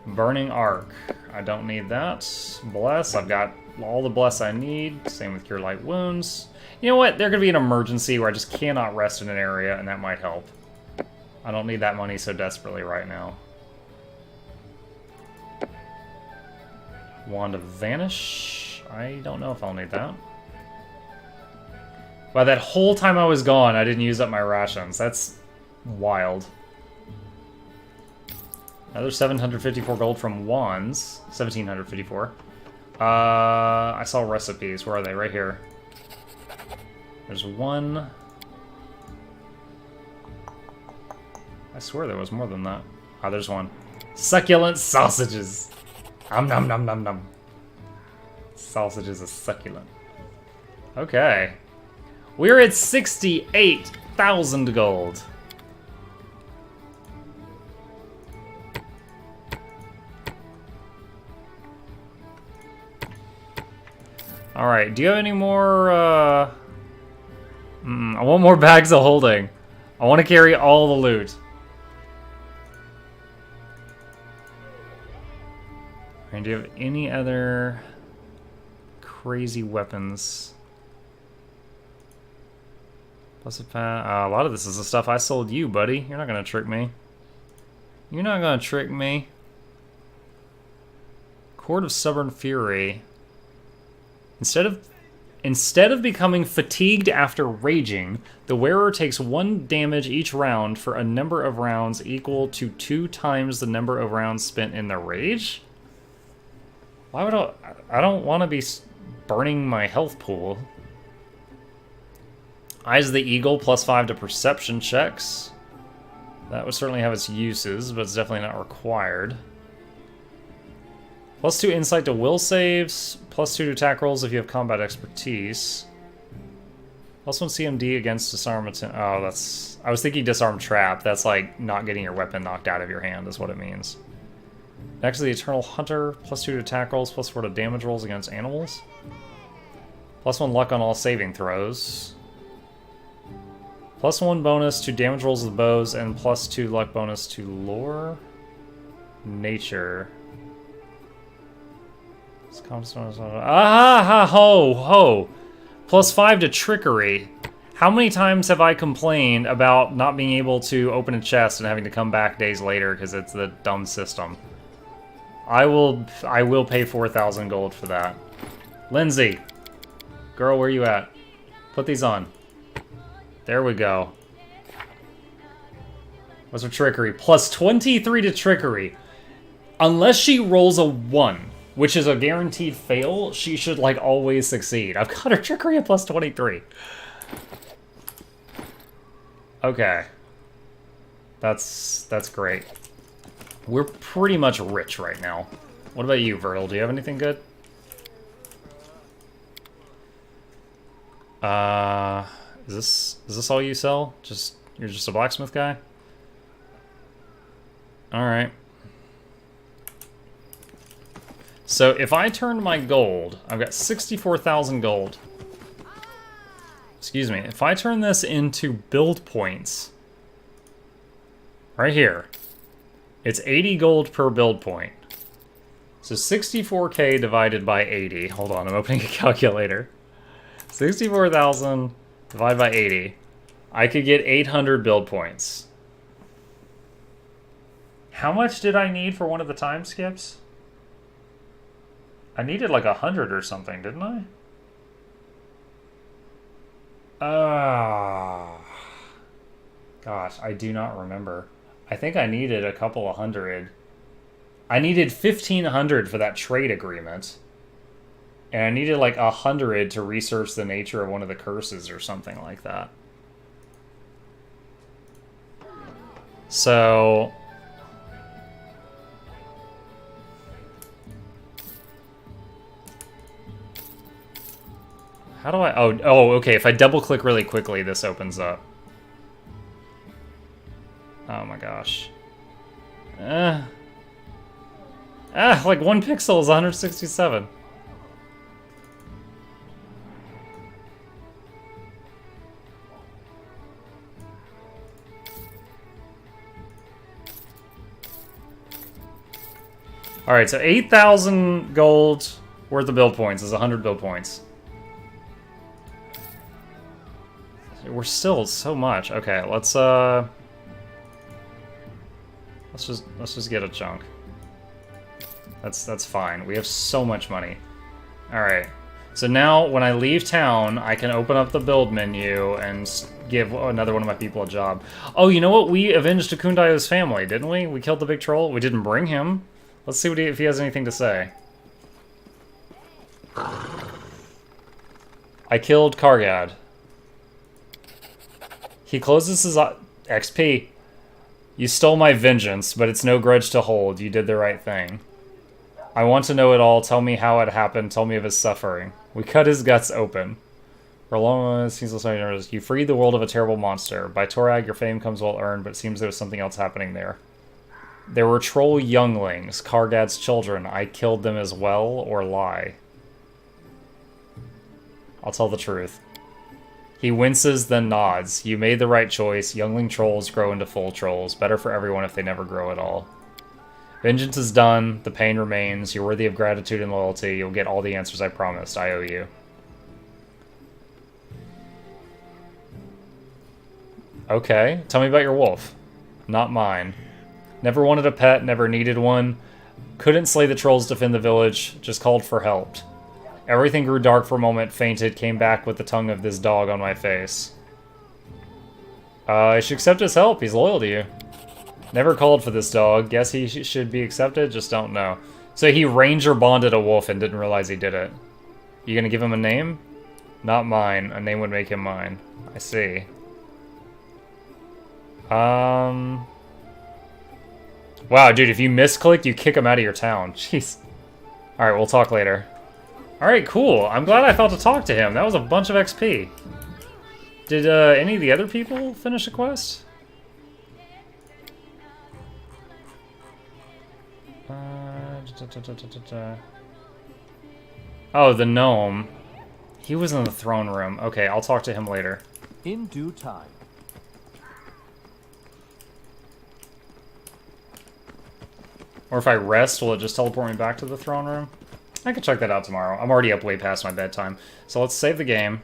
[SPEAKER 1] Burning arc. I don't need that. Bless. I've got all the bless I need. Same with cure light wounds. You know what? There could be an emergency where I just cannot rest in an area, and that might help. I don't need that money so desperately right now. Wand of Vanish. I don't know if I'll need that. Wow, that whole time I was gone, I didn't use up my rations. That's wild. Another 754 gold from wands. 1754. I saw recipes. Where are they? Right here. There's one. I swear there was more than that. Ah, there's one. Succulent sausages. Nom nom nom nom. Sausages are succulent. Okay. We're at 68,000 gold. Alright, do you have any more, I want more bags of holding. I want to carry all the loot. And do you have any other crazy weapons? Plus a lot of this is the stuff I sold you, buddy. You're not gonna trick me. You're not gonna trick me. Cord of Stubborn Fury. Instead of becoming fatigued after raging, the wearer takes 1 damage each round for a number of rounds equal to 2 times the number of rounds spent in the rage? Why would I don't want to be burning my health pool. Eyes of the Eagle, plus 5 to perception checks. That would certainly have its uses, but it's definitely not required. Plus 2 insight to will saves, plus 2 to attack rolls if you have combat expertise. Plus 1 CMD against disarm attempt. Oh, that's... I was thinking disarm trap. That's like not getting your weapon knocked out of your hand is what it means. Next to the Eternal Hunter, plus 2 to attack rolls, plus 4 to damage rolls against animals. Plus 1 luck on all saving throws. Plus 1 bonus to damage rolls with bows, and plus 2 luck bonus to lore. Nature. Ah, ho, ho. Plus 5 to trickery. How many times have I complained about not being able to open a chest and having to come back days later because it's the dumb system? I will pay 4,000 gold for that. Lindsay. Girl, where you at? Put these on. There we go. What's her trickery? Plus 23 to trickery. Unless she rolls a 1, which is a guaranteed fail, she should, like, always succeed. I've got her trickery at plus 23. Okay. That's great. We're pretty much rich right now. What about you, Vertil? Do you have anything good? Is this all you sell? You're just a blacksmith guy? Alright. So if I turn my gold, I've got 64,000 gold. Excuse me. If I turn this into build points, right here, it's 80 gold per build point. So 64k divided by 80. Hold on, I'm opening a calculator. 64,000 divided by 80. I could get 800 build points. How much did I need for one of the time skips? I needed like 100 or something, didn't I? Gosh, I do not remember. I think I needed a couple of hundred. I needed 1,500 for that trade agreement. And I needed like 100 to research the nature of one of the curses or something like that. So... how do I... oh, okay. If I double-click really quickly, this opens up. Oh my gosh. Like 1 pixel is 167. Alright, so 8,000 gold worth of build points is 100 build points. We're still so much. Okay, let's just get a chunk. That's fine. We have so much money. Alright. So now when I leave town, I can open up the build menu and give another one of my people a job. Oh, you know what? We avenged Kundayo's family, didn't we? We killed the big troll. We didn't bring him. Let's see if he has anything to say. I killed Kargad. He closes his XP. You stole my vengeance, but it's no grudge to hold. You did the right thing. I want to know it all. Tell me how it happened. Tell me of his suffering. We cut his guts open. For a long time, you freed the world of a terrible monster. By Torag, your fame comes well earned, but it seems there was something else happening there. There were troll younglings, Kargad's children. I killed them as well, or lie? I'll tell the truth. He winces, then nods. You made the right choice. Youngling trolls grow into full trolls. Better for everyone if they never grow at all. Vengeance is done. The pain remains. You're worthy of gratitude and loyalty. You'll get all the answers I promised. I owe you. Okay. Tell me about your wolf. Not mine. Never wanted a pet. Never needed one. Couldn't slay the trolls to defend the village. Just called for help. Everything grew dark for a moment, fainted, came back with the tongue of this dog on my face. I should accept his help. He's loyal to you. Never called for this dog. Guess he should be accepted. Just don't know. So he ranger bonded a wolf and didn't realize he did it. You gonna give him a name? Not mine. A name would make him mine. I see. Wow, dude, if you misclicked, you kick him out of your town. Jeez. Alright, we'll talk later. Alright, cool. I'm glad I thought to talk to him. That was a bunch of XP. Did any of the other people finish a quest? Oh, the gnome. He was in the throne room. Okay, I'll talk to him later.
[SPEAKER 3] In due time.
[SPEAKER 1] Or if I rest, will it just teleport me back to the throne room? I can check that out tomorrow. I'm already up way past my bedtime. So let's save the game.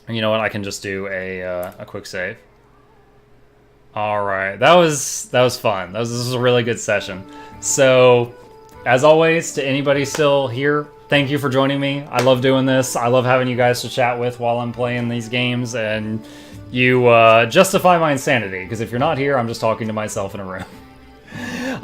[SPEAKER 1] And you know what? I can just do a quick save. Alright, that was fun. This was a really good session. So, as always, to anybody still here, thank you for joining me. I love doing this. I love having you guys to chat with while I'm playing these games. And you justify my insanity. Because if you're not here, I'm just talking to myself in a room.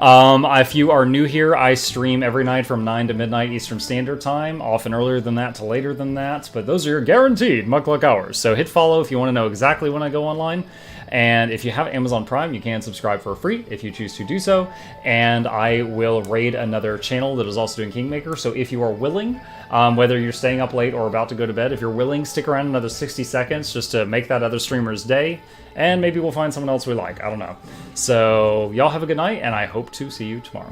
[SPEAKER 1] If you are new here, I stream every night from 9 to midnight Eastern Standard Time, often earlier than that to later than that, but those are your guaranteed nok-nok hours. So hit follow if you want to know exactly when I go online, and if you have Amazon Prime, you can subscribe for free if you choose to do so, and I will raid another channel that is also doing Kingmaker, so if you are willing, whether you're staying up late or about to go to bed, if you're willing, stick around another 60 seconds just to make that other streamer's day, and maybe we'll find someone else we like. I don't know. So, y'all have a good night, and I hope to see you tomorrow.